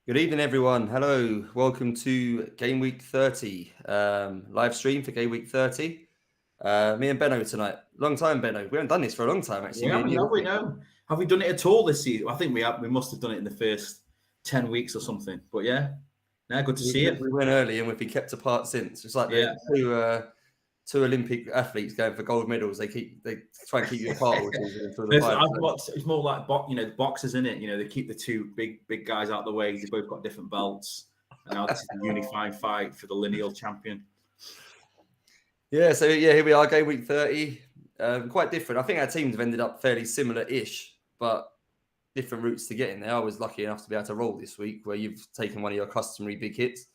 Good evening, everyone. Hello. Welcome to Game Week 30, live stream for Game Week 30. Me and Benno tonight. Long time, Benno. We haven't done this for a long time, actually. We haven't, have we? No. Have we done it at all this season? I think we have. We must have done it in the first 10 weeks or something. But yeah, good to see you. We went early and we've been kept apart since. It's like the two Olympic athletes going for gold medals. They try and keep you apart. It's more like boxers, isn't it? They keep the two big guys out of the way. They've both got different belts, and now this is the unified fight for the lineal champion. Yeah, so here we are, Game Week 30. Quite different. I think our teams have ended up fairly similar-ish, but different routes to get in there. I was lucky enough to be able to roll this week, where you've taken one of your customary big hits.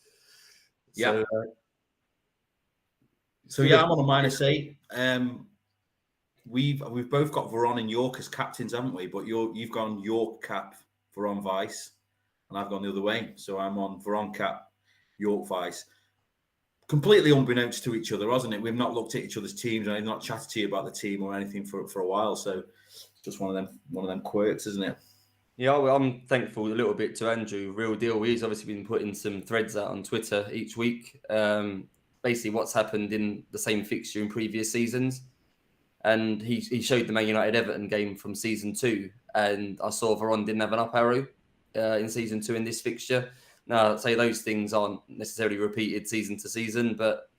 Yeah. So I'm on a -8. We've both got Veron and York as captains, haven't we? But you've gone York cap, Veron vice, and I've gone the other way. So I'm on Veron cap, York vice. Completely unbeknownst to each other, hasn't it? We've not looked at each other's teams, and I've not chatted to you about the team or anything for a while. So just one of them quirks, isn't it? Yeah, well, I'm thankful a little bit to Andrew. Real deal. He's obviously been putting some threads out on Twitter each week. Basically what's happened in the same fixture in previous seasons. And he showed the Man United Everton game from season 2. And I saw Veron didn't have an up arrow in season 2 in this fixture. Now, I'd say those things aren't necessarily repeated season to season, but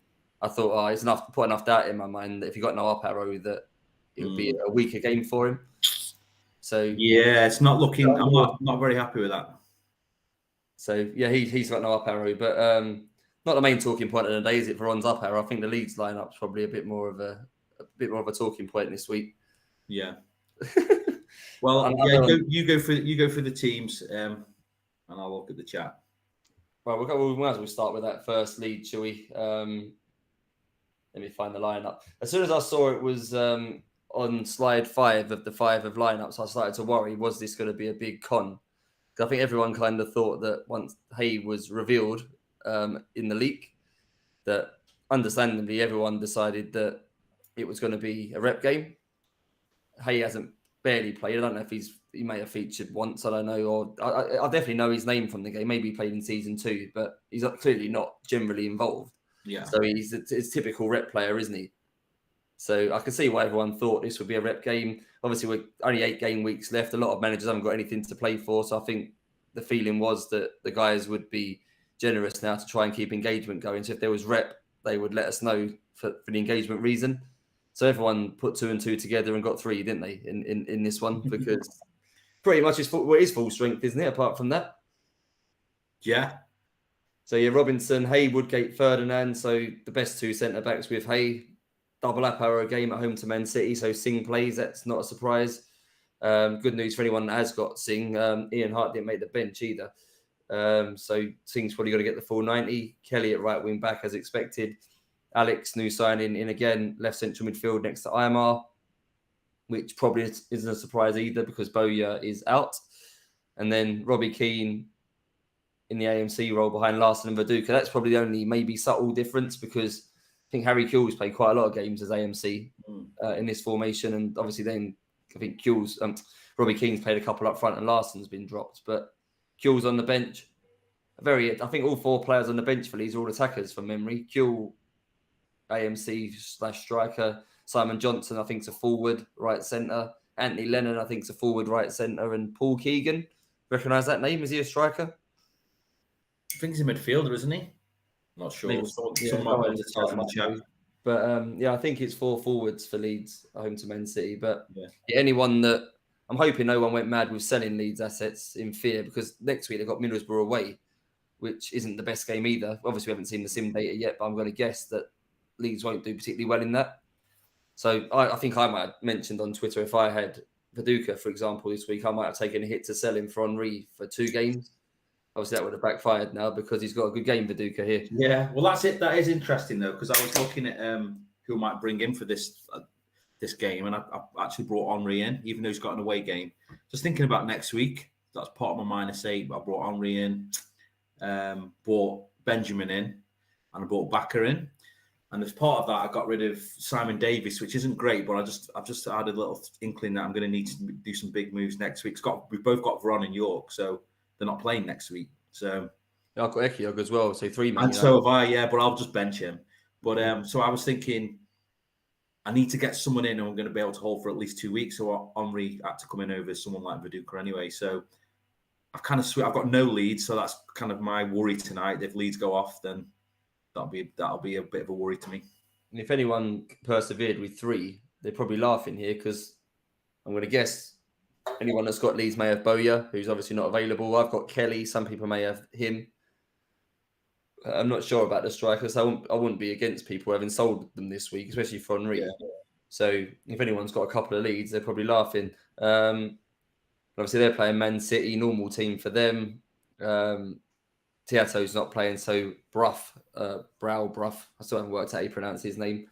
I thought it's enough to put enough doubt in my mind that if he got no up arrow, that it would be a weaker game for him. So yeah, it's not looking. I'm not very happy with that. So yeah, he's got no up arrow, but not the main talking point of the day, is it? Veron's up arrow. I think the Leeds lineup's probably a bit more of a talking point this week. Yeah. Well, you go for the teams, and I'll look at the chat. Well, we might as well start with that first lead, shall we? Let me find the lineup. As soon as I saw it was on slide 5 of the 5 of lineups, I started to worry: was this going to be a big con? Because I think everyone kind of thought that once Hay was revealed in the leak, that understandably everyone decided that it was going to be a rep game. Hay hasn't barely played. I don't know if he may have featured once. I don't know, or I definitely know his name from the game. Maybe he played in season 2, but he's clearly not generally involved. Yeah. So he's a typical rep player, isn't he? So I can see why everyone thought this would be a rep game. Obviously, we're only 8 game weeks left. A lot of managers haven't got anything to play for. So I think the feeling was that the guys would be generous now to try and keep engagement going. So if there was rep, they would let us know for the engagement reason. So everyone put 2 and 2 together and got 3, didn't they, in this one? Because pretty much it's full strength, isn't it, apart from that? Yeah. So yeah, Robinson, Hay, Woodgate, Ferdinand. So the best 2 centre-backs with Hay. Double up arrow game at home to Man City. So Singh plays. That's not a surprise. Good news for anyone that has got Singh. Ian Hart didn't make the bench either. So Singh's probably got to get the full 90. Kelly at right wing back as expected. Alex, new signing in again, left central midfield next to Aymar, which probably isn't a surprise either because Bowyer is out. And then Robbie Keane in the AMC role behind Larson and Viduka. That's probably the only maybe subtle difference because I think Harry Kewell's played quite a lot of games as AMC in this formation. And obviously then I think Robbie Keane's played a couple up front and Larson's been dropped. But Kewell's on the bench. I think all 4 players on the bench for Leeds are all attackers from memory. Kewell, AMC/striker. Simon Johnson, I think, is a forward, right centre. Anthony Lennon, I think, is a forward, right centre. And Paul Keegan, recognise that name? Is he a striker? I think he's a midfielder, isn't he? Not sure. But I think it's 4 forwards for Leeds at home to Man City. But anyone that I'm hoping no one went mad with selling Leeds assets in fear because next week they've got Middlesbrough away, which isn't the best game either. Obviously, we haven't seen the sim data yet, but I'm going to guess that Leeds won't do particularly well in that. So I think I might have mentioned on Twitter if I had Viduka, for example, this week, I might have taken a hit to sell him for Henry for 2 games. Obviously, that would have backfired now because he's got a good game, Viduka, here. Yeah, well, that's it. That is interesting, though, because I was looking at who might bring in for this game, and I actually brought Henry in, even though he's got an away game. Just thinking about next week, that's part of my -8, but I brought Henry in, brought Benjamin in, and I brought Bakker in. And as part of that, I got rid of Simon Davies, which isn't great, but I've just had a little inkling that I'm going to need to do some big moves next week. We've both got Veron and York, so they're not playing next week. So I've got Ekiog as well, so 3 men. and so have I, yeah, but I'll just bench him. But so I was thinking, I need to get someone in, and I'm going to be able to hold for at least 2 weeks. So Henry had to come in over someone like Viduka anyway. So I've got no Leeds, so that's kind of my worry tonight. If Leeds go off, then that'll be a bit of a worry to me. And if anyone persevered with 3, they're probably laughing here because I'm going to guess anyone that's got Leeds may have Bowyer, who's obviously not available. I've got Kelly. Some people may have him. I'm not sure about the strikers. I wouldn't be against people having sold them this week, especially for Henry. Yeah. So if anyone's got a couple of leads, they're probably laughing. Obviously, they're playing Man City, normal team for them. Teato's not playing, so Brough, I still haven't worked out how you pronounce his name,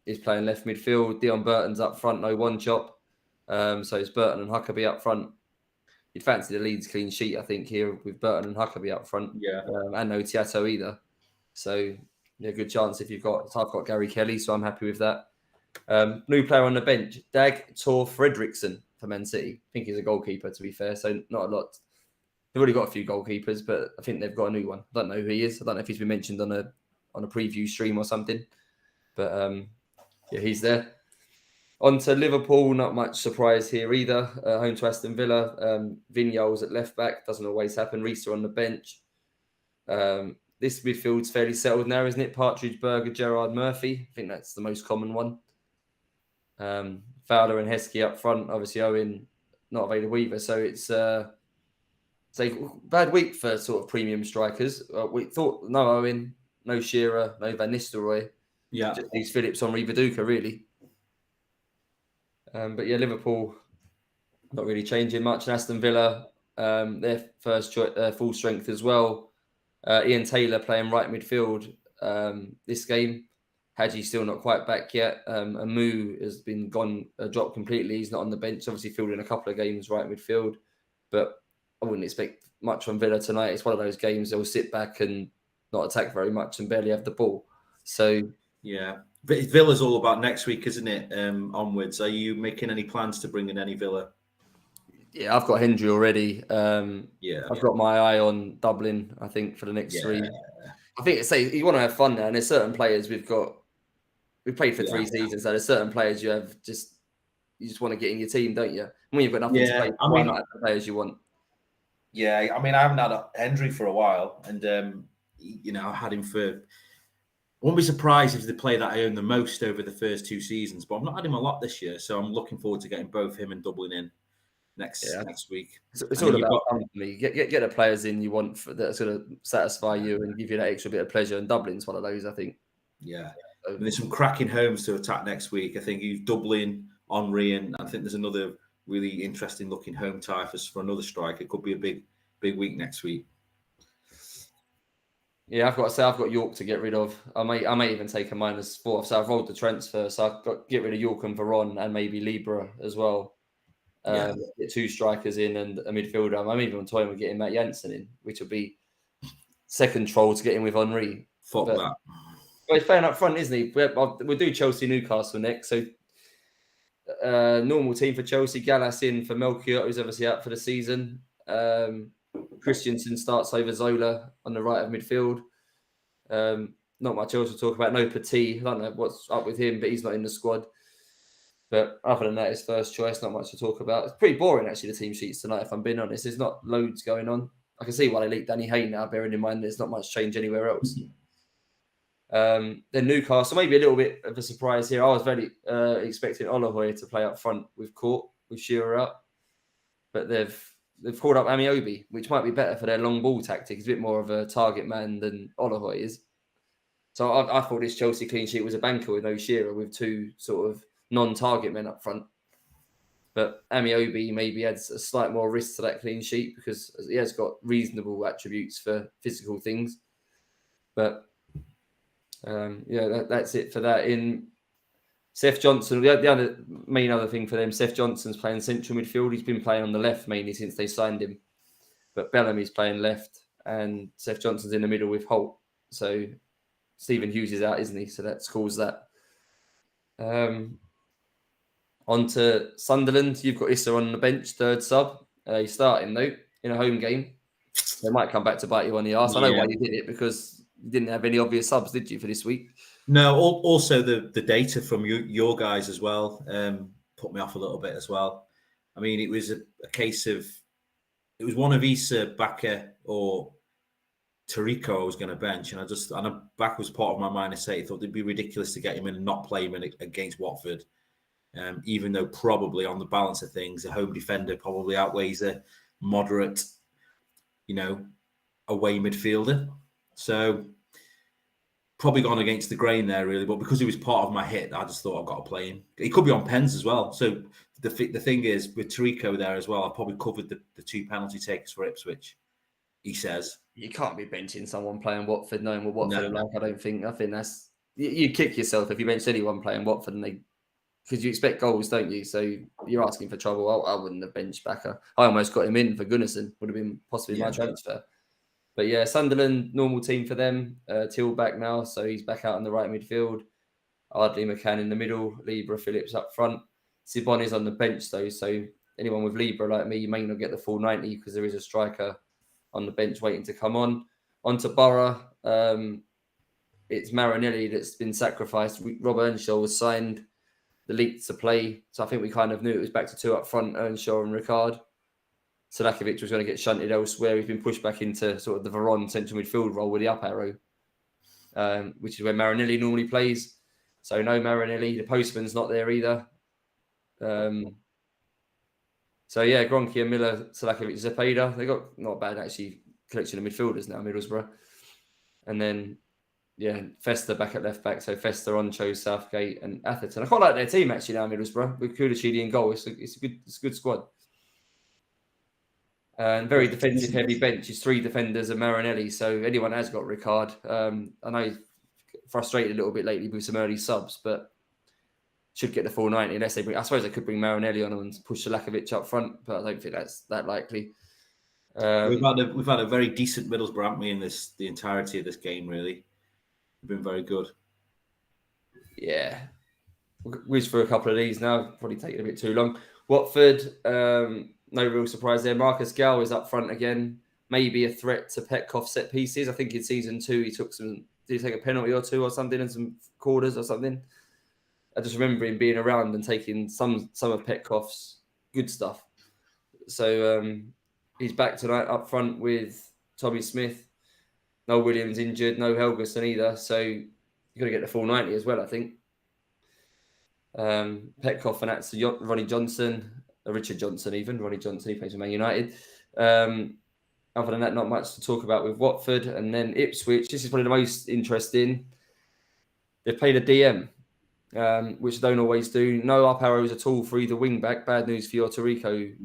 is playing left midfield. Dion Burton's up front, no one chop. So it's Burton and Huckabee up front. You'd fancy the Leeds clean sheet, I think, here with Burton and Huckabee up front. Yeah. And no Teato either. So, yeah, good chance if I've got Gary Kelly, so I'm happy with that. New player on the bench, Dag Tor Fredriksson for Man City. I think he's a goalkeeper, to be fair, so not a lot. They've already got a few goalkeepers, but I think they've got a new one. I don't know who he is. I don't know if he's been mentioned on a preview stream or something. But, yeah, he's there. On to Liverpool, not much surprise here either. Home to Aston Villa. Vignoles at left back, doesn't always happen. Reese on the bench. This midfield's fairly settled now, isn't it? Partridge, Berger, Gerrard, Murphy. I think that's the most common one. Fowler and Heskey up front. Obviously, Owen not available either. So it's a bad week for sort of premium strikers. We thought no Owen, no Shearer, no Van Nistelooy. Yeah. Just these Phillips on Viduka, really. But yeah, Liverpool not really changing much. And Aston Villa, their first full strength as well. Ian Taylor playing right midfield this game. Hadji still not quite back yet. Amu has been dropped completely. He's not on the bench. Obviously fielding a couple of games right midfield. But I wouldn't expect much from Villa tonight. It's one of those games they'll sit back and not attack very much and barely have the ball. So yeah. Villa's all about next week, isn't it? Onwards. Are you making any plans to bring in any Villa? Yeah, I've got Hendry already. I've got my eye on Dublin, I think, for the next 3. I think you want to have fun now, and there's certain players we've played for 3 seasons, so there's certain players you just want to get in your team, don't you? When you've got nothing to play, why not have the players you want? Yeah, I mean, I haven't had Hendry for a while, and I had him for. I won't be surprised if they play that I own the most over the first 2 seasons, but I've not had him a lot this year, so I'm looking forward to getting both him and Dublin in next week. It's all about company. Get the players in you want that's going to satisfy you and give you that extra bit of pleasure. And Dublin's one of those, I think. Yeah, and there's some cracking homes to attack next week. I think you've Dublin, Henry, and I think there's another really interesting looking home tie for another striker. It could be a big week next week. Yeah, I've got to say I've got York to get rid of. I may even take a -4. So I've rolled the transfer. So I've got to get rid of York and Veron and maybe Libra as well. Get 2 strikers in and a midfielder. I'm even toying with getting Matt Jansen in, which will be second troll to get in with Henry. Fuck that. But he's playing up front, isn't he? We'll do Chelsea Newcastle next. So normal team for Chelsea. Gallas in for Melchior, who's obviously out for the season. Christensen starts over Zola on the right of midfield. Not much else to talk about. No Petit. I don't know what's up with him, but he's not in the squad. But other than that, his first choice, not much to talk about. It's pretty boring, actually, the team sheets tonight, if I'm being honest. There's not loads going on. I can see why they leaked Danny Hay now, bearing in mind there's not much change anywhere else. Then Newcastle, maybe a little bit of a surprise here. I was very expecting Olahoy to play up front with Court, with Shearer up. But they've called up Amiobi, which might be better for their long ball tactic. He's a bit more of a target man than Olahoy is. So I thought this Chelsea clean sheet was a banker with no Shearer, with 2 sort of non-target men up front. But Amiobi maybe adds a slight more risk to that clean sheet because he has got reasonable attributes for physical things. But that's it for that. In Seth Johnson, the other main thing for them, Seth Johnson's playing central midfield. He's been playing on the left mainly since they signed him. But Bellamy's playing left and Seth Johnson's in the middle with Holt. So Stephen Hughes is out, isn't he? So that's caused that. On to Sunderland. You've got Issa on the bench, 3rd sub. He's starting, though, in a home game. They might come back to bite you on the arse. I know Yeah. why you did it, because you didn't have any obvious subs, did you, for this week? No, also the data from your guys as well put me off a little bit as well. I mean, it was a case of, it was one of Issa, Baka, or Tarico I was going to bench, and Baka was part of my -8. I thought it'd be ridiculous to get him in and not play him against Watford, even though probably on the balance of things, a home defender probably outweighs a moderate, away midfielder. So probably gone against the grain there, really. But because he was part of my hit, I just thought I've got to play him. He could be on pens as well. So the thing is, with Tarico there as well, I probably covered the 2 penalty takers for Ipswich, he says. You can't be benching someone playing Watford, knowing what Watford No. are like. I think that's... You kick yourself if you bench anyone playing Watford, and because you expect goals, don't you? So you're asking for trouble. I wouldn't have benched Baka. I almost got him in for Gunnarsson. Would have been possibly my transfer. But yeah, Sunderland, normal team for them. Till back now, so he's back out in the right midfield. Ardley McCann in the middle. Libra Phillips up front. Sibon is on the bench though, so anyone with Libra like me, you may not get the full 90 because there is a striker on the bench waiting to come on. On to Borough. It's Marinelli that's been sacrificed. Rob Earnshaw was signed the Leeds to play, so I think we kind of knew it was back to 2 up front, Earnshaw and Ricard. Selakovic was going to get shunted elsewhere. He's been pushed back into sort of the Veron central midfield role with the up arrow, which is where Marinelli normally plays. So no Marinelli. The postman's not there either. So yeah, Gronke and Miller, Selakovic, Zepeda. They got not bad actually collection of midfielders now, Middlesbrough. And then Fester back at left back. So Fester, Oncho, Southgate, and Atherton. I quite like their team actually now, Middlesbrough, with Kulachidi in goal. It's a good squad. And very defensive heavy bench is 3 defenders and Marinelli. So anyone has got Ricard. I know he's frustrated a little bit lately with some early subs, but should get the full 90 unless they bring. I suppose they could bring Marinelli on and push Selakovic up front, but I don't think that's that likely. We've had a very decent Middlesbrough, haven't we, in the entirety of this game, really. We've been very good. Yeah. We'll whiz for a couple of these now. Probably taking a bit too long. Watford, no real surprise there. Marcus Gow is up front again. Maybe a threat to Petkoff set pieces. I think in season 2 he took some. Did he take a penalty or 2 or something and some corners or something? I just remember him being around and taking some of Petkoff's good stuff. So he's back tonight up front with Tommy Smith. No Williams injured, no Helgerson either. So you've got to get the full 90 as well, I think. Petkoff and that's Ronnie Johnson, Richard Johnson even. Ronnie Johnson, he plays for Man United. Other than that, not much to talk about with Watford. And then Ipswich, this is probably the most interesting. They've played a DM, which they don't always do. No up arrows at all for either wing back. Bad news for your Tarico.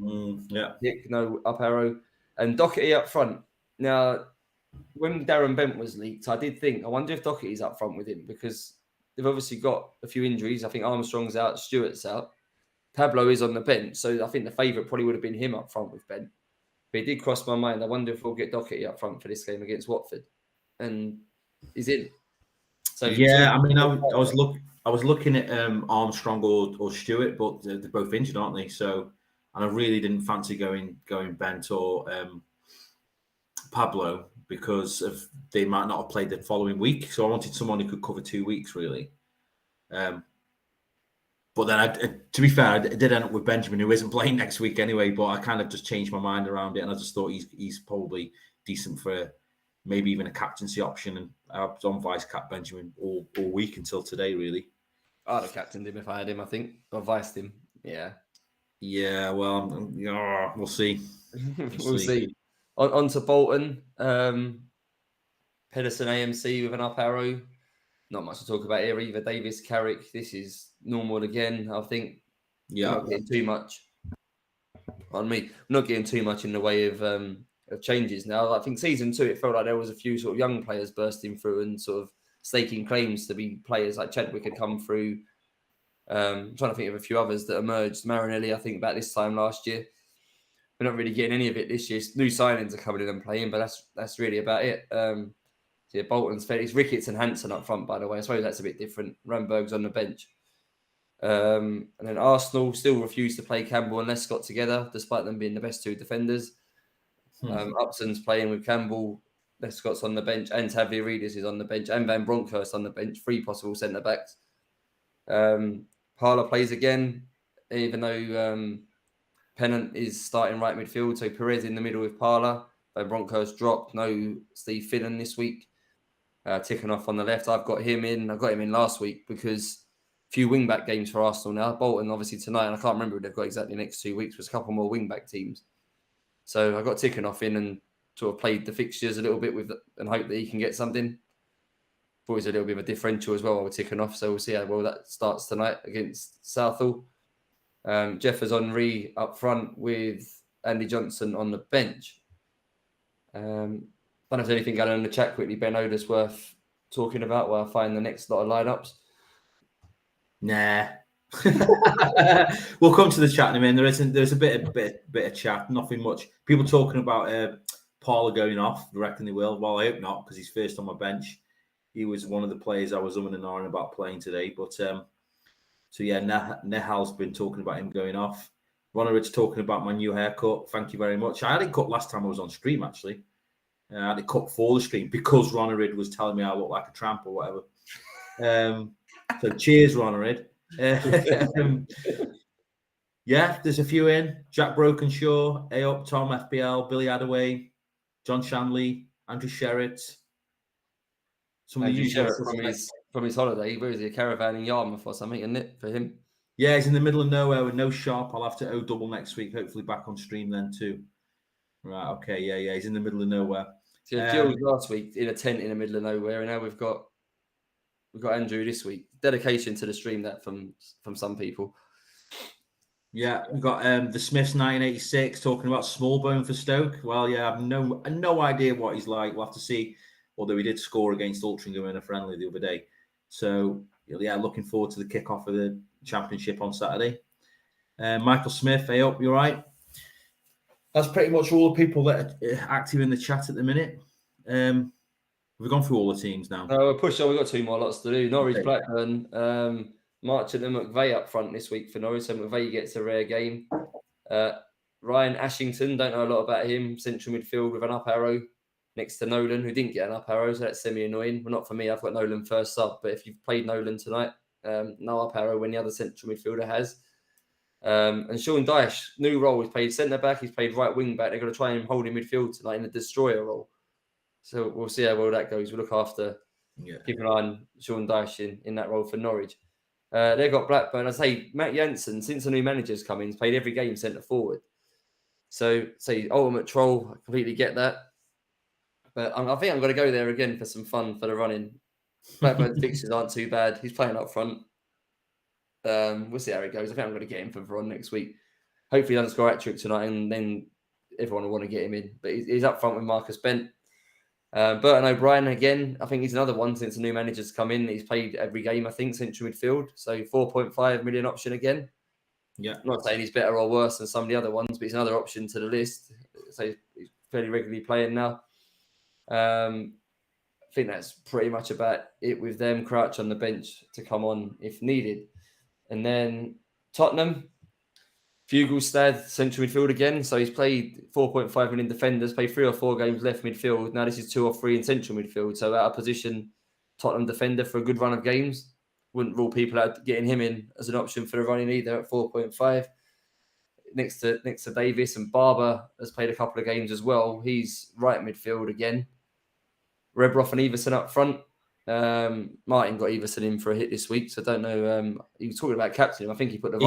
Nick, no up arrow. And Doherty up front. Now, when Darren Bent was leaked, I did think, I wonder if Doherty's up front with him because they've obviously got a few injuries. I think Armstrong's out, Stewart's out. Pablo is on the bench, so I think the favourite probably would have been him up front with Bent. But it did cross my mind. I wonder if we'll get Doherty up front for this game against Watford. And he's in. So yeah, I mean, I was looking at Armstrong or Stewart, but they're both injured, aren't they? So, and I really didn't fancy going Bent or Pablo because they might not have played the following week. So I wanted someone who could cover 2 weeks, really. But then, to be fair, I did end up with Benjamin, who isn't playing next week anyway. But I kind of just changed my mind around it, and I just thought he's probably decent for maybe even a captaincy option. And I was on vice cap Benjamin all week until today, really. I'd have captained him if I had him, I think. Or viced him. Yeah. Yeah, well, we'll see. We'll see. On to Bolton. Pedersen AMC with an up arrow. Not much to talk about here either. Davis, Carrick. This is normal again, I think. Yeah. Not getting too much on me. I'm not getting too much in the way of changes now. I think season 2, it felt like there was a few sort of young players bursting through and sort of staking claims to be players like Chadwick had come through. I'm trying to think of a few others that emerged. Marinelli, I think, about this time last year. We're not really getting any of it this year. New signings are coming in and playing, but that's really about it. Yeah, Bolton's fair. It's Ricketts and Hansen up front, by the way. I suppose that's a bit different. Ramberg's on the bench. And then Arsenal still refuse to play Campbell and Lescott together, despite them being the best 2 defenders. Upson's playing with Campbell. Lescott's on the bench, and Tavieridis is on the bench, and Van Bronckhorst on the bench. 3 possible centre backs. Parler plays again, even though Pennant is starting right midfield. So Perez in the middle with Parler. Van Bronckhorst dropped. No Steve Finnan this week. Ticking off on the left. I've got him in. I got him in last week because a few wing-back games for Arsenal now. Bolton, obviously, tonight. And I can't remember if they've got exactly next 2 weeks. There's a couple more wing-back teams. So I got ticking off in and sort of played the fixtures a little bit with and hope that he can get something. Thought it was a little bit of a differential as well. We're ticking off. So we'll see how well that starts tonight against Southall. Jeffers Henry up front with Andy Johnson on the bench. Don't know if there's anything going on in the chat quickly, Ben Oda's worth talking about while I find the next lot of lineups. Nah. We'll come to the chat in a minute. There's a bit of chat, nothing much. People talking about Paula going off. I reckon they will. Well, I hope not, because he's first on my bench. He was one of the players I was umming and ahhing about playing today. But so yeah, Nehal's been talking about him going off. Roneridge talking about my new haircut. Thank you very much. I had it cut last time I was on stream, actually. I had it cut for the stream because Ronerid was telling me I look like a tramp or whatever. So cheers, Ronerid. Yeah, there's a few in. Jack Brokenshaw, A-Up, Tom FPL, Billy Adaway, John Shanley, Andrew Sherritt. Some of the usual from his holiday. Where is he? A caravan in Yarmouth or something, isn't it, for him? Yeah, he's in the middle of nowhere with no sharp. I'll have to O-double next week. Hopefully back on stream then too. Right, okay, yeah, he's in the middle of nowhere. So Jill last week in a tent in the middle of nowhere, and now we've got Andrew this week. Dedication to the stream that from some people. Yeah, we've got the Smiths 1986 talking about Smallbone for Stoke. Well, yeah, I have no idea what he's like. We'll have to see. Although he did score against Altrincham in a friendly the other day. So yeah, looking forward to the kickoff of the Championship on Saturday. Michael Smith, hey up, you all right? That's pretty much all the people that are active in the chat at the minute. We've gone through all the teams now. We're pushed on. We've got 2 more lots to do. Norwich, Blackburn, Marchant and McVeigh up front this week for Norwich. So McVeigh gets a rare game. Ryan Ashington, don't know a lot about him. Central midfield with an up arrow next to Nolan, who didn't get an up arrow, so that's semi-annoying. Well, not for me. I've got Nolan first sub, but if you've played Nolan tonight, no up arrow when the other central midfielder has. And Sean Dyche, new role. He's played centre-back. He's played right wing-back. They're going to try and hold him midfield tonight in a destroyer role. So we'll see how well that goes. We'll look after, keep an eye on Sean Dyche in that role for Norwich. They've got Blackburn. I say Matt Jansen, since the new manager's come in, he's played every game centre-forward. So, ultimate troll, I completely get that. But I think I'm going to go there again for some fun for the running. Blackburn's fixtures aren't too bad. He's playing up front. We'll see how it goes. I think I'm going to get him for Veron next week. Hopefully he doesn't score a hat-trick tonight, and then everyone will want to get him in. But he's up front with Marcus Bent. Burton O'Brien, again, I think he's another one since the new manager's come in. He's played every game, I think, central midfield. So 4.5 million option again. Yeah. I'm not saying he's better or worse than some of the other ones, but he's another option to the list. So he's fairly regularly playing now. I think that's pretty much about it with them. Crouch on the bench to come on if needed. And then Tottenham, Fugelstad, central midfield again. So he's played 4.5 million defenders, played 3 or 4 games left midfield. Now this is 2 or 3 in central midfield. So out of position, Tottenham defender for a good run of games. Wouldn't rule people out getting him in as an option for the running either at 4.5. Next to Davis, and Barber has played a couple of games as well. He's right midfield again. Rebroff and Everson up front. Martin got Everson in for a hit this week, so I don't know. He was talking about captain him. I think he put the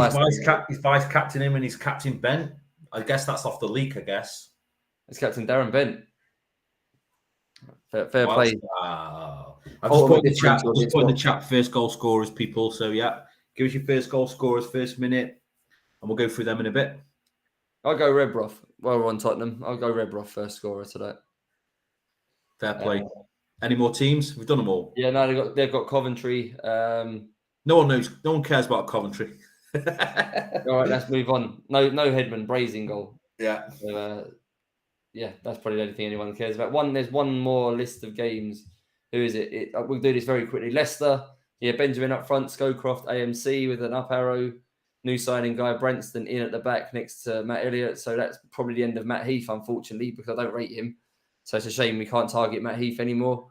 he's vice captain him, and he's captain Bent. I guess that's off the leak. I guess it's captain Darren Bent. Fair play. I've just put in the chat first goal scorers, people. So yeah, give us your first goal scorers, first minute, and we'll go through them in a bit. I'll go Rebroff. While we're on Tottenham, I'll go Rebroff first scorer today. Fair play. Any more teams? We've done them all. Yeah, no, they've got Coventry. No one knows. No one cares about Coventry. All right, let's move on. No Headman, Brazing goal. Yeah. So, yeah, that's probably the only thing anyone cares about. There's one more list of games. Who is it? We'll do this very quickly. Leicester. Yeah, Benjamin up front. Scowcroft, AMC with an up arrow. new signing Guy Branston in at the back next to Matt Elliott. So that's probably the end of Matt Heath, unfortunately, because I don't rate him. So it's a shame we can't target Matt Heath anymore.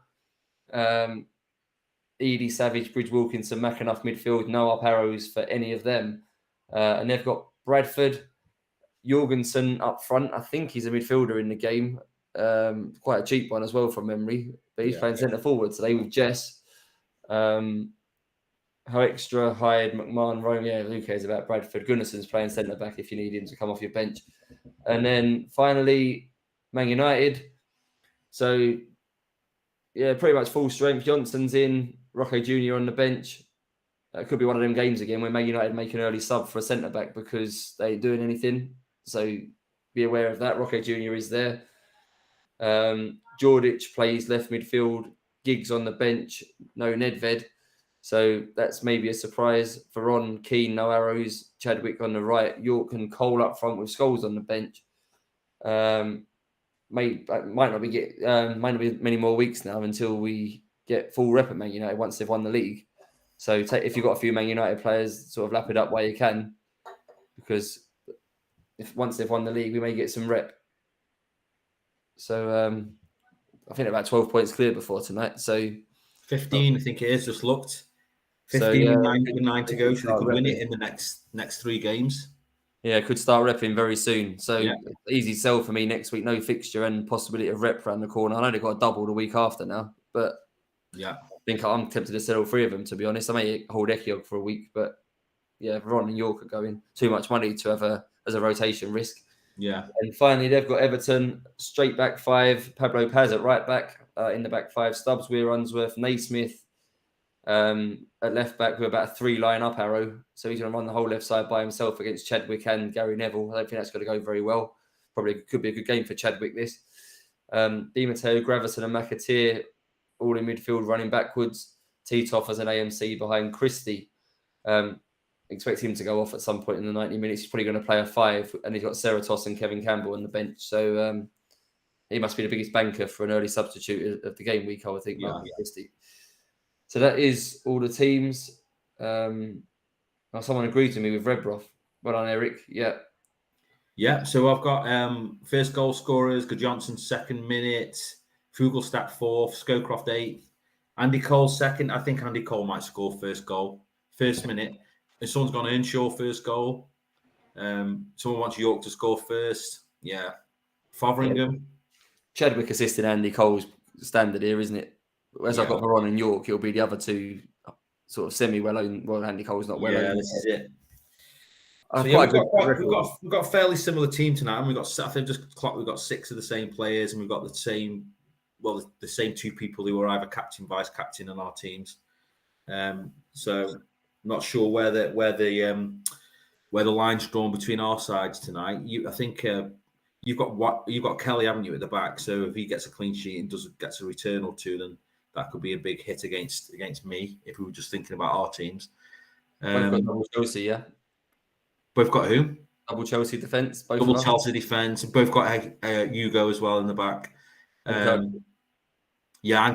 Edie, Savage, Bridge, Wilkinson, McAnuff midfield, no up arrows for any of them. And they've got Bradford, Jorgensen up front. I think he's a midfielder in the game. Quite a cheap one as well from memory. But he's playing centre forward today with Jess. Hoekstra, Hyde, McMahon, Rome. Yeah, who cares about Bradford? Gunnarsson's playing centre back if you need him to come off your bench. And then finally, Man United. So, yeah, pretty much full strength. Johnson's in, Roque Jr. on the bench. It could be one of them games again where Man United make an early sub for a centre back because they ain't doing anything. So be aware of that. Roque Jr. is there. Jordic plays left midfield. Giggs on the bench. No Nedved. So that's maybe a surprise. Veron, Keane, no arrows. Chadwick on the right. York and Cole up front with Scholes on the bench. Might not be many more weeks now until we get full rep at Man United once they've won the league. So if you've got a few Man United players, sort of lap it up where you can, because once they've won the league, we may get some rep. So I think about 12 points clear before tonight. So 15, I think it is. Just looked 15 and 9 to go, so they could win it in the next 3 games. Yeah, could start repping very soon. So easy sell for me next week. No fixture and possibility of rep around the corner. I know they've got a double the week after now, but I think I'm tempted to sell 3 of them, to be honest. I may hold Ekiog for a week, but yeah, Veron and York are going. Too much money to have as a rotation risk. Yeah. And finally, they've got Everton, straight back 5, Pablo Paz at right back, in the back 5, Stubbs, Weir, Unsworth, Naismith at left back with about a 3-line up arrow. So he's going to run the whole left side by himself against Chadwick and Gary Neville. I don't think that's going to go very well. Probably could be a good game for Chadwick, this. Di Matteo, Gravison and McAteer all in midfield running backwards. Titoff as an AMC behind Christie. Expect him to go off at some point in the 90 minutes. He's probably going to play a 5, and he's got Seratos and Kevin Campbell on the bench. So he must be the biggest banker for an early substitute of the game week, I would think. Christie. So that is all the teams. Someone agreed to me with Redbroth. Well done, Eric. Yeah, so I've got first goal scorers, Johnson 2nd minute, Fugelstadt 4th, Scowcroft 8th, Andy Cole 2nd. I think Andy Cole might score first goal, 1st minute. And someone's gone Earnshaw first goal. Someone wants York to score first. Yeah. Fotheringham. Yeah. Chadwick assisting Andy Cole's standard here, isn't it? As I've got Veron and York, it'll be the other 2 sort of semi-well-owned. Well, Andy Cole's not well-owned. Yeah, this is it. So we've got a fairly similar team tonight, and we've got 6 of the same players, and we've got the same 2 people who are either captain, vice captain on our teams. So not sure where the line's drawn between our sides tonight. I think you've got Kelly, haven't you, at the back? So if he gets a clean sheet and gets a return or 2, then that could be a big hit against me if we were just thinking about our teams. Both got double Chelsea, yeah. Both got who? Double Chelsea defence. Double Chelsea defence. Both got Hugo as well in the back. And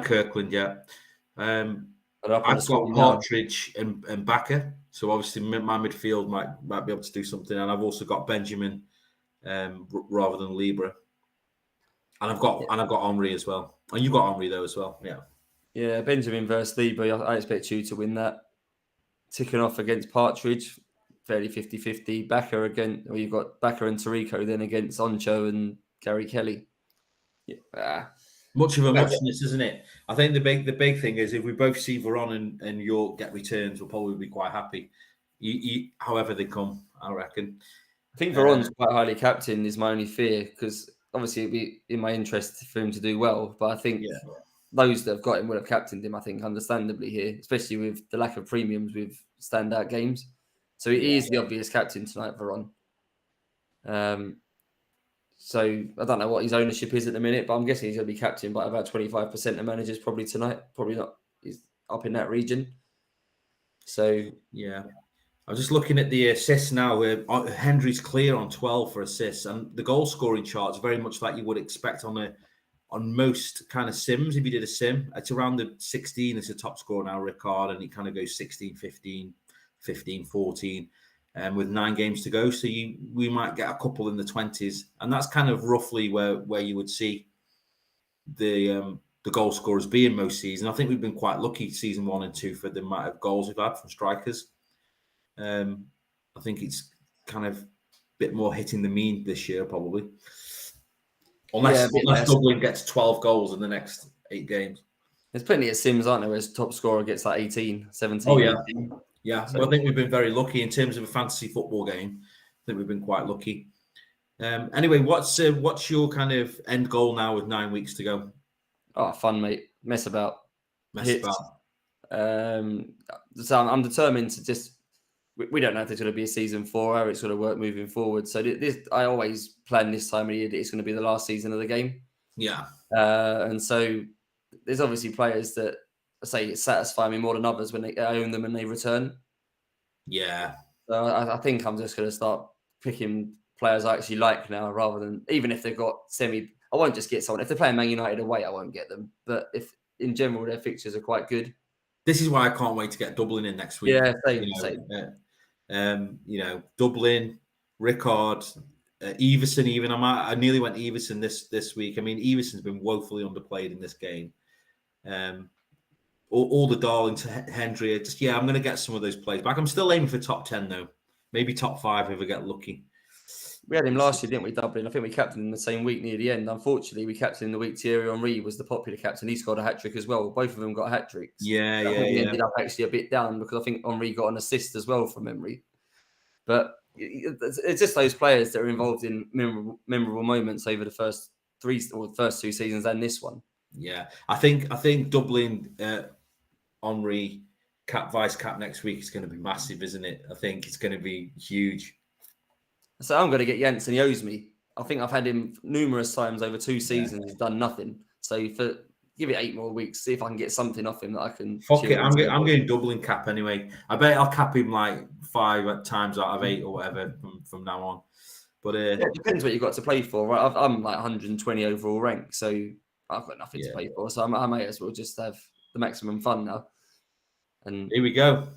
Kirkland, yeah. I've got Partridge and Bakker. So obviously my midfield might be able to do something. And I've also got Benjamin rather than Libra. And I've got Henry as well. And you got Henry though as well. Yeah. Yeah, Benjamin versus Libra. I expect you to win that. Ticking off against Partridge, fairly 50-50. Bakker again, or you've got Bakker and Tarico then against Oncho and Gary Kelly. Yeah. Much of a muchness, isn't it? I think the big thing is if we both see Veron and York get returns, we'll probably be quite happy. However they come, I reckon. I think Veron's quite highly captained is my only fear, because obviously it'd be in my interest for him to do well. But I think those that have got him would have captained him, I think, understandably here, especially with the lack of premiums with standout games. So he is the obvious captain tonight, Veron. So I don't know what his ownership is at the minute, but I'm guessing he's going to be captained by about 25% of managers probably tonight. Probably not. He's up in that region. So yeah, I'm just looking at the assists now. Where Henry's clear on 12 for assists, and the goal scoring chart is very much like you would expect on most kind of sims. If you did a sim, it's around the 16 as a top scorer now, Ricard, and it kind of goes 16, 15, 15, 14. with 9 games to go. So we might get a couple in the 20s, and that's kind of roughly where you would see the goal scorers being most seasons. I think we've been quite lucky season 1 and 2 for the amount of goals we've had from strikers. I think it's kind of a bit more hitting the mean this year, probably. Unless Dublin gets 12 goals in the next 8 games. There's plenty of Sims, aren't there, where his top scorer gets like 18, 17. Oh, yeah. 18. Yeah, so I think we've been very lucky in terms of a fantasy football game. I think we've been quite lucky. Anyway, what's your kind of end goal now with 9 weeks to go? Oh, fun, mate. Mess about. So I'm determined to just... We don't know if there's going to be a season 4, how it's going to work moving forward. So I always plan this time of year that it's going to be the last season of the game. Yeah. And so there's obviously players that say satisfy me more than others when they own them and they return. Yeah. So I think I'm just going to start picking players I actually like now, rather than, even if they've got I won't just get someone. If they're playing Man United away, I won't get them. But if in general their fixtures are quite good. This is why I can't wait to get Dublin in next week. Yeah, same. Dublin, Rickard, Everson. Even I nearly went Everson this week. I mean, Everson's been woefully underplayed in this game. All the darlings, Hendry. I'm going to get some of those plays back. I'm still aiming for top 10 though, maybe top 5 if I get lucky. We had him last year, didn't we, Dublin? I think we captained him the same week near the end. Unfortunately, we captained him the week Thierry Henry was the popular captain. He scored a hat-trick as well. Both of them got hat-tricks. Yeah. We ended up actually a bit down because I think Henry got an assist as well from memory. But it's just those players that are involved in memorable moments over the first 2 seasons and this one. Yeah, I think Dublin, Henry, vice cap next week is going to be massive, isn't it? I think it's going to be huge. So I'm going to get Janssen. He owes me. I think I've had him numerous times over 2 seasons. Yeah. He's done nothing. So give it 8 more weeks, see if I can get something off him that I can. Fuck it, I'm going Dublin cap anyway. I bet I'll cap him like 5 times out of 8 or whatever from now on. But it depends what you've got to play for, right? I'm like 120 overall rank, so I've got nothing to play for. So I may as well just have the maximum fun now. And here we go.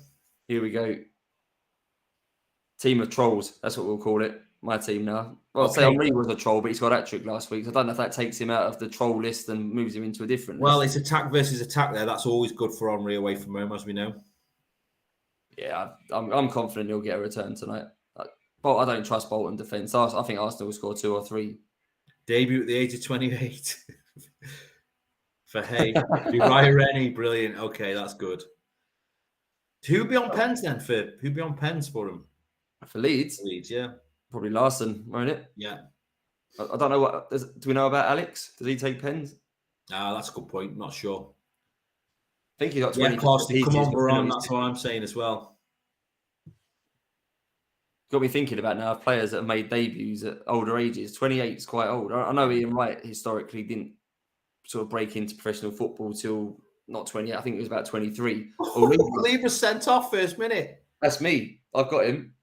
Team of trolls. That's what we'll call it. My team now. Well, I'll say Henry was a troll, but he's got a hat-trick last week. So I don't know if that takes him out of the troll list and moves him into a different list. Well, it's attack versus attack there. That's always good for Henry away from home, as we know. Yeah, I'm confident he'll get a return tonight. But I don't trust Bolton defence. I think Arsenal will score 2 or 3. Debut at the age of 28. For Uriah Rennie, brilliant. Okay, that's good. Who'll be on pens then? Who'll be on pens for him? For Leeds? Leeds, yeah. Probably Larson, won't it? Yeah. I don't know do we know about Alex? Does he take pens? That's a good point. Not sure. I think he got 20. Yeah, Clarkson, come on, Baron. That's what I'm saying as well. Got me thinking about now players that have made debuts at older ages. 28 is quite old. I know Ian Wright historically didn't sort of break into professional football till not 28. I think it was about 23. Libra sent off first minute. That's me. I've got him.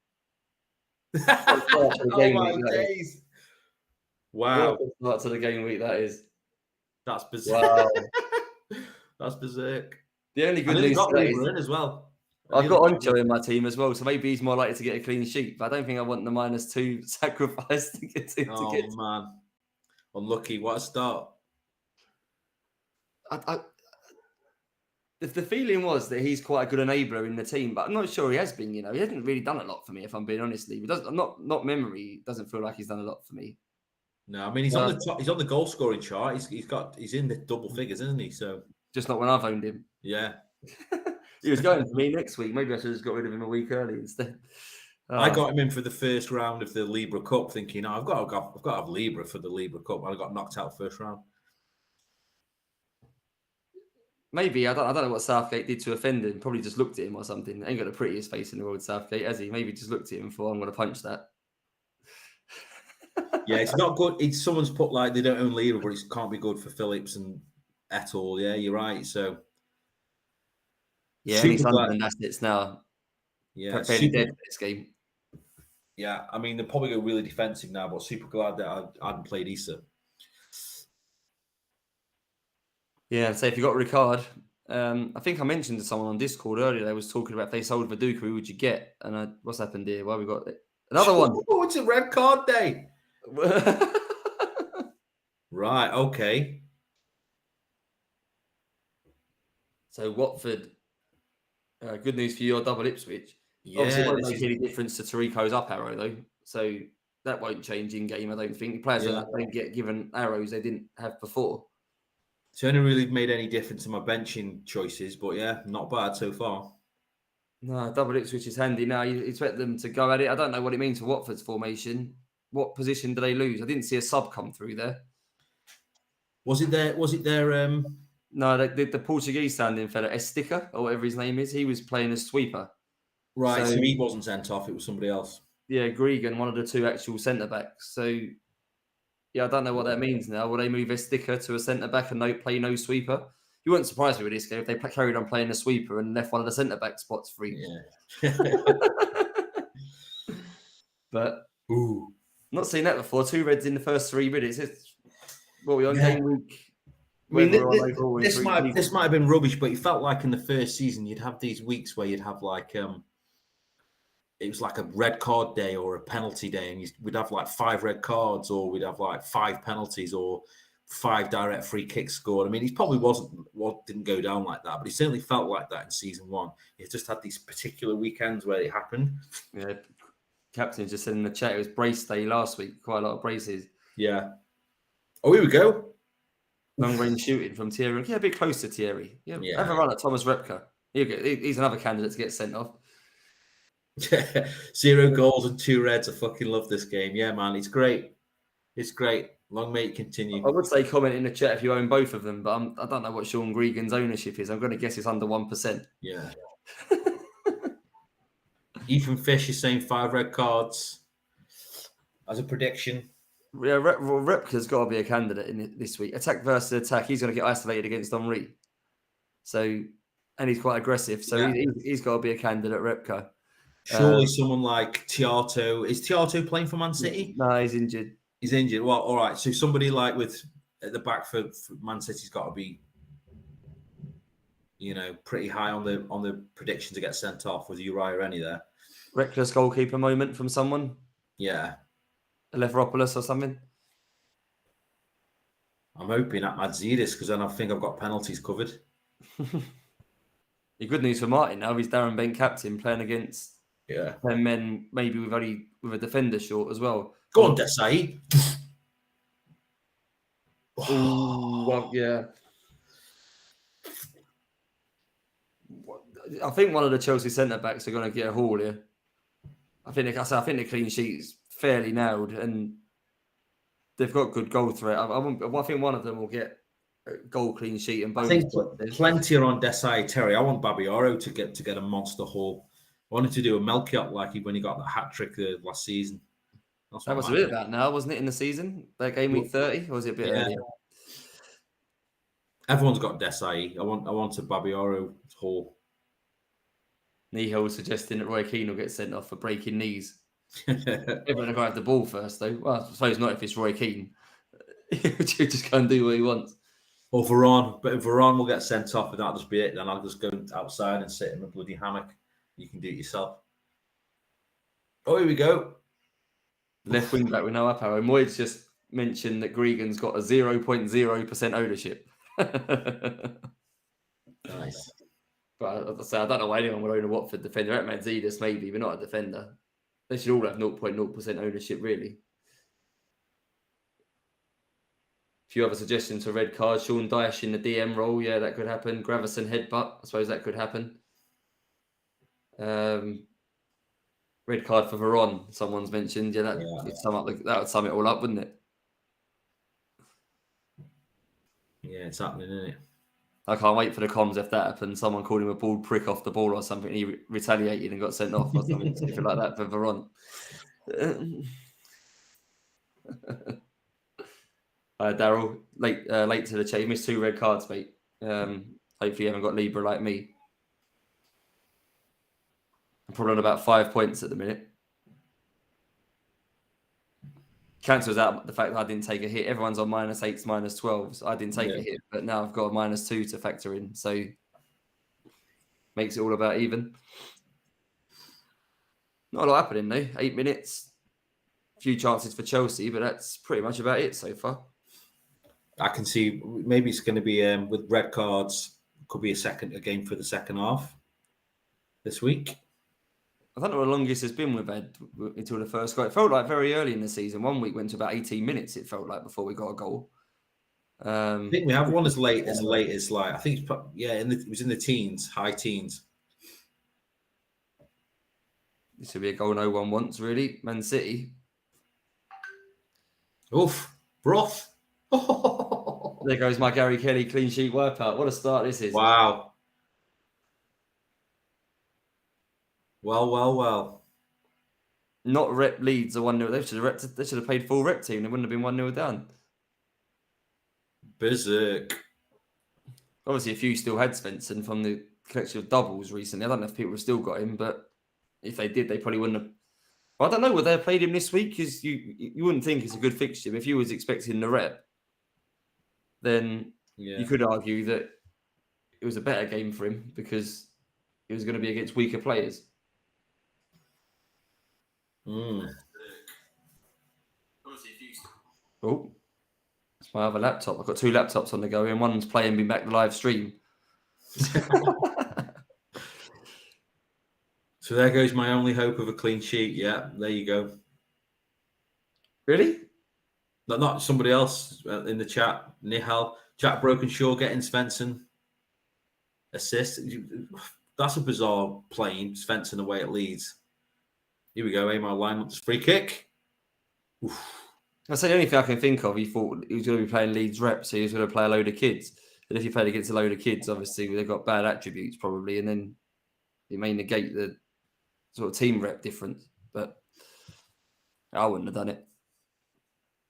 Oh my days! Wow. Start to the game week that is. That's berserk. Wow. That's berserk. The only good news is as well. I've got Oncho in my team as well, so maybe he's more likely to get a clean sheet. But I don't think I want the -2 sacrifice to get to. Man, unlucky. What a start! The feeling was that he's quite a good enabler in the team, but I'm not sure he has been. He hasn't really done a lot for me, if I'm being honest. Not memory. Doesn't feel like he's done a lot for me. No, I mean he's on the top. He's on the goal scoring chart. He's in the double figures, isn't he? So just not when I've owned him. Yeah, he was going for me next week. Maybe I should have just got rid of him a week early instead. I got him in for the first round of the Libra Cup, thinking, I've got to have Libra for the Libra Cup. I got knocked out first round. Maybe I don't know what Southgate did to offend him. Probably just looked at him or something. Ain't got the prettiest face in the world, Southgate, has he? Maybe just looked at him and thought, I'm going to punch that. Yeah, it's not good. Someone's put like they don't own Libra, but it can't be good for Phillips and et al. Yeah, you're right. So yeah, any Sunderland assets now. Yeah, fairly dead for this game. Yeah, I mean they're probably go really defensive now, but super glad that I hadn't played Issa. Yeah, so if you got Ricard, I think I mentioned to someone on Discord earlier. They was talking about if they sold Viduka, who would you get? And what's happened here? Well, we got another one. Oh, it's a red card day. Right. Okay. So Watford. Good news for your double Ipswich. Yeah. Obviously, it won't make any difference to Tarico's up arrow though. So that won't change in game. I don't think players don't get given arrows they didn't have before. It's only really made any difference in my benching choices, but yeah, not bad so far. No, double Ipswich is handy now. You expect them to go at it. I don't know what it means for Watford's formation. What position do they lose? I didn't see a sub come through there. Was it their No, the Portuguese standing fella, Estica, or whatever his name is, he was playing as sweeper. Right, so he wasn't sent off, it was somebody else. Yeah, Gregan, one of the two actual centre-backs. So, yeah, I don't know what that means now. Will they move Estica to a centre-back and play no sweeper? You wouldn't surprise me with this game if they carried on playing a sweeper and left one of the centre-back spots free. Yeah. But, not seen that before. 2 reds in the first 3 minutes. What we on game week? I mean, this might have been rubbish, but it felt like in the first season you'd have these weeks where you'd have like it was like a red card day or a penalty day, and we'd have like 5 red cards, or we'd have like 5 penalties, or 5 direct free kicks scored. I mean, he probably didn't go down like that, but he certainly felt like that in season 1. He just had these particular weekends where it happened. Yeah, Captain just said in the chat it was brace day last week. Quite a lot of braces. Yeah. Oh, here we go. Long range shooting from Thierry. Yeah, a bit close to Thierry. Yeah. Have a run at Thomas Repka. He's another candidate to get sent off. 0 goals and 2 reds. I fucking love this game. Yeah, man, it's great. It's great. Long may it continue. I would say comment in the chat if you own both of them, but I don't know what Sean Gregan's ownership is. I'm going to guess it's under 1%. Yeah. Ethan Fish is saying 5 red cards as a prediction. Yeah, Repka's got to be a candidate in this week. Attack versus attack. He's going to get isolated against Henry. So, and he's quite aggressive. So he's got to be a candidate, Repka. Surely someone like Tiato. Is Tiato playing for Man City? No, he's injured. He's injured. Well, all right. So somebody like at the back for Man City's got to be, pretty high on the prediction to get sent off. Was Uriah any there? Reckless goalkeeper moment from someone. Yeah. Leveropoulos or something. I'm hoping at Madzidis because then I think I've got penalties covered. The good news for Martin now, he's Darren Bent captain playing against 10 men, maybe with a defender short as well. Go on, Desai. Well, yeah. I think one of the Chelsea centre backs are going to get a haul here. I think the clean sheet's fairly nailed, and they've got good goal threat. I think one of them will get a goal clean sheet, and both. I think plenty are on Desai Terry. I want Babiaro to get a monster haul. I wanted to do a Melchiot like when he got that hat trick last season. That was a bit of that now, wasn't it? In the season, that game week 30, or was it a bit earlier? Everyone's got Desai. I want a Babiaro haul. Niho was suggesting that Roy Keane will get sent off for breaking knees. Everyone will have the ball first, though. Well, I suppose not if it's Roy Keane. He'll just go and do what he wants. Or Varane. But if Varane will get sent off and that'll just be it, then I'll just go outside and sit in a bloody hammock. You can do it yourself. Oh, here we go. Left wing back with no up arrow. Moyes just mentioned that Gregan's got a 0.0% ownership. Nice. But as I say, I don't know why anyone would own a Watford defender. At Madzidis, maybe, but not a defender. They should all have 0.0% ownership, really. A few other suggestions for red cards. Sean Dyche in the DM role. Yeah, that could happen. Gravison headbutt. I suppose that could happen. Red card for Varane. Someone's mentioned. Yeah, that would sum it all up, wouldn't it? Yeah, it's happening, isn't it? I can't wait for the comms if that happened. Someone called him a bald prick off the ball or something. He retaliated and got sent off or something like that for Varane. Daryl, late to the chat. You missed 2 red cards, mate. Hopefully you haven't got Libra like me. I'm probably on about 5 points at the minute. Cancels out the fact that I didn't take a hit. Everyone's on -8s, -12s. I didn't take a hit, but now I've got a -2 to factor in. So makes it all about even. Not a lot happening though. 8 minutes, a few chances for Chelsea, but that's pretty much about it so far. I can see maybe it's going to be with red cards. Could be a game for the second half this week. I don't know what the longest has been we've had until the first goal. It felt like very early in the season. One week went to about 18 minutes, it felt like, before we got a goal. I think we have one as late as like, I think it was in the teens, high teens. This would be a goal no one wants, really. Man City. Oof, broth. There goes my Gary Kelly clean sheet wipeout. What a start this is. Wow. Well. Not rep Leeds a 1-0. They should have played full rep team. They wouldn't have been 1-0 down. Berserk. Obviously, a few still had Svensson from the collection of doubles recently. I don't know if people have still got him, but if they did, they probably wouldn't have. I don't know. Would they have played him this week? Because you wouldn't think it's a good fixture. But if you was expecting the rep, then you could argue that it was a better game for him because it was going to be against weaker players. Oh, it's my other laptop. I've got 2 laptops on the go, and one's playing me back the live stream. So there goes my only hope of a clean sheet. Yeah, there you go. Really? Not somebody else in the chat. Nihal, Jack Brokenshaw getting Svensson assist. That's a bizarre playing Svensson away at Leeds. Here we go. Amar lineup's free kick. Oof. I say the only thing I can think of, he thought he was going to be playing Leeds rep, so he was going to play a load of kids. And if you played against a load of kids, obviously they've got bad attributes probably, and then it may negate the sort of team rep difference. But I wouldn't have done it.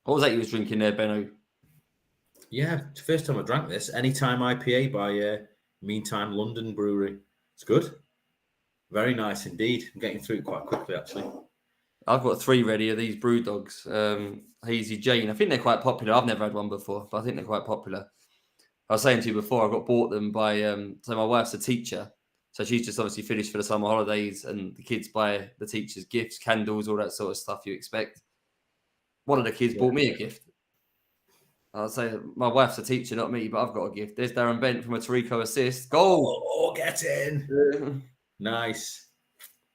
What was that you was drinking there, Benno? Yeah, first time I drank this. Anytime IPA by Meantime London Brewery. It's good. Very nice indeed. I'm getting through it quite quickly, actually. I've got 3 ready of these brew dogs. Hazy Jane. I think they're quite popular. I've never had one before, but I think they're quite popular. I was saying to you before, I got bought them by, so my wife's a teacher. So she's just obviously finished for the summer holidays, and the kids buy the teachers gifts, candles, all that sort of stuff you expect. One of the kids bought me a gift. I'll say my wife's a teacher, not me, but I've got a gift. There's Darren Bent from a Tarico assist. Goal! Oh, get in. Nice.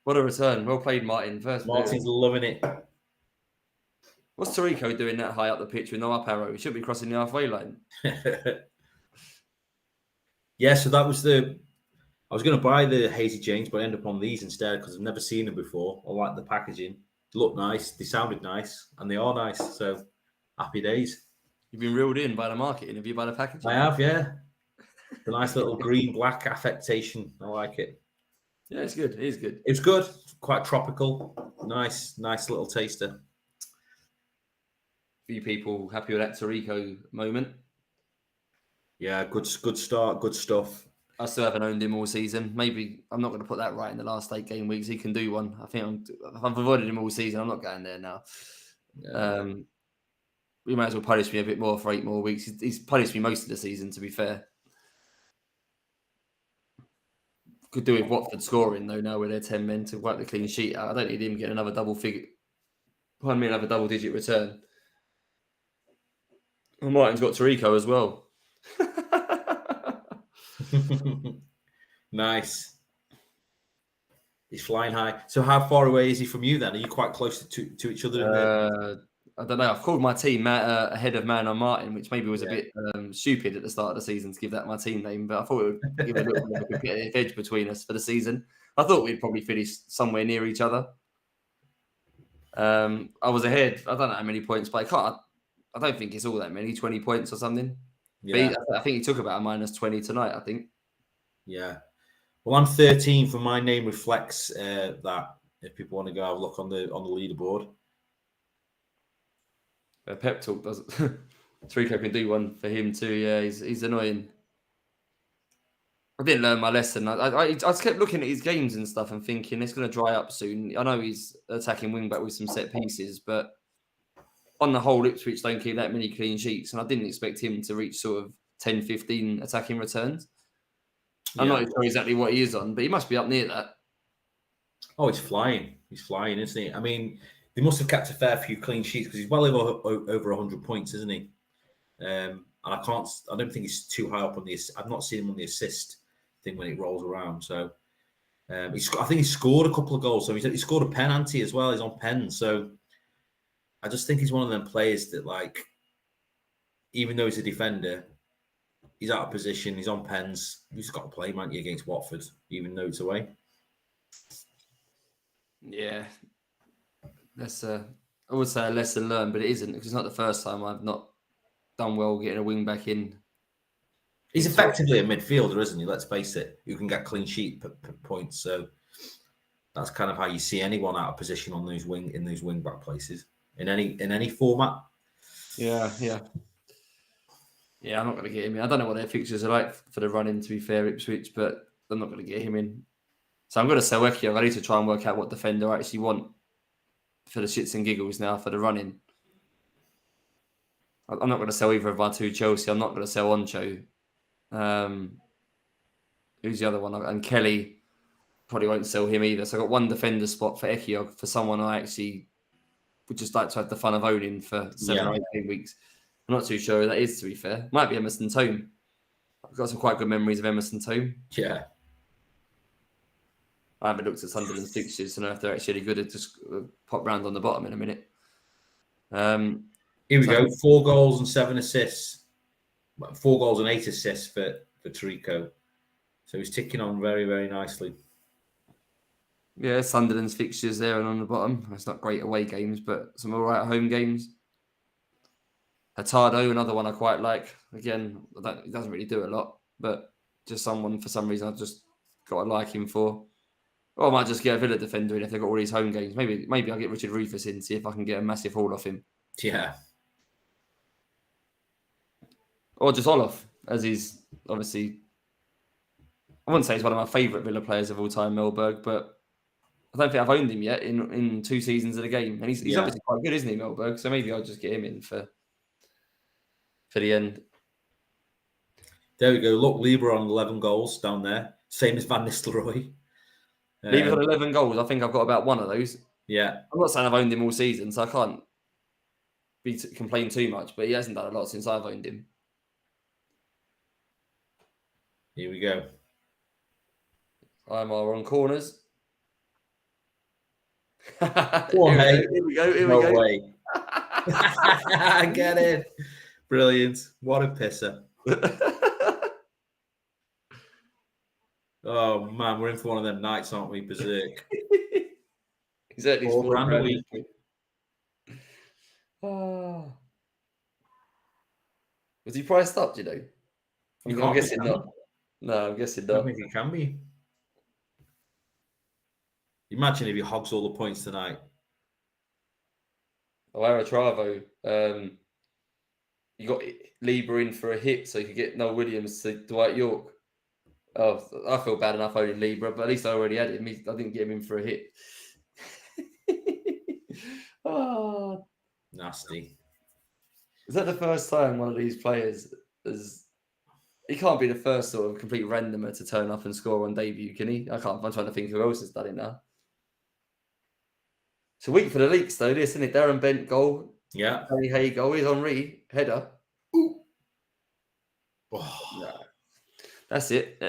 What a return. Well played, Martin. Martin's loving it. What's Tarico doing that high up the pitch with no up arrow? He should be crossing the halfway line. Yeah, so that was I was going to buy the Hazy Janes, but I ended up on these instead because I've never seen them before. I like the packaging. They look nice. They sounded nice. And they are nice. So happy days. You've been reeled in by the marketing. Have you by the packaging? I have, yeah. The nice little green-black affectation. I like it. Yeah, it's good. It is good. It's good. Quite tropical. Nice little taster. Few people happy with that Tarico moment. Yeah, good start. Good stuff. I still haven't owned him all season. Maybe I'm not going to put that right in the last 8 game weeks. He can do one. I think I've avoided him all season. I'm not going there now. Yeah. We might as well punish me a bit more for 8 more weeks. He's punished me most of the season, to be fair. Could do with Watford scoring, though, now with their 10 men to wipe the clean sheet out. I don't need him getting another another double-digit return. Well, Martin's got Tarico as well. Nice. He's flying high. So how far away is he from you then? Are you quite close to each other? I don't know. I've called my team ahead of Man on Martin, which maybe was a bit stupid at the start of the season to give that my team name, but I thought it would give a little bit of a competitive edge between us for the season. I thought we'd probably finish somewhere near each other. I was ahead. I don't know how many points, but I don't think it's all that many, 20 points or something. Yeah. I think he took about a minus 20 tonight, I think. Yeah. Well, I'm 13 for my name reflects that. If people want to go have a look on the leaderboard. Pep talk doesn't. Tarico can do one for him too. Yeah, he's annoying. I didn't learn my lesson. I just kept looking at his games and stuff and thinking it's going to dry up soon. I know he's attacking wing back with some set pieces, but on the whole, Ipswich don't keep that many clean sheets, and I didn't expect him to reach sort of 10, 15 attacking returns. I'm not sure exactly what he is on, but he must be up near that. Oh, he's flying. He's flying, isn't he? I mean, they must have kept a fair few clean sheets because he's well over 100 points, isn't he? And I don't think he's too high up on the. I've not seen him on the assist thing when it rolls around. So I think he scored a couple of goals. So he scored a penalty as well. He's on pens. So I just think he's one of them players that, like, even though he's a defender, he's out of position. He's on pens. He's got to play, man, against Watford, even though it's away. Yeah, that's I would say a lesson learned, but it isn't because it's not the first time I've not done well getting a wing back in. He's effectively a midfielder, isn't he? Let's face it. You can get clean sheet points, so that's kind of how you see anyone out of position on those wing back places in any format. Yeah. I'm not going to get him in. I don't know what their fixtures are like for the run-in, to be fair, Ipswich, but I'm not going to get him in. So I'm going to sell Eki. I need to try and work out what defender I actually want for the shits and giggles now for the run-in. I'm not going to sell either of my two Chelsea. I'm not going to sell Oncho. Who's the other one? And Kelly, probably won't sell him either. So I've got one defender spot for Eki for someone I actually would just like to have the fun of owning for 7 or 8 weeks. I'm not too sure who that is, to be fair. Might be Emerson Tome. I've got some quite good memories of Emerson Tome. Yeah. I haven't looked at Sunderland's fixtures to know if they're actually good. At just pop round on the bottom in a minute. Here we go. 4 goals and 7 assists. 4 goals and 8 assists for Tarico. So he's ticking on very, very nicely. Yeah, Sunderland's fixtures there and on the bottom. It's not great away games, but some all right home games. Hurtado, another one I quite like. Again, he doesn't really do a lot, but just someone for some reason I've just got to like him for. Or I might just get a Villa defender in if they've got all these home games. Maybe I'll get Richard Rufus in, see if I can get a massive haul off him. Yeah. Or just Olof, as he's obviously... I wouldn't say he's one of my favourite Villa players of all time, Melberg, but I don't think I've owned him yet in 2 seasons of the game. And he's obviously quite good, isn't he, Melberg? So maybe I'll just get him in for the end. There we go. Look, Lieber on 11 goals down there. Same as Van Nistelrooy. Lieber's on 11 goals. I think I've got about one of those. Yeah. I'm not saying I've owned him all season, so I can't complain too much, but he hasn't done a lot since I've owned him. Here we go. I'm on corners. Go on, mate. Here we go. No way. Get it. Brilliant. What a pisser. Oh, man. We're in for one of them nights, aren't we? Berserk. Exactly. £4 a week. Oh. Was he priced up, do you know? I'm guessing not. No, I'm guessing not. I don't think he can be. Imagine if he hogs all the points tonight. Oh, Trove. You got Lieber in for a hit, so you could get Noel Williams to Dwight York. Oh, I feel bad enough owning Lieber, but at least I already had him. I didn't get him in for a hit. Oh, nasty. Is that the first time one of these players has? He can't be the first sort of complete randomer to turn up and score on debut, can he? I'm trying to think who else has done it now. It's a week for the leaks, though, this, isn't it? Darren Bent goal. Yeah. Harry Hay goal. Here's Henry header. Ooh. Oh. No. That's it.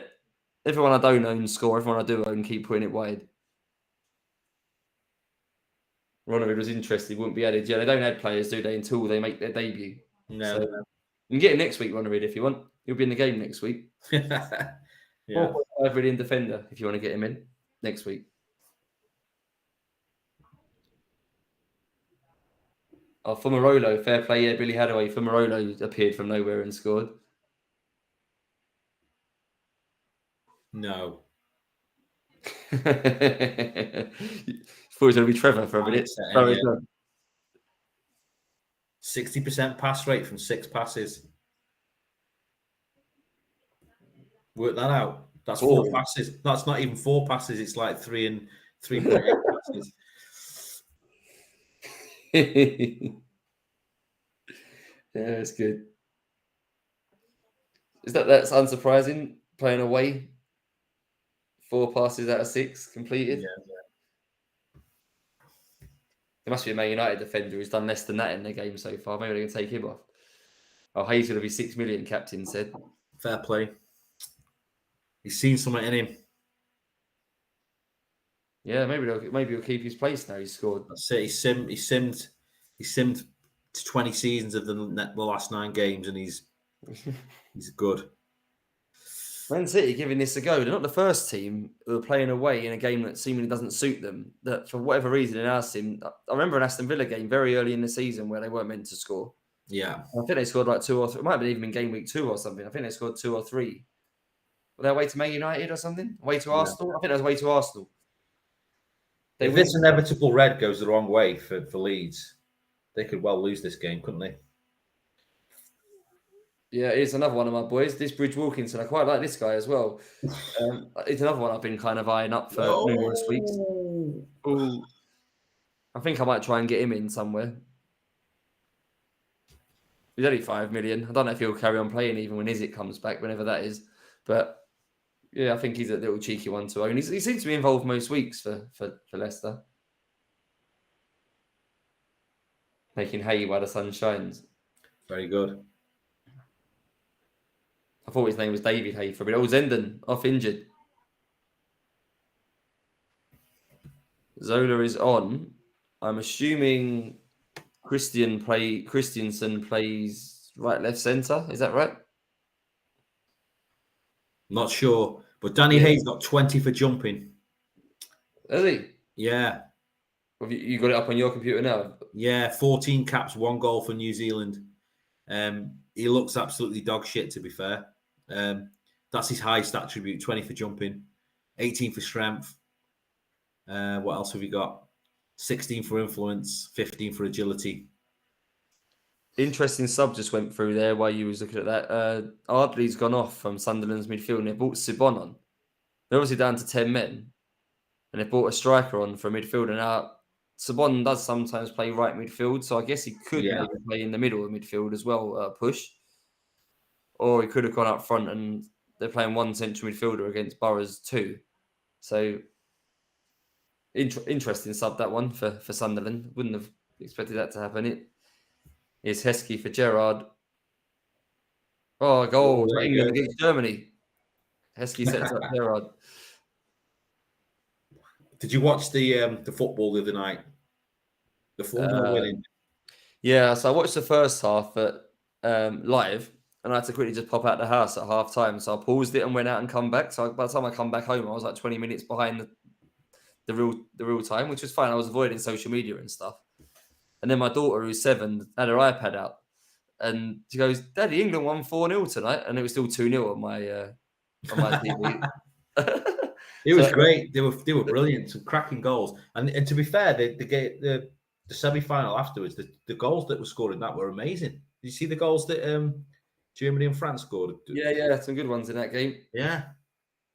Everyone I don't own score. Everyone I do own keep putting it wide. Ronald was interested. Wouldn't be added. Yeah, they don't add players, do they, until they make their debut? No. So, you can get him next week, Ronald, if you want. He'll be in the game next week. Yeah. 4.5 million defender, if you want to get him in next week. Oh, Fumarolo, fair play. Yeah, Billy Hadaway. Fumarolo appeared from nowhere and scored. No. Thought it was going to be Trevor for a minute. 60% pass rate from 6 passes. Work that out. That's 4 passes. That's not even 4 passes. It's like 3 and 3.8 passes. Yeah, it's good. That's unsurprising playing away 4 passes out of 6 completed. Yeah. There must be a Man United defender who's done less than that in the game so far. Maybe they're going to take him off. Oh, Hayes going to be 6 million, captain said. Fair play. He's seen something in him. Yeah, maybe he'll keep his place now. He's scored. That's it. He simmed to 20 seasons of the last 9 games, and he's good. Man City giving this a go. They're not the first team who are playing away in a game that seemingly doesn't suit them. That for whatever reason in our sim, I remember an Aston Villa game very early in the season where they weren't meant to score. Yeah, I think they scored like 2 or 3. It might have been even in game week 2 or something. I think they scored 2 or 3. Were they away to Man United or something? Away to Arsenal? I think that was away to Arsenal. If this inevitable red goes the wrong way for Leeds, they could well lose this game, couldn't they? Yeah, here's another one of my boys. This Bridge Wilkinson. I quite like this guy as well. It's another one I've been kind of eyeing up for numerous weeks. Ooh. I think I might try and get him in somewhere. He's only 5 million. I don't know if he'll carry on playing even when Izzet comes back, whenever that is. But yeah, I think he's a little cheeky one to own. He seems to be involved most weeks for Leicester. Making hay while the sun shines. Very good. I thought his name was David Hay for a bit. Oh, Zenden off injured. Zola is on. I'm assuming Christiansen plays right, left, centre. Is that right? Not sure, but Danny Hayes got 20 for jumping. Has he? Yeah. Have you got it up on your computer now? Yeah, 14 caps, 1 goal for New Zealand. He looks absolutely dog shit, to be fair. That's his highest attribute, 20 for jumping, 18 for strength. What else have we got? 16 for influence, 15 for agility. Interesting sub just went through there while you was looking at that. Ardley's gone off from Sunderland's midfield and they brought Sibon on. They're obviously down to 10 men. And they brought a striker on for a midfielder. Now, Sibon does sometimes play right midfield, so I guess he could maybe play in the middle of midfield as well, push. Or he could have gone up front and they're playing 1 central midfielder against Borough's 2. So, interesting sub, that one, for Sunderland. Wouldn't have expected that to happen. It's Heskey for Gerrard. Oh, a goal for England against Germany. Heskey sets up Gerrard. Did you watch the football the other night? The 4-0 winning? Yeah, so I watched the first half live, and I had to quickly just pop out the house at half time. So I paused it and went out and come back. So by the time I come back home, I was like 20 minutes behind the real time, which was fine. I was avoiding social media and stuff. And then my daughter, who's 7, had her iPad out. And she goes, Daddy, England won 4-0 tonight. And it was still 2-0 on my TV. It was great. They were brilliant. Some cracking goals. And to be fair, the semi-final afterwards, the goals that were scored in that were amazing. Did you see the goals that Germany and France scored? Yeah, some good ones in that game. Yeah.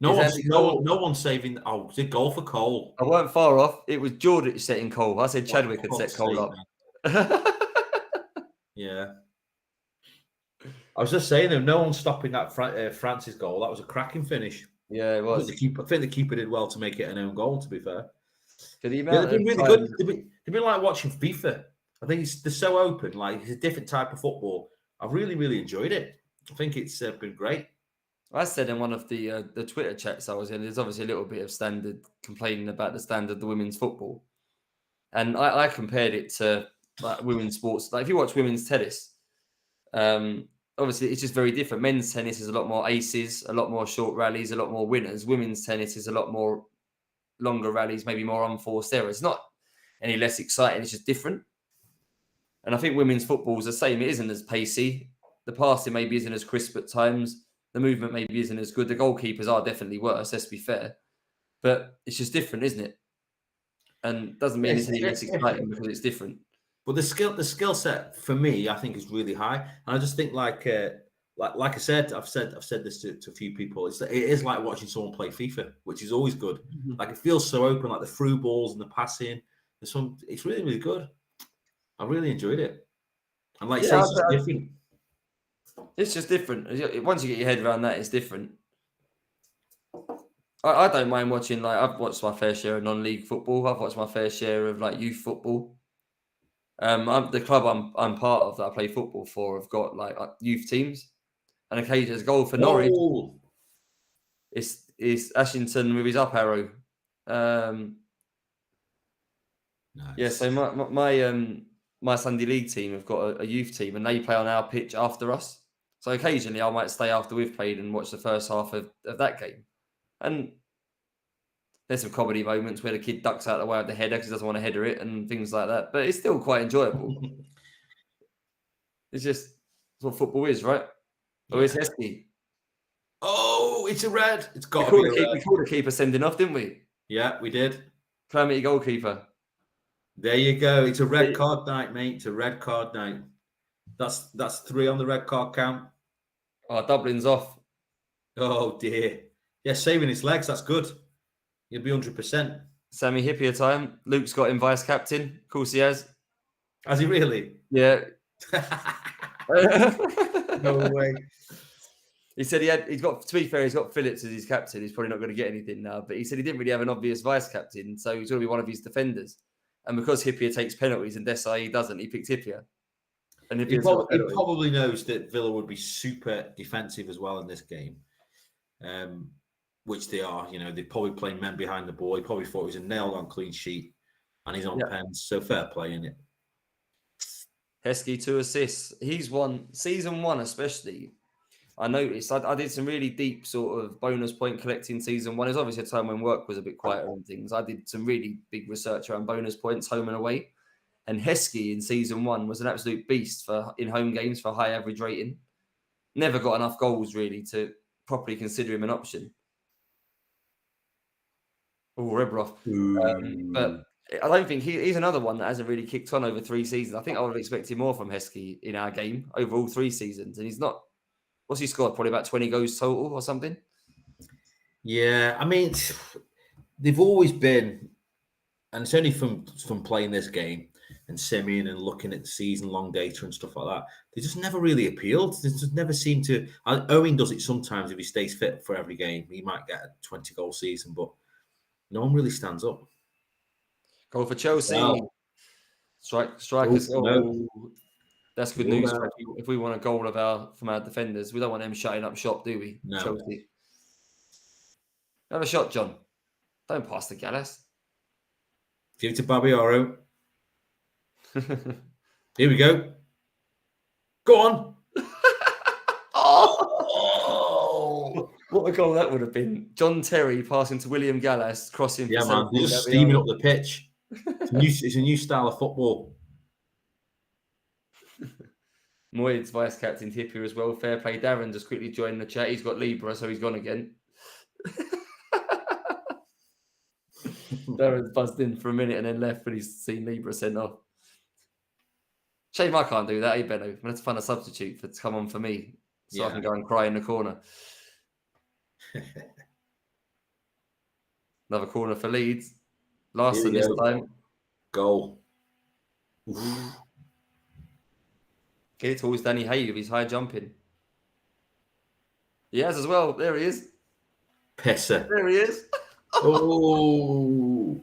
No one's saving. Oh, it's a goal for Cole. I weren't far off. It was George setting Cole. I said Chadwick had set Cole up. Yeah. I was just saying, though, no one's stopping that France's goal. That was a cracking finish. Yeah, it was. I think the keeper did well to make it an own goal, to be fair. They've been really good. They've been like watching FIFA. I think they're so open. Like, it's a different type of football. I've really, really enjoyed it. I think it's been great. I said in one of the Twitter chats I was in, there's obviously a little bit of standard complaining about the standard of the women's football. And I compared it to like women's sports. Like if you watch women's tennis, obviously it's just very different. Men's tennis is a lot more aces, a lot more short rallies, a lot more winners. Women's tennis is a lot more longer rallies, maybe more unforced errors. It's not any less exciting, it's just different. And I think women's football is the same. It isn't as pacey. The passing maybe isn't as crisp at times. The movement maybe isn't as good. The goalkeepers are definitely worse, let's be fair. But it's just different, isn't it? And doesn't mean it's any less exciting because it's different. But the skill set for me, I think, is really high. And I just think, like I said, I've said this to a few people. It is like watching someone play FIFA, which is always good. Mm-hmm. Like it feels so open, like the through balls and the passing. It's really, really good. I really enjoyed it. And like it's just different. It's just different. Once you get your head around that, it's different. I don't mind watching. Like I've watched my fair share of non-league football. I've watched my fair share of like youth football. The club I'm part of that I play football for have got like youth teams, and occasionally there's a goal for Norwich. Oh, It's Ashington with his up arrow. nice. Yeah, so my Sunday league team have got a youth team, and they play on our pitch after us. So occasionally I might stay after we've played and watch the first half of that game. And there's some comedy moments where the kid ducks out of the way of the header because he doesn't want to header it and things like that. But it's still quite enjoyable. It's just what football is, right? Oh, it's Heskey. Oh, it's a red. It's got to be a red. We called the keeper sending off, didn't we? Yeah, we did. Calamity goalkeeper. There you go. It's a red card night, mate. It's a red card night. That's 3 on the red card count. Oh, Dublin's off. Oh, dear. Yeah, saving his legs. That's good. He'll be 100%. Sammy Hippier time. Luke's got him vice captain. Of course he has. Has he really? Yeah. No way. He said he's got, to be fair, he's got Phillips as his captain. He's probably not going to get anything now, but he said he didn't really have an obvious vice captain, so he's going to be one of his defenders. And because Hippier takes penalties and Desai doesn't, he picked Hippier. And he probably knows that Villa would be super defensive as well in this game, which they are. You know, they probably play men behind the ball. He probably thought it was a nailed-on clean sheet, and he's on pens. So fair play, isn't it? Heskey 2 assists. He's won season 1, especially. I noticed I did some really deep sort of bonus point collecting season 1. It was obviously a time when work was a bit quieter and things. I did some really big research around bonus points home and away. And Heskey in season 1 was an absolute beast in home games for a high average rating. Never got enough goals really to properly consider him an option. Oh, Rebroff. But I don't think he's another one that hasn't really kicked on over 3 seasons. I think I would have expected more from Heskey in our game over all 3 seasons. And he's not. What's he scored? Probably about 20 goals total or something? Yeah, I mean, they've always been, and it's only from playing this game and simming and looking at the season-long data and stuff like that, they just never really appealed. They just never seem to. Owen does it sometimes if he stays fit for every game. He might get a 20-goal season, but no one really stands up. Goal for Chelsea. Wow. Strikers. No. That's good news. If we want a goal from our defenders, we don't want them shutting up shop, do we? No. Chelsea. Have a shot, John. Don't pass the Gallas. Give it to Babiaro. Here we go. Go on. Oh! What a goal that would have been. John Terry passing to William Gallas, crossing. Yeah, man. They're just steaming up the pitch. It's a new style of football. Moyes vice captain Hippier as well. Fair play. Darren just quickly joined the chat. He's got Libra, so he's gone again. Darren's buzzed in for a minute and then left when he's seen Libra sent off. Shame I can't do that, Benno? I'm going to have to find a substitute to come on for me so I can go and cry in the corner. Another corner for Leeds. Larson this time. Goal. Get it towards Danny Hay with his high jumping. He has as well. There he is. Pisser. There he is. Oh.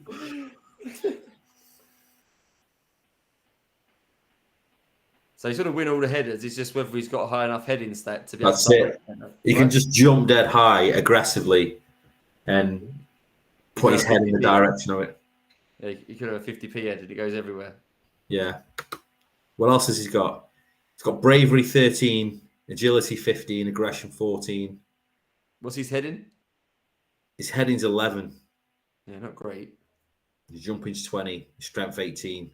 So he's going to win all the headers. It's just whether he's got a high enough heading stat to be able to. That's it. He can just jump dead high aggressively and put his head in the direction of it. Yeah, he could have a 50p head and it goes everywhere. Yeah. What else has he got? He's got bravery 13, agility 15, aggression 14. What's his heading? His heading's 11. Yeah, not great. His jumping's 20, his strength 18.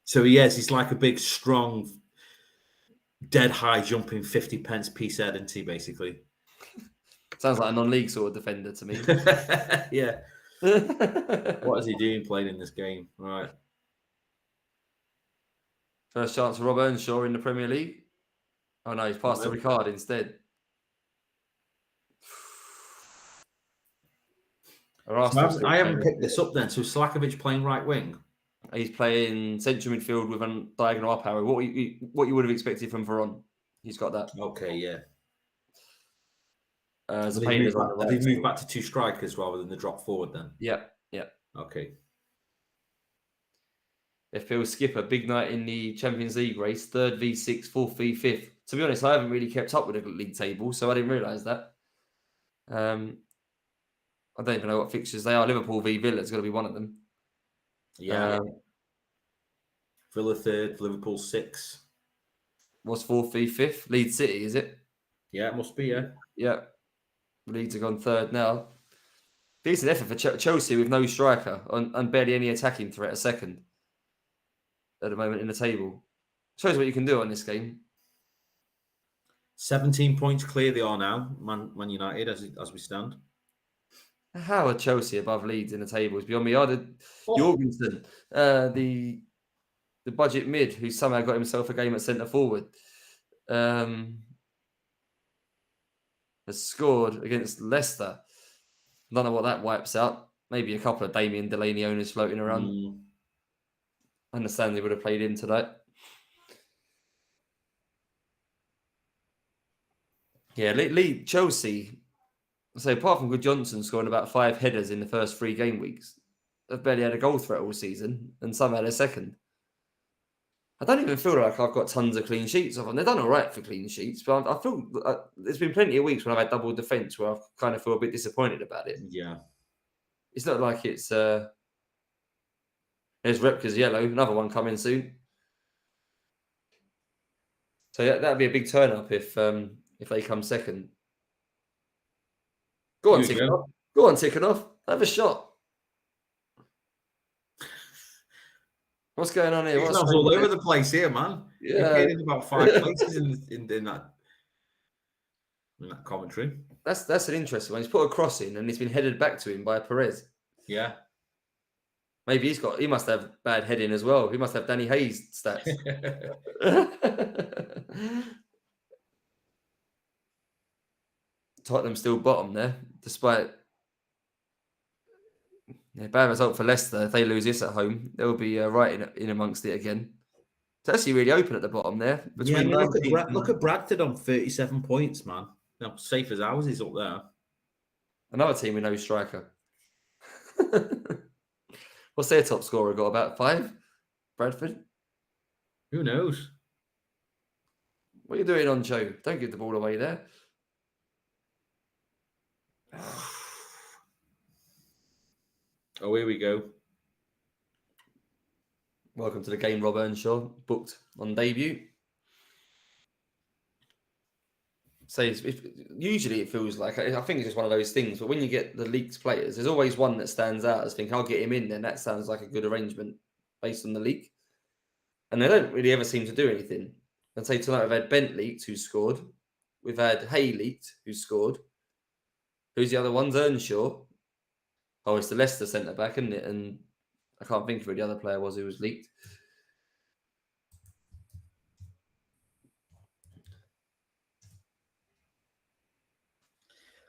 So he's like a big, strong, dead high jumping 50 pence piece head, isn't he, basically? Sounds like a non-league sort of defender to me. Yeah. What is he doing playing in this game? All right. First chance for Rob Earnshaw in the Premier League. Oh no, he's passed to Ricard instead. So I haven't picked this up then. So Slakovic playing right wing. He's playing central midfield with a diagonal up arrow. What you would have expected from Veron. He's got that. Okay, yeah. Zapaina's on the Have right. they moved back to 2 strikers rather than the drop forward then? Yeah. Okay. FPL skipper, big night in the Champions League race, 3rd v6, 4th v5th. To be honest, I haven't really kept up with the league table, so I didn't realise that. I don't even know what fixtures they are. Liverpool v Villa is going to be one of them. Yeah. Villa 3rd, Liverpool 6th. What's 4th v 5th? Leeds City, is it? Yeah, it must be, yeah. Yeah. Leeds have gone 3rd now. Decent effort for Chelsea with no striker and barely any attacking threat, a 2nd at the moment in the table. Shows what you can do on this game. 17 points clear they are now, Man United, as we stand. How are Chelsea above Leeds in the table? It's beyond me. Jorgensen, the budget mid, who somehow got himself a game at centre forward, has scored against Leicester. I don't know what that wipes out. Maybe a couple of Damien Delaney owners floating around. I understand they would have played in tonight. Yeah, Chelsea. So apart from Good Johnson scoring about 5 headers in the first 3 game weeks, they've barely had a goal threat all season, and somehow they're 2nd. I don't even feel like I've got tons of clean sheets of them. They've done all right for clean sheets, but I feel there's been plenty of weeks when I've had double defence where I kind of feel a bit disappointed about it. Yeah. It's not like it's... there's Repka's yellow, another one coming soon. So yeah, that'd be a big turn-up if they come 2nd. Go on, Tickenoff. Go on, Tickenoff. Have a shot. What's going on here? What's all over the place here, man. Yeah, in about 5 places in that commentary. That's an interesting one. He's put a cross in and it's been headed back to him by Perez. Yeah. Maybe he must have bad heading as well. He must have Danny Hayes stats. Tottenham still bottom there, despite bad result for Leicester. If they lose this at home, they'll be right in amongst it again. It's actually really open at the bottom there. Look at Bradford on 37 points, man. Safe as ours is up there. Another team with no striker. What's their top scorer got? About 5? Bradford? Who knows? What are you doing on Joe? Don't give the ball away there. Oh, here we go. Welcome to the game, Rob Earnshaw, booked on debut. So usually it feels like, I think it's just one of those things, but when you get the leaked players, there's always one that stands out as I'll get him in, then that sounds like a good arrangement based on the leak. And they don't really ever seem to do anything. I'd say tonight we've had Bent leaked, who scored. We've had Hay leaked, who scored. Who's the other ones? Earnshaw. Oh, it's the Leicester centre-back, isn't it? And I can't think of who the other player was who was leaked.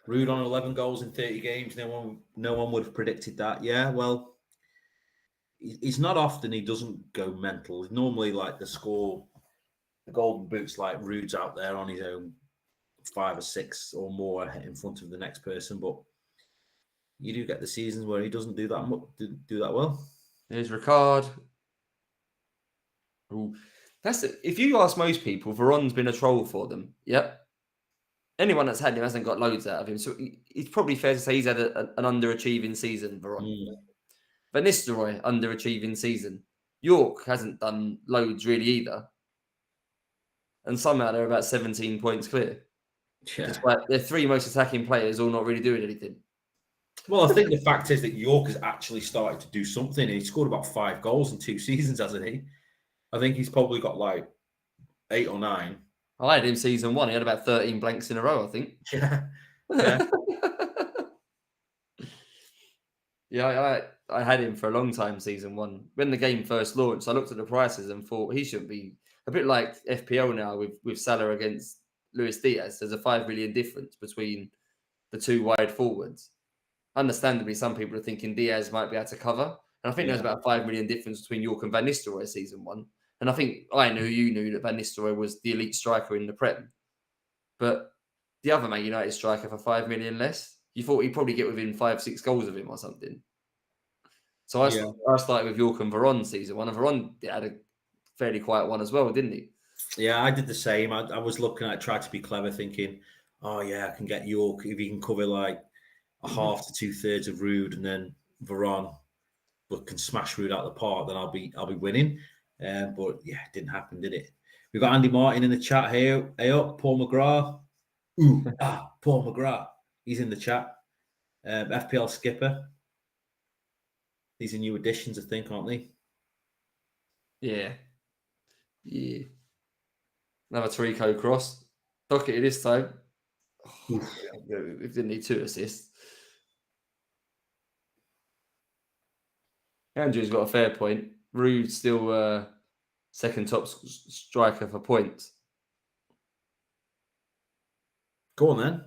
Ruud on 11 goals in 30 games. No one would have predicted that. Yeah, well, it's not often he doesn't go mental. Normally, like the golden boots, like Ruud's out there on his own 5 or 6 or more in front of the next person. But you do get the seasons where he doesn't do that well. There's Ricard. Ooh. If you ask most people, Veron's been a troll for them. Yep. Anyone that's had him hasn't got loads out of him. So it's probably fair to say he's had an underachieving season, Veron. Van Nistelooy, underachieving season. York hasn't done loads really either. And somehow they're about 17 points clear. Yeah. Despite their 3 most attacking players all not really doing anything. Well, I think the fact is that York has actually started to do something. He scored about 5 goals in 2 seasons, hasn't he? I think he's probably got like 8 or 9. I had him season 1. He had about 13 blanks in a row, I think. Yeah. Yeah, I had him for a long time, season 1. When the game first launched, I looked at the prices and thought he should be a bit like FPL now with Salah against Luis Diaz. There's a 5 million difference between the 2 wide forwards. Understandably, some people are thinking Diaz might be able to cover. And I think there's about a 5 million difference between York and Van Nistelrooy season 1. And I think you knew that Van Nistelrooy was the elite striker in the Prem. But the other Man United striker for 5 million less. You thought he'd probably get within 5-6 goals of him or something. So I started with York and Veron season 1, and Veron had a fairly quiet one as well, didn't he? Yeah, I did the same. I was looking at, tried to be clever, thinking, oh yeah, I can get York if he can cover like a half to 2/3 of Ruud, and then Veron, but can smash Ruud out of the park, then I'll be winning. But yeah, it didn't happen, did it? We've got Andy Martin in the chat here. Hey up, Paul McGrath. Paul McGrath. He's in the chat. FPL skipper. These are new additions, I think, aren't they? Yeah. Another Tarico cross. Doherty this time. We didn't need 2 assists. Andrew's got a fair point. Ruud still second top striker for points. Go on then.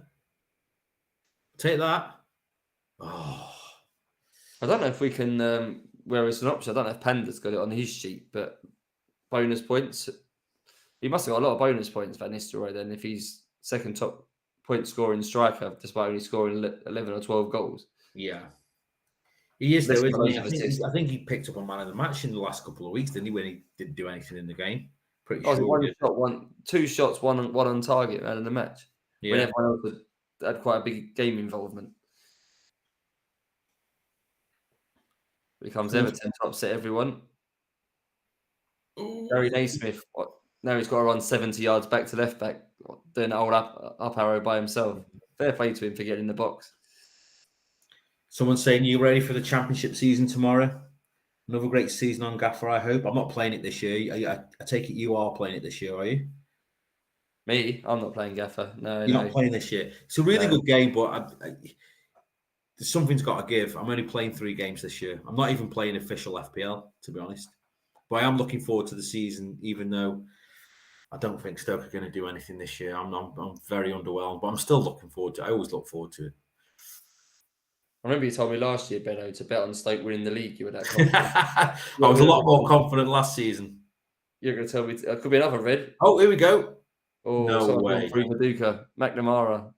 Take that. Oh. I don't know if we can, where it's an option, I don't know if Panda's got it on his sheet, but bonus points. He must have got a lot of bonus points, Van Nistelooy, then, if he's second top point scoring striker, despite only scoring 11 or 12 goals. Yeah. He is, though, isn't he? I think he picked up a man of the match in the last couple of weeks, didn't he, when he didn't do anything in the game? Pretty sure. 2 shots, one on target, man, in the match. Yeah. When everyone else had quite a big game involvement. Becomes Everton to upset everyone. Gary Naismith, now he's got to run 70 yards back to left back, doing an old up arrow by himself. Fair play to him for getting in the box. Someone's saying, you ready for the Championship season tomorrow? Another great season on Gaffer, I hope. I'm not playing it this year. I take it you are playing it this year, are you? Me? I'm not playing Gaffer. No, You're not playing this year. It's a really good game, but something's got to give. I'm only playing 3 games this year. I'm not even playing official FPL, to be honest. But I am looking forward to the season, even though I don't think Stoke are going to do anything this year. I'm very underwhelmed, but I'm still looking forward to it. I always look forward to it. I remember you told me last year, Benno, to bet on Stoke winning the league. You were that confident. I was a lot more confident last season. You're going to tell me it could be another red. Oh, here we go. Oh, no way. Through Viduka, McNamara.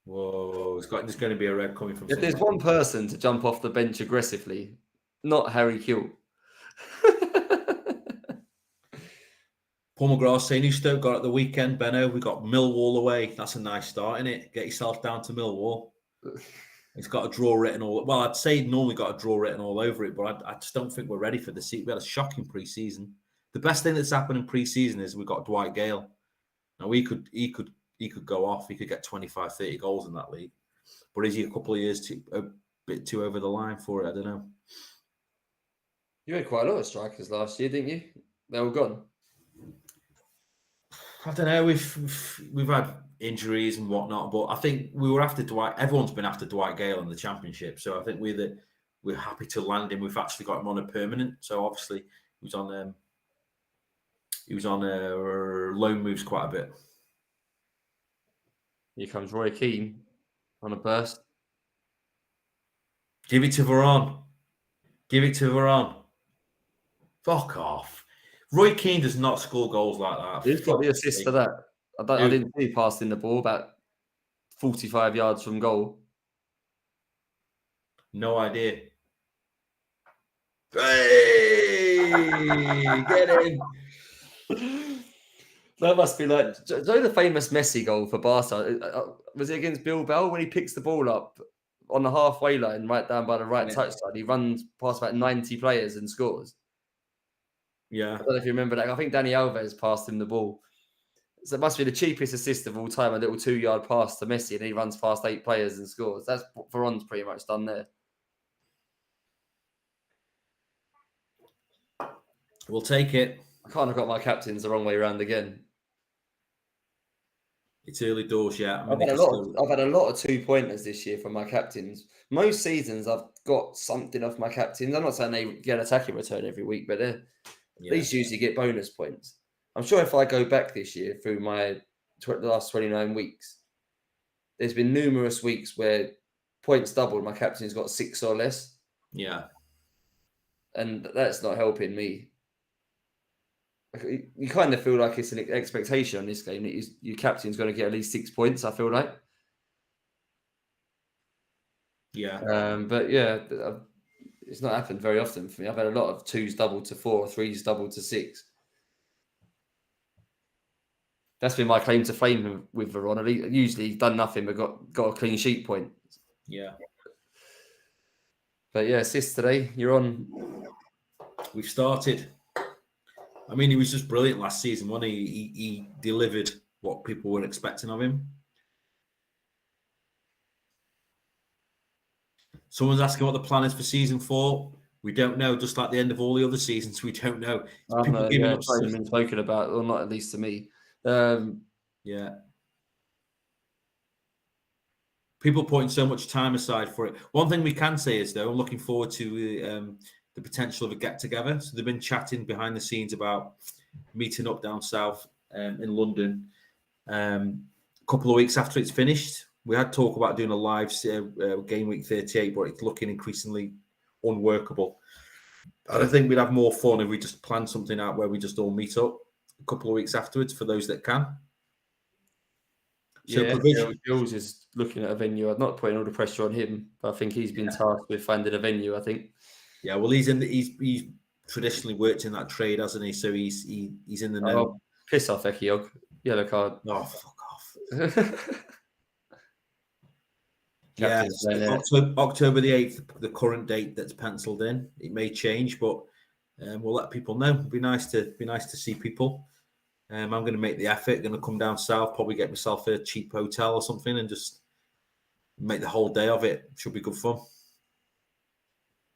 Whoa, there's going to be a red coming from. If there's one person to jump off the bench aggressively, not Harry Kill. Paul McGrath saying, who Stoke got at the weekend, Benno? We got Millwall away. That's a nice start, isn't it? Get yourself down to Millwall. It's got a draw written all. Well, I'd say normally got a draw written all over it, but I just don't think we're ready for the season. We had a shocking pre-season. The best thing that's happened in pre-season is we got Dwight Gale. Now he could go off. He could get 25, 30 goals in that league. But is he a couple of years a bit too over the line for it? I don't know. You had quite a lot of strikers last year, didn't you? They're all gone. I don't know. We've had injuries and whatnot, but I think we were after Dwight. Everyone's been after Dwight Gale in the Championship, so I think we're happy to land him. We've actually got him on a permanent. So obviously he was on loan moves quite a bit. Here comes Roy Keane on a burst. Give it to Varane. Give it to Varane. Fuck off. Roy Keane does not score goals like that. He's got the assist for that. I didn't see passing the ball about 45 yards from goal. No idea. Hey! Get in. That must be like, do you know the famous Messi goal for Barca? Was it against Bilbao when he picks the ball up on the halfway line, right down by the right touchline? He runs past about 90 players and scores. Yeah. I don't know if you remember that. I think Dani Alves passed him the ball. So it must be the cheapest assist of all time, a little 2-yard pass to Messi, and he runs past 8 players and scores. That's what Varane's pretty much done there. We'll take it. I can't have got my captains the wrong way around again. It's early doors, yeah. I've had a lot of 2-pointers this year from my captains. Most seasons I've got something off my captains. I'm not saying they get an attacking return every week, but these usually get bonus points. I'm sure if I go back this year through the last 29 weeks, there's been numerous weeks where points doubled. My captain's got 6 or less. Yeah. and that's not helping me. You kind of feel like it's an expectation on this game that your captain's going to get at least 6 points. I feel like, but yeah, it's not happened very often for me. I've had a lot of 2s double to 4, 3s double to 6. That's been my claim to fame with Veron. Usually he's done nothing but got a clean sheet point. Yeah. But yeah, assist today. You're on. We've started. I mean, he was just brilliant last season, wasn't he? He delivered what people were expecting of him. Someone's asking what the plan is for season 4. We don't know, just like the end of all the other seasons, we don't know. People giving up. It's been spoken about, or not at least to me. Yeah. People putting so much time aside for it. One thing we can say is, though, I'm looking forward to the potential of a get-together. So they've been chatting behind the scenes about meeting up down south in London a couple of weeks after it's finished. We had talk about doing a live game week 38, but it's looking increasingly unworkable. I think we'd have more fun if we just planned something out where we just all meet up a couple of weeks afterwards for those that can. So Jules is looking at a venue. I'm not putting all the pressure on him, but I think he's been tasked with finding a venue, I think. Yeah, well, he's traditionally worked in that trade, hasn't he? So he's in the know. Oh, piss off, Ekiog. Yellow card. Oh, fuck off. Yeah, October the 8th, the current date that's penciled in. It may change, but we'll let people know. It'd be nice to see people. I'm going to make the effort. Going to come down south, probably get myself a cheap hotel or something, and just make the whole day of it. Should be good fun.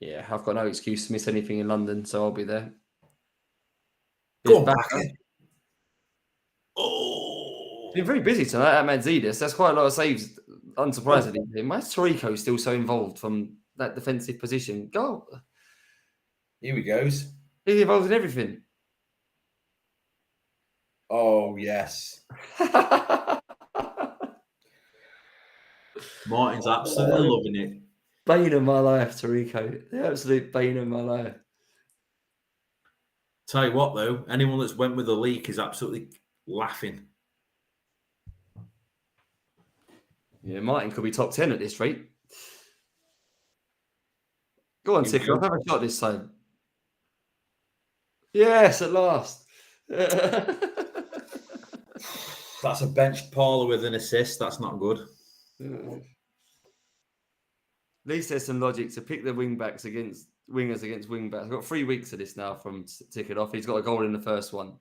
Yeah, I've got no excuse to miss anything in London, so I'll be there. Go on, back. Oh, been very busy tonight at Manzidis. That's quite a lot of saves. Unsurprisingly, why is Torrico still so involved from that defensive position? Go. Here he goes. He's involved in everything. Oh, yes. Martin's absolutely loving it. Bane of my life, Torrico. The absolute bane of my life. Tell you what, though, anyone that's went with the leak is absolutely laughing. Yeah, Martin could be top 10 at this rate. Go on, Ticker. I'll have a shot this time. Yes, at last. That's a bench parlour with an assist. That's not good. At least there's some logic to pick the wingers against wingbacks. I've got 3 weeks of this now from Ticket off. He's got a goal in the first one.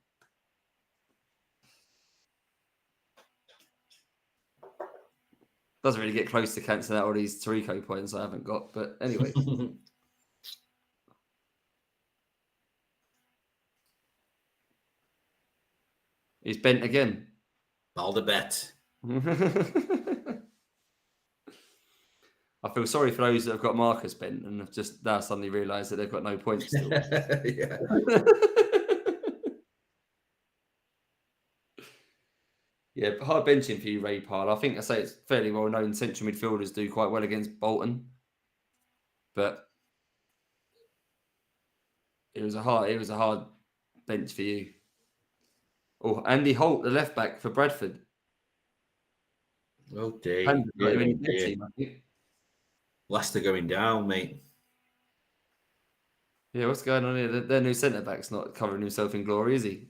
Doesn't really get close to cancelling out all these Torrico points I haven't got, but anyway. He's bent again. Aldebet. I feel sorry for those that have got Marcus bent and have just now suddenly realised that they've got no points still. Yeah. Yeah, hard benching for you, Ray Parle. I think it's fairly well known central midfielders do quite well against Bolton, but it was a hard bench for you. Oh, Andy Holt, the left back for Bradford. Oh dear. Yeah. Leicester going down, mate. Yeah, what's going on here? Their new centre back's not covering himself in glory, is he?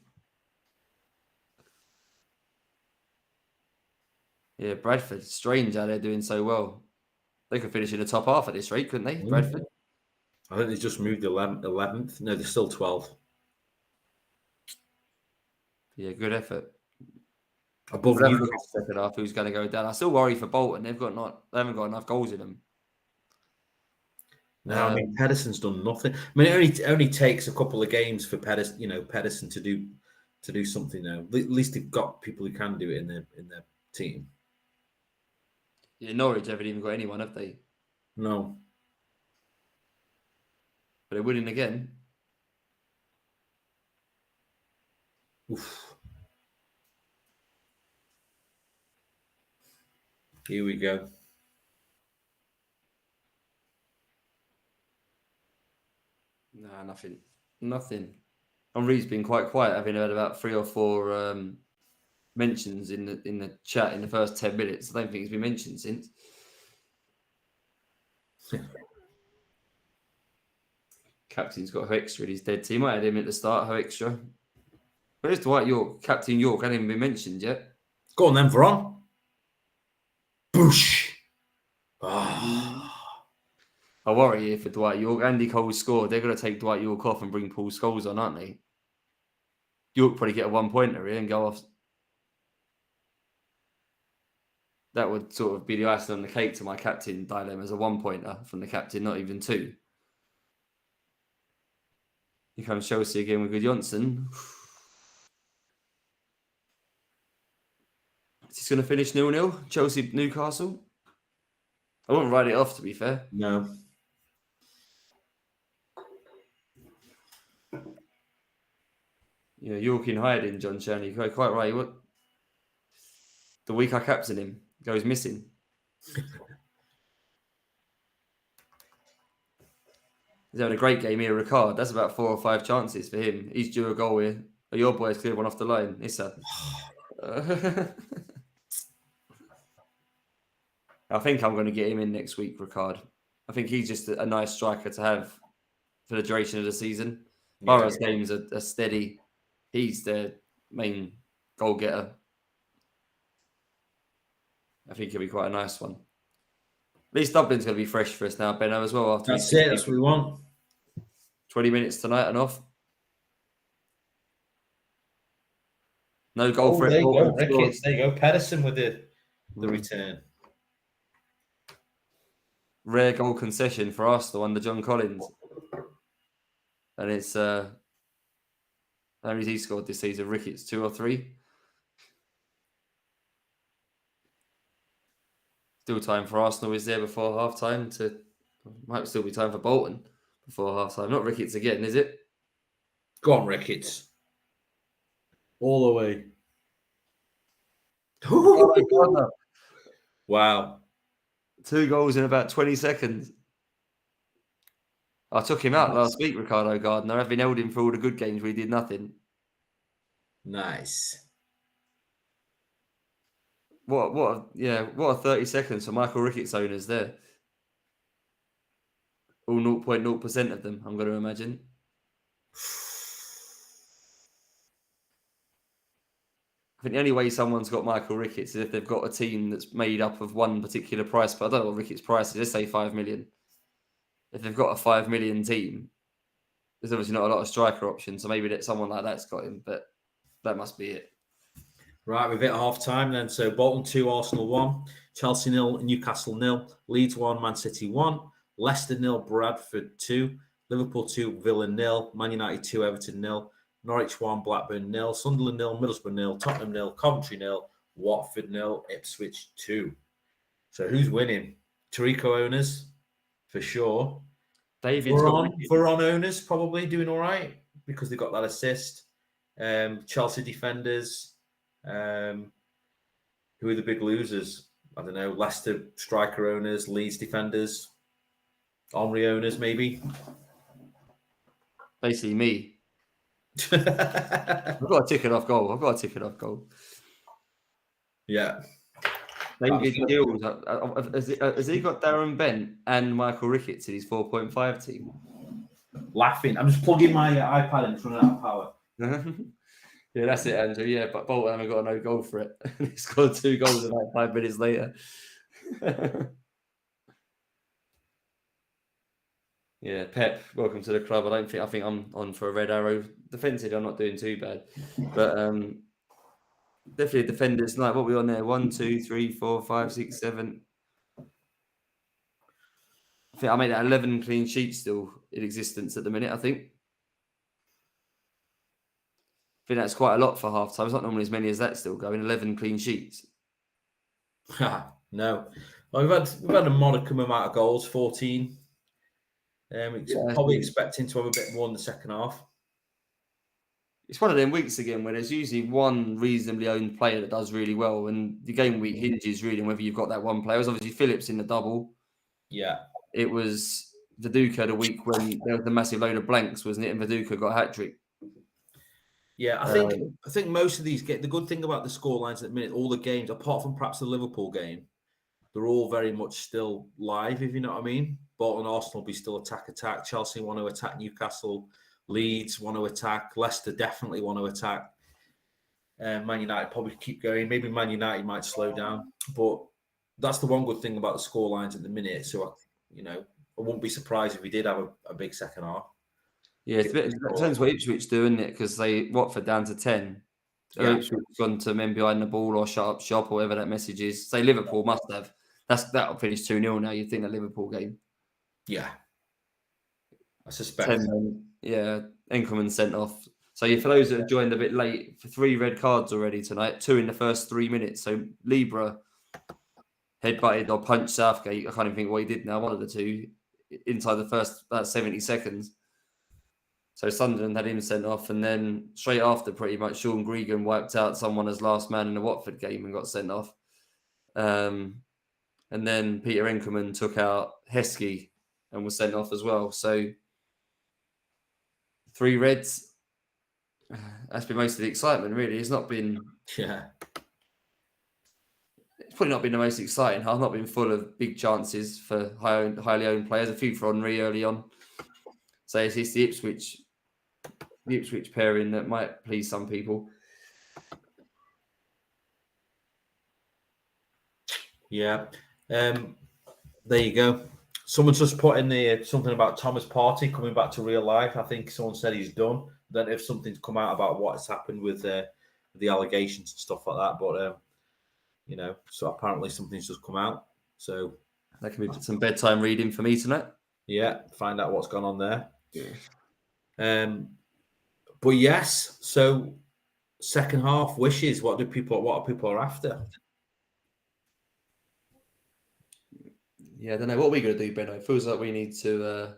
Yeah, Bradford. Strange how they're doing so well. They could finish in the top half at this rate, couldn't they, Bradford? I think they just moved 11th. No, they're still 12th. Yeah, good effort. Above Newcastle. Second half, who's going to go down? I still worry for Bolton. They haven't got enough goals in them. No, I mean Pedersen's done nothing. I mean, it only takes a couple of games for Pedersen to do something now. At least they've got people who can do it in their team. Yeah, Norwich haven't even got anyone, have they? No. But they're winning again. Oof. Here we go. Nah, nothing. Henry's been quite quiet, having had about 3 or 4 mentions in the chat in the first 10 minutes. I don't think he's been mentioned since. Captain's got Ho Extra in his dead team. I had him at the start, Ho Extra. Where's Dwight York? Captain York hasn't even been mentioned yet. Go on then, Veron. Boosh. Oh. I worry here for Dwight York. Andy Cole scored. They're going to take Dwight York off and bring Paul Scholes on, aren't they? York probably get a 1-pointer here and go off. That would sort of be the icing on the cake to my captain dilemma as a 1-pointer from the captain, not even 2. Here comes Chelsea again with Good Johnson. Is this going to finish 0-0? Chelsea, Newcastle? I wouldn't write it off, to be fair. No. Yeah, York in hiding, John Cherney. Quite right. What? The week I captain him goes missing. He's having a great game here, Ricard. That's about 4 or 5 chances for him. He's due a goal here. Your boy's cleared one off the line. Issa. I think I'm going to get him in next week, Ricard. I think he's just a nice striker to have for the duration of the season. Barra's games are steady. He's the main goal getter. I think he'll be quite a nice one. At least Dublin's going to be fresh for us now, Benno, as well. After That's it. That's what we want. 20 minutes tonight and off. No goal for it. There you go, Ricketts. There you go. Pedersen with the return. Rare goal concession for Arsenal under John Collins. And it's how many he scored this season? Ricketts, 2 or 3. Still time for Arsenal, is there, before half time? Might still be time for Bolton before half time. Not Ricketts again, is it? Go on, Ricketts. All the way. Wow. 2 goals in about 20 seconds. I took him out last week, Ricardo Gardner. I've been held him for all the good games where he did nothing. Nice. What a 30 seconds for Michael Ricketts owners there. All 0.0% of them, I'm going to imagine. I think the only way someone's got Michael Ricketts is if they've got a team that's made up of one particular price. But I don't know what Ricketts' price is. Let's say 5 million. If they've got a 5 million team, there's obviously not a lot of striker options. So maybe that someone like that's got him. But that must be it. Right, we've hit half time then. So Bolton 2, Arsenal 1, Chelsea 0, Newcastle 0, Leeds 1, Man City 1, Leicester 0, Bradford 2, Liverpool 2, Villa 0, Man United 2, Everton 0, Norwich 1, Blackburn 0, Sunderland 0, Middlesbrough 0, Tottenham 0, Coventry 0, Watford 0, Ipswich 2. So who's winning? Tarico owners, for sure. Veron owners probably doing all right because they got that assist. Chelsea defenders. Who are the big losers? I don't know. Leicester striker owners, Leeds defenders, Henry owners, maybe. Basically, me. I've got a ticket off goal. Yeah. David Gills. Has he got Darren Bent and Michael Ricketts in his 4.5 team? Laughing. I'm just plugging my iPad in, it's running out of power. Yeah, that's it, Andrew. Yeah, but Bolton haven't got no goal for it. He scored 2 goals about 5 minutes later. Yeah, Pep, welcome to the club. I think I'm on for a red arrow. Defensively, I'm not doing too bad. But definitely defenders night. What are we on there? 1, 2, 3, 4, 5, 6, 7. I think I made that 11 clean sheets still in existence at the minute, I think. I think that's quite a lot for half time. It's not normally as many as that still going. 11 clean sheets. No. Well, we've had a modicum amount of goals, 14. Probably expecting to have a bit more in the second half. It's one of them weeks again where there's usually one reasonably owned player that does really well, and the game week hinges really on whether you've got that one player. It was obviously Phillips in the double. Yeah. It was Viduka the week when there was a massive load of blanks, wasn't it? And Viduka got a hat-trick. Yeah, I think most of these get the good thing about the scorelines at the minute, all the games, apart from perhaps the Liverpool game, they're all very much still live, if you know what I mean. Bolton, Arsenal will be still attack. Chelsea want to attack Newcastle. Leeds want to attack. Leicester definitely want to attack. Man United probably keep going. Maybe Man United might slow down. But that's the one good thing about the scorelines at the minute. So, I wouldn't be surprised if we did have a big second half. Yeah, it depends what Ipswich do, isn't it? Because Watford down to 10. So Yeah. Ipswich gone to men behind the ball or shut up shop or whatever that message is. Say Liverpool must have. That'll finish 2-0 now. You think a Liverpool game? Yeah. I suspect. 10 men, yeah, Enkelman sent off. So for those that have joined a bit late, for 3 red cards already tonight, 2 in the first 3 minutes. So Libra headbutted or punched Southgate. I can't even think what he did now. One of the two inside the first 70 seconds. So Sunderland had him sent off, and then straight after, pretty much, Sean Gregan wiped out someone as last man in the Watford game and got sent off. And then Peter Enkelman took out Heskey and was sent off as well. So 3 reds. That's been most of the excitement, really. It's not been. Yeah. It's probably not been the most exciting. I've not been full of big chances for highly owned players. A few for Henry early on. So it's the Ipswich pairing that might please some people. Yeah. There you go. Someone's just put in there something about Thomas Partey coming back to real life. I think someone said he's done. Then if something's come out about what's happened with the allegations and stuff like that, but so apparently something's just come out. So that can be some bedtime reading for me tonight. Yeah, find out what's gone on there. Yeah. But yes, so second half wishes. What are people after? Yeah, I don't know what we're going to do, Benno. It feels like we need to.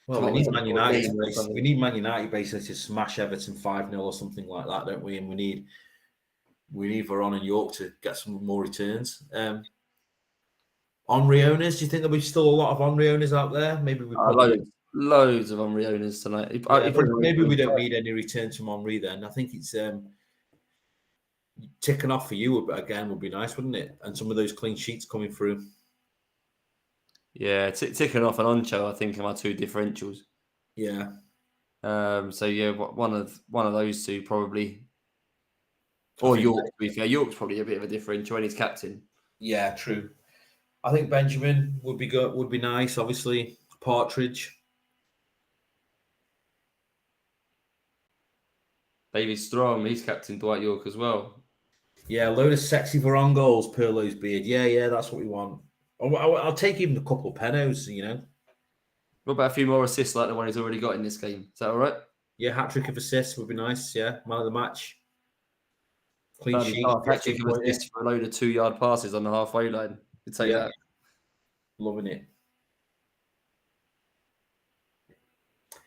We need Man United. We need Man United basically to smash Everton 5-0 or something like that, don't we? And we need Varane and York to get some more returns. Henry owners, do you think there'll be still a lot of Henry owners out there? Maybe we loads of Henry owners tonight. Maybe we don't need any returns from Henry then. I think it's ticking off for you again would be nice, wouldn't it? And some of those clean sheets coming through. Yeah, ticking off and Oncho, I think, are my 2 differentials. Yeah. So yeah, one of those 2 probably, or York. To be fair, York's probably a bit of a differential when he's captain. Yeah, true. I think Benjamin would be good. Would be nice. Obviously, Partridge. David Strom, he's captain Dwight York as well. Yeah, a load of sexy Varane goals, Pirlo's beard. Yeah, that's what we want. I'll take even a couple of penalties, What about a few more assists like the one he's already got in this game? Is that all right? Yeah, hat-trick of assists would be nice. Yeah, man of the match. Clean sheet. Hat-trick of assists for a load of 2-yard passes on the halfway line. You'd take that. Loving it.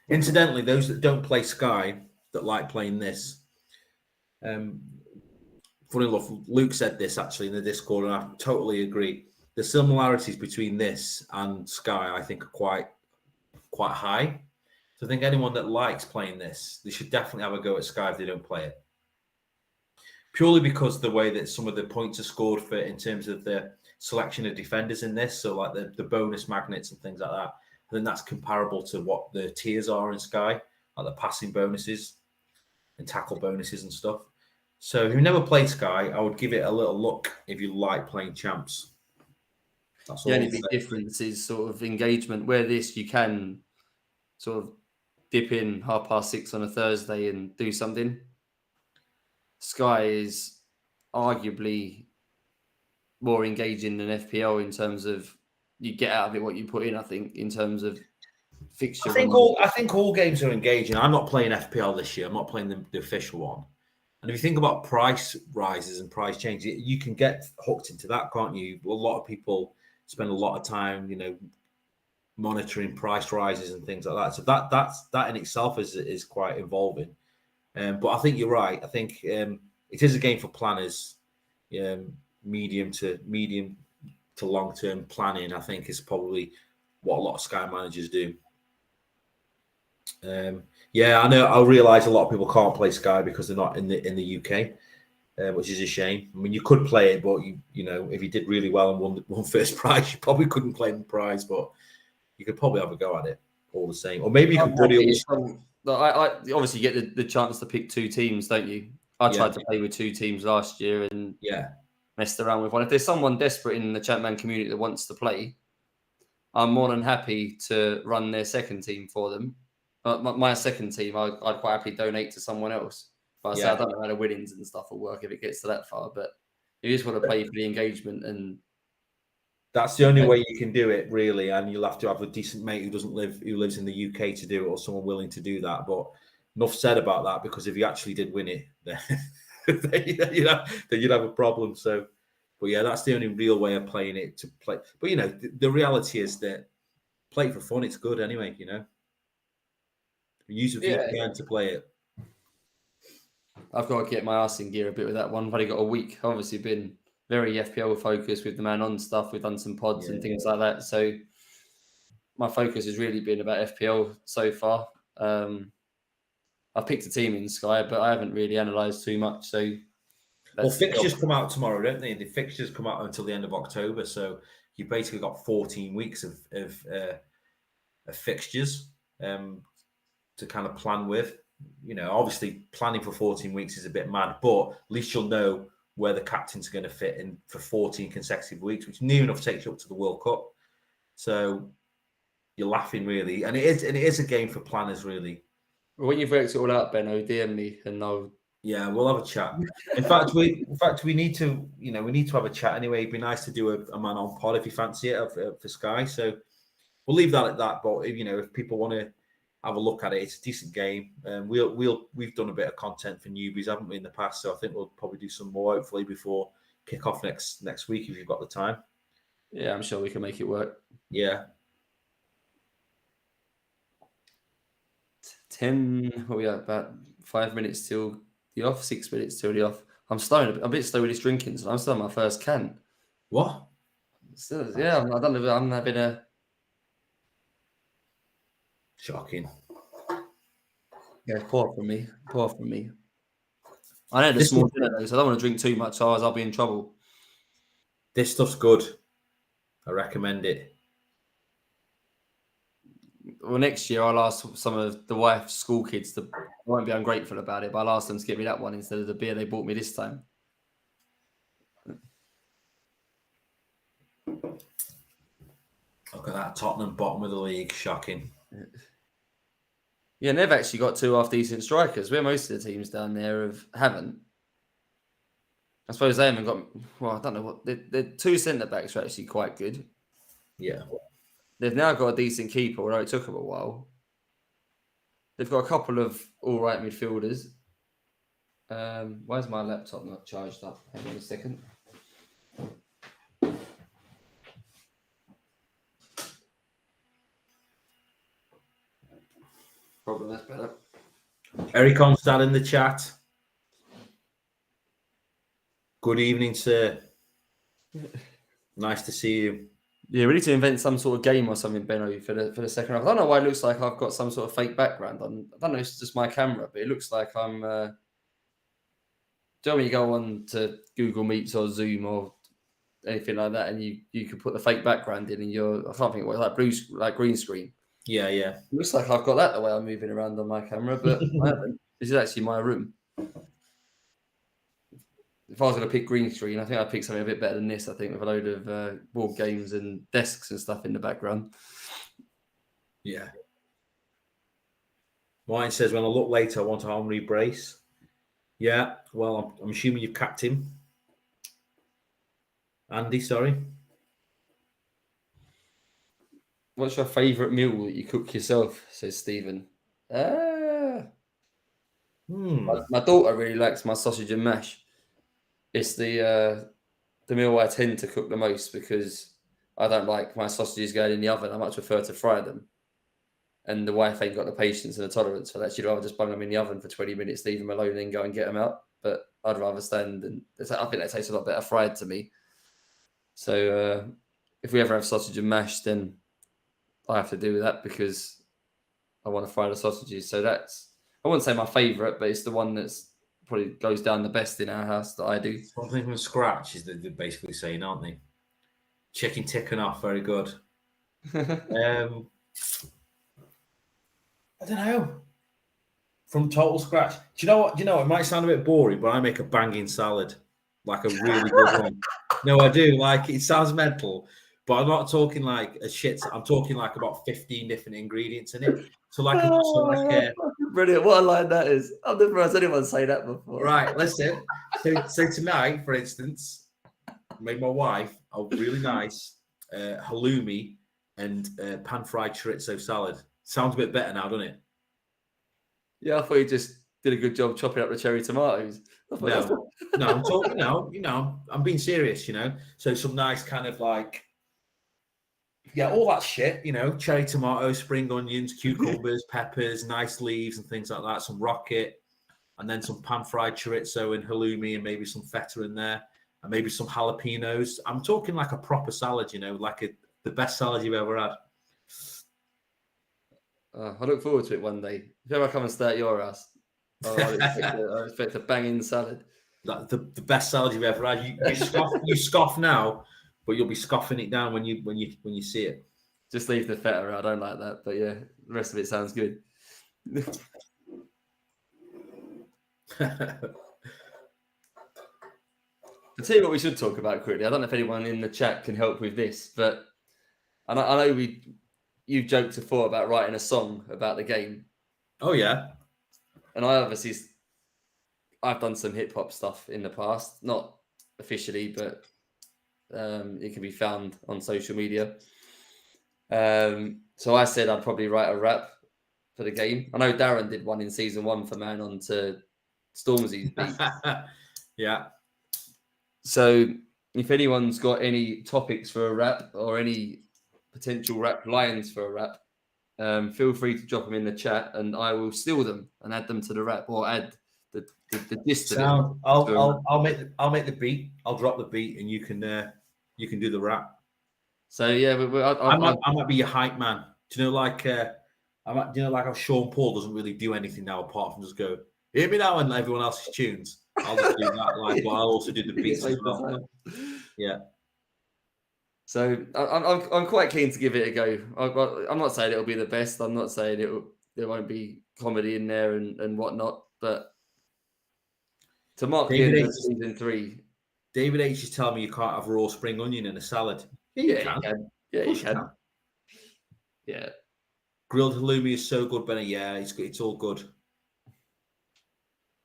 Incidentally, those that don't play Sky, that like playing this, funny enough, Luke said this actually in the Discord, and I totally agree. The similarities between this and Sky, I think, are quite high. So I think anyone that likes playing this, they should definitely have a go at Sky if they don't play it. Purely because the way that some of the points are scored for in terms of the selection of defenders in this, so like the bonus magnets and things like that, I think that's comparable to what the tiers are in Sky, like the passing bonuses and tackle bonuses and stuff. So if you've never played Sky, I would give it a little look if you like playing Champs. That's all. The only big difference is sort of engagement. Where this, you can sort of dip in 6:30 on a Thursday and do something. Sky is arguably more engaging than FPL in terms of you get out of it what you put in. I think in terms of fixture. I think all games are engaging. I'm not playing FPL this year. I'm not playing the official one. And if you think about price rises and price changes, you can get hooked into that, can't you? A lot of people spend a lot of time, monitoring price rises and things like that. So that in itself is quite involving. But I think you're right. I think it is a game for planners. Medium to long term planning, I think, is probably what a lot of Sky managers do. Yeah, I know. I realise a lot of people can't play Sky because they're not in the UK, which is a shame. I mean, you could play it, but you know, if you did really well and won first prize, you probably couldn't claim the prize, but you could probably have a go at it all the same. Or maybe you could buddy I obviously get the chance to pick two teams, don't you? I tried to play with two teams last year and messed around with one. If there's someone desperate in the ChampMan community that wants to play, I'm more than happy to run their second team for them. My second team, I'd quite happily donate to someone else. But I say I don't know how the winnings and stuff will work if it gets to that far. But you just want to play for the engagement, and that's the only way you can do it, really. And you'll have to have a decent mate who lives in the UK to do it, or someone willing to do that. But enough said about that, because if you actually did win it, then you'd have a problem. So, but yeah, that's the only real way of playing it, to play. But you know, the reality is that play for fun. It's good anyway. You know, use a VPN to play it. I've got to get my ass in gear a bit with that one. I've only got a week. I've obviously been very FPL focused with the man on stuff. We've done some pods and things like that. So my focus has really been about FPL so far. I picked a team in Sky, but I haven't really analysed too much. So, fixtures come out tomorrow, don't they? The fixtures come out until the end of October. So you've basically got 14 weeks of fixtures to kind of plan with. You know, obviously planning for 14 weeks is a bit mad, but at least you'll know where the captains are going to fit in for 14 consecutive weeks, which near enough takes you up to the World Cup. So you're laughing, really, and it is a game for planners, really. Well, when you've worked it all out, Benno, DM me and I'll. Yeah, we'll have a chat. In fact, we need to, have a chat anyway. It'd be nice to do a man on pod if you fancy it for Sky. So we'll leave that at that. But if people want to have a look at it, it's a decent game. We've done a bit of content for newbies, haven't we, in the past? So I think we'll probably do some more, hopefully, before kick off next week, if you've got the time. Yeah, I'm sure we can make it work. Yeah. 10. What we at? About 5 minutes till the off. 6 minutes till the off. I'm a bit slow with this drinking, so I'm still on my first can. What? Still, yeah, I don't know. I'm having a. Shocking. Yeah, poor from me. I know the small dinner though, so I don't want to drink too much, otherwise I'll be in trouble. This stuff's good. I recommend it. Well, next year I'll ask some of the wife's school kids I won't be ungrateful about it, but I'll ask them to get me that one instead of the beer they bought me this time. Look at that, Tottenham bottom of the league. Shocking. Yeah, and they've actually got two half-decent strikers, where most of the teams down there haven't. I suppose they haven't got... Well, I don't know what... The two centre-backs are actually quite good. Yeah. They've now got a decent keeper, although it took them a while. They've got a couple of all-right midfielders. Why is my laptop not charged up? Hang on a second. Probably that's better. Eric Onstad in the chat. Good evening, sir. Nice to see you. Yeah, we need to invent some sort of game or something, Benno, for the second half. I don't know why it looks like I've got some sort of fake background on. I don't know, it's just my camera, but it looks like I'm... do you know when you go on to Google Meets or Zoom or anything like that, and you can put the fake background in, and I can't think what, like green screen. Yeah. It looks like I've got that the way I'm moving around on my camera, but I haven't. This is actually my room. If I was going to pick green screen, I think I'd pick something a bit better than this, I think, with a load of board games and desks and stuff in the background. Yeah. Wine says, when I look later, I want a Henry brace. Yeah, well, I'm assuming you've capped him. Andy, sorry. What's your favourite meal that you cook yourself? Says Stephen. My daughter really likes my sausage and mash. It's the meal I tend to cook the most because I don't like my sausages going in the oven. I much prefer to fry them. And the wife ain't got the patience and the tolerance for that. She'd rather just bung them in the oven for 20 minutes, leave them alone, and then go and get them out. But I'd rather stand and I think that tastes a lot better fried to me. So if we ever have sausage and mash, then I have to do with that because I want to fry the sausages. So that's, I wouldn't say my favourite, but it's the one that's probably goes down the best in our house that I do. Something from scratch is they're basically saying, aren't they? Chicken ticking off, very good. I don't know. From total scratch. Do you know what? It might sound a bit boring, but I make a banging salad. Like a really good one. No, I do. Like, it sounds mental, but I'm not talking like a shit. I'm talking like about 15 different ingredients in it. So like Brilliant. What a line that is. I've never heard anyone say that before. right, listen. So tonight, for instance, I made my wife a really nice halloumi and pan-fried chorizo salad. Sounds a bit better now, doesn't it? Yeah, I thought you just did a good job chopping up the cherry tomatoes. No, I'm talking now. I'm being serious. So some nice kind of like, yeah, all that shit. Cherry tomatoes, spring onions, cucumbers, peppers, nice leaves, and things like that. Some rocket, and then some pan-fried chorizo and halloumi, and maybe some feta in there, and maybe some jalapenos. I'm talking like a proper salad. Like the best salad you've ever had. I look forward to it one day. If ever I come and stay at your house, I expect a banging salad. The best salad you've ever had. You scoff now, but you'll be scoffing it down when you see it. Just leave the feta. I don't like that, but yeah, the rest of it sounds good. I'll tell you what we should talk about quickly. I don't know if anyone in the chat can help with this, but I know you've joked before about writing a song about the game. Oh yeah. And I've done some hip hop stuff in the past, not officially, but it can be found on social media. So I said I'd probably write a rap for the game. I know Darren did one in season 1 for Man On to Stormzy's beat. Yeah. So if anyone's got any topics for a rap or any potential rap lines for a rap, feel free to drop them in the chat, and I will steal them and add them to the rap, or add the gist of it. I'll make the beat. I'll drop the beat, and you can do the rap. So yeah, I might be your hype man. Do you know like how Sean Paul doesn't really do anything now apart from just go hear me now and everyone else's tunes. I'll just do that, but I'll also do the beats as well. Yeah. So I'm quite keen to give it a go. I'm not saying it'll be the best. I'm not saying there won't be comedy in there and whatnot. But to mark the end of season 3, David H is telling me you can't have raw spring onion in a salad. Yeah, you can. Yeah, you can. Yeah. Grilled halloumi is so good, Benny. Yeah, it's all good.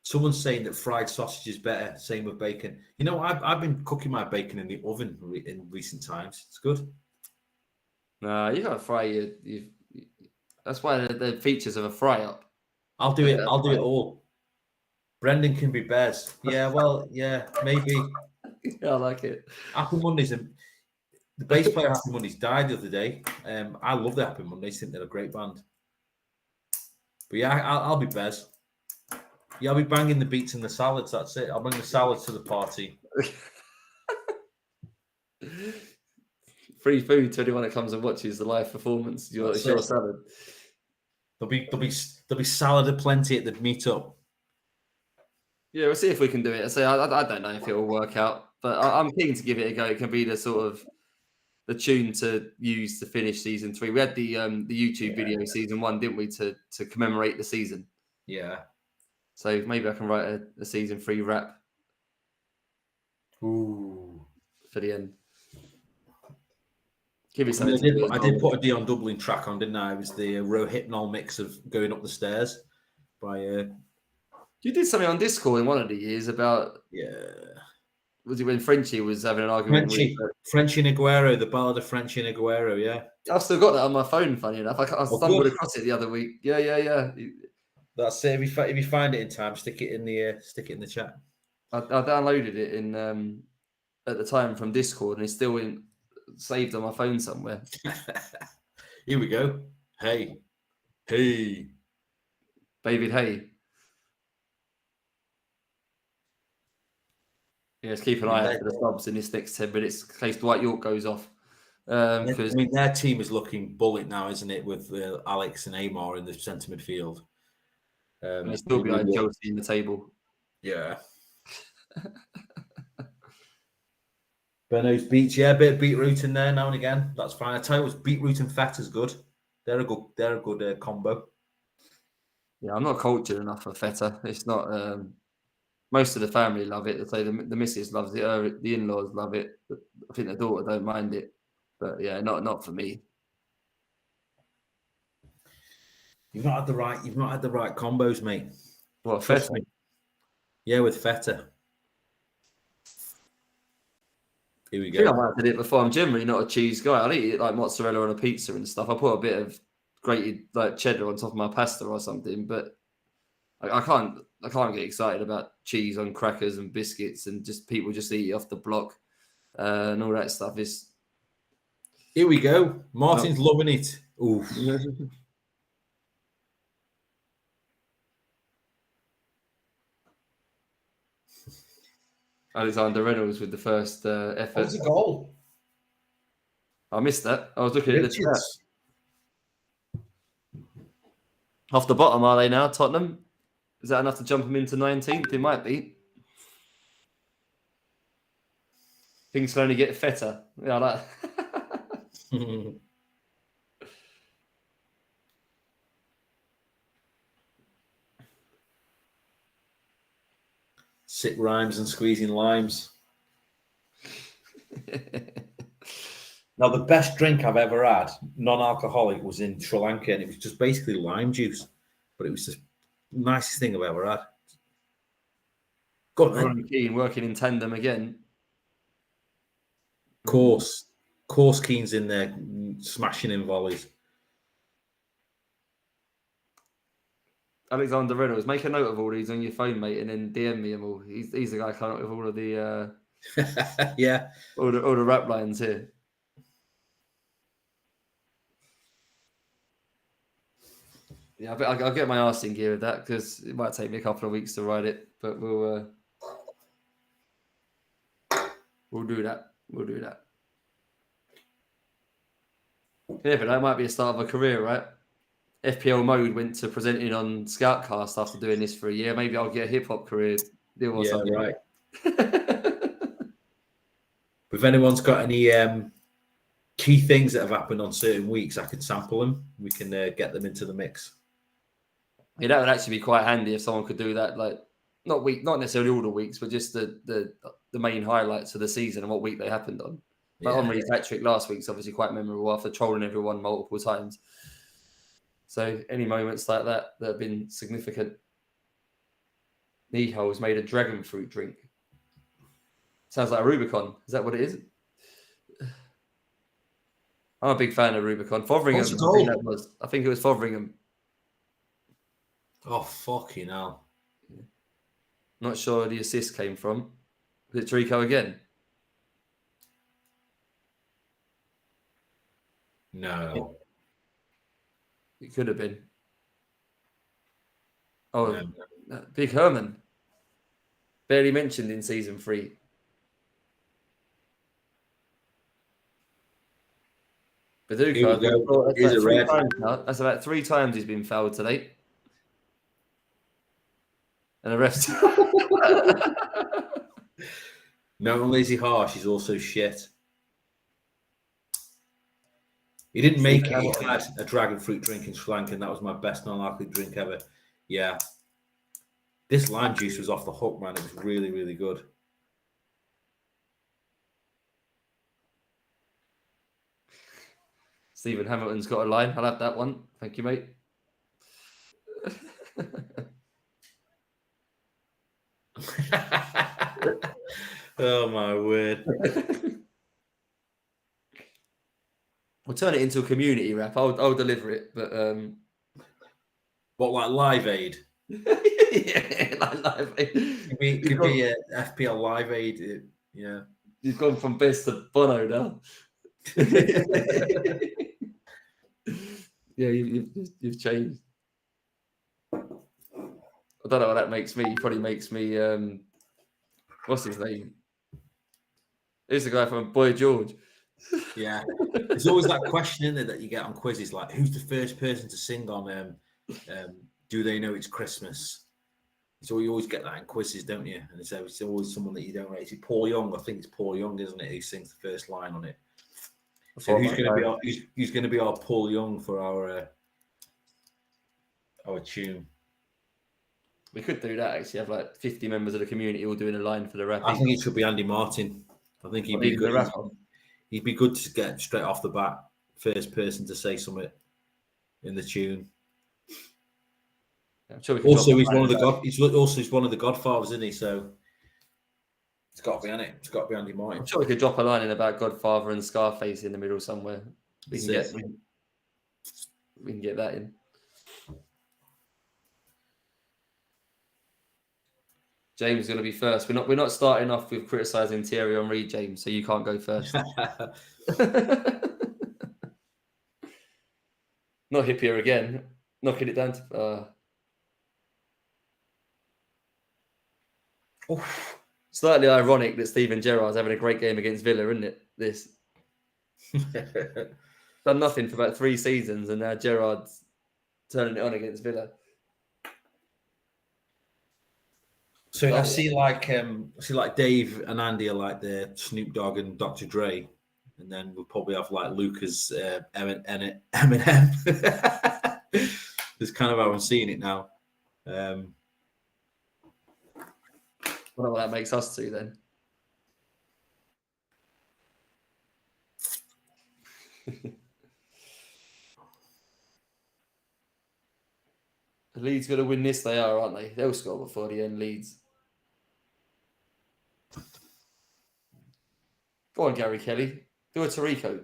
Someone's saying that fried sausage is better. Same with bacon. I've been cooking my bacon in the oven in recent times. It's good. No, you gotta fry your. That's why the features of a fry up. I'll do it. I'll do it all. Brendan can be Bez. Yeah, well, yeah, maybe. Yeah, I like it. Happy Mondays. The bass player Happy Mondays died the other day. I love the Happy Mondays. I think they're a great band. But yeah, I'll be Bez. Yeah, I'll be banging the beats and the salads. That's it. I'll bring the salads to the party. Free food to anyone that comes and watches the live performance. Your salad. There'll be salad aplenty at the meetup. Yeah, we'll see if we can do it. So I don't know if it will work out, but I'm keen to give it a go. It can be the sort of the tune to use to finish season 3. We had the YouTube video season 1, didn't we, to commemorate the season? Yeah. So maybe I can write a season 3 rap. Ooh. For the end. Give me something. I did put a Dion Dublin track on, didn't I? It was the Rohypnol mix of Going Up the Stairs by. You did something on Discord in one of the years about. Yeah. Was it when Frenchie was having an argument Frenchie and Aguero, the ballad of Frenchie and Aguero, yeah. I've still got that on my phone, funny enough. I stumbled across it the other week. Yeah. That's it. If you find it in time, stick it in the chat. I downloaded it in at the time from Discord, and it's still saved on my phone somewhere. Here we go. Hey, David Hay. Yeah, let's keep an eye out for the subs in this next 10 minutes in case Dwight York goes off. Because their team is looking bullet now, isn't it? With Alex and Amar in the centre midfield. they're still behind Chelsea in the table. Yeah. Benno's beets, a bit of beetroot in there now and again. That's fine. I tell you, beetroot and feta's good. They're a good combo. Yeah, I'm not cultured enough for feta. It's not. Most of the family love it. They say the missus loves it. The in-laws love it. I think the daughter don't mind it. But yeah, not for me. You've not had the right combos, mate. What, Trust feta? me. Yeah, with feta. Here we I think I go. might have did it before. I'm generally not a cheese guy. I'll eat it like mozzarella on a pizza and stuff. I put a bit of grated like cheddar on top of my pasta or something, but I can't get excited about cheese on crackers and biscuits and just people just eat it off the block and all that stuff. Is Here we go. Martin's loving it. Oof. Alexander Reynolds with the first effort. That's a goal. I missed that. I was looking at the chat. Off the bottom, are they now, Tottenham? Is that enough to jump them into 19th? It might be. Things can only get better. Yeah, I like Sick rhymes and squeezing limes. Now, the best drink I've ever had, non-alcoholic, was in Sri Lanka, and it was just basically lime juice. But it was just the nicest thing I've ever had. Good, man. Keane working in tandem again. Course Keane's in there, smashing in volleys. Alexander Reynolds, make a note of all these on your phone, mate, and then DM me them all. He's the guy coming up with all of the yeah, all the rap lines here. Yeah, I'll get my arse in gear with that because it might take me a couple of weeks to write it, but we'll do that. We'll do that. Yeah, but that might be a start of a career, right? FPL mode went to presenting on Scoutcast after doing this for a year. Maybe I'll get a hip hop career deal or something. Right. If anyone's got any key things that have happened on certain weeks, I can sample them. We can get them into the mix. Yeah, that would actually be quite handy if someone could do that. Like not necessarily all the weeks, but just the main highlights of the season and what week they happened on. Like Henry's hat-trick last week's obviously quite memorable after trolling everyone multiple times. So any moments like that have been significant. Niho's made a dragon fruit drink. Sounds like a Rubicon. Is that what it is? I'm a big fan of Rubicon. Fotheringham. I think it was Fotheringham. Oh, fucking hell. Not sure where the assist came from. Was it Trico again? No. It could have been. Oh, no. Big Herman. Barely mentioned in season 3. Viduka, that's about 3 times he's been fouled today. And the rest. Not only is he harsh, he's also shit. He didn't make it. He had a dragon fruit drink in Sri Lanka, and that was my best non-alcoholic drink ever. Yeah. This lime juice was off the hook, man. It was really, really good. Stephen Hamilton's got a line. I'll have that one. Thank you, mate. Oh, my word. We'll turn it into a community rap. I'll deliver it, but what, like Live Aid? Yeah, like Live Aid. Could be a FPL Live Aid. Yeah. You've gone from best to Bono now. Yeah, you've changed. I don't know what that makes me. It probably makes me what's his name? Who's the guy from Boy George? Yeah. There's always that question in there that you get on quizzes, like who's the first person to sing on Do They Know It's Christmas? So you always get that in quizzes, don't you? And it's always someone that you don't know. Is it Paul Young? I think it's Paul Young, isn't it? Who sings the first line on it. So who's going to be our Paul Young for our tune? We could do that actually. Have like 50 members of the community all doing a line for the rap. I think it should be Andy Martin. I think he'd be good. He'd be good to get straight off the bat, first person to say something in the tune. I'm sure also, he's one of the Godfathers, isn't he? So it's got to be on it. It's got to be Andy Martin. I'm sure we could drop a line in about Godfather and Scarface in the middle somewhere. We can get that in. James is going to be first. We're not starting off with criticising Thierry Henry, James, so you can't go first. Not Hippier again. Knocking it down to... Slightly ironic that Steven Gerrard's having a great game against Villa, isn't it? This done nothing for about 3 seasons, and now Gerrard's turning it on against Villa. So I see like Dave and Andy are like the Snoop Dogg and Dr. Dre, and then we'll probably have like Lucas Eminem. That's kind of how I'm seeing it now. I don't know what that makes us two then. Leeds going to win this, they are, aren't they? They'll score before the end, Leeds. Go on, Gary Kelly. Do a Tarico.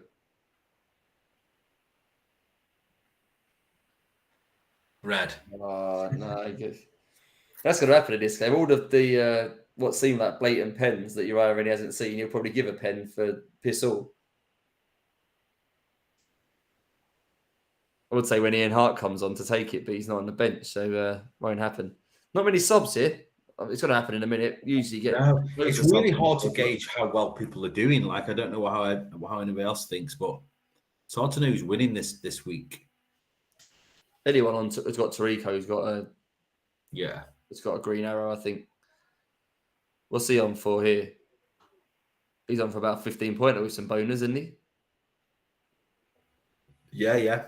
Red. Oh, no. That's going to happen in this game. All of the what seem like blatant pens that your already hasn't seen, you'll probably give a pen for piss all. I would say when Ian Hart comes on to take it, but he's not on the bench, so won't happen. Not many subs here. It's going to happen in a minute. Usually get. No, it's really hard to gauge how well people are doing. Like I don't know how anybody else thinks, but it's hard to know who's winning this week. Anyone on has got Tarico, who's got a it's got a green arrow, I think. What's he on for here? He's on for about 15 pointer with some bonus, isn't he? Yeah.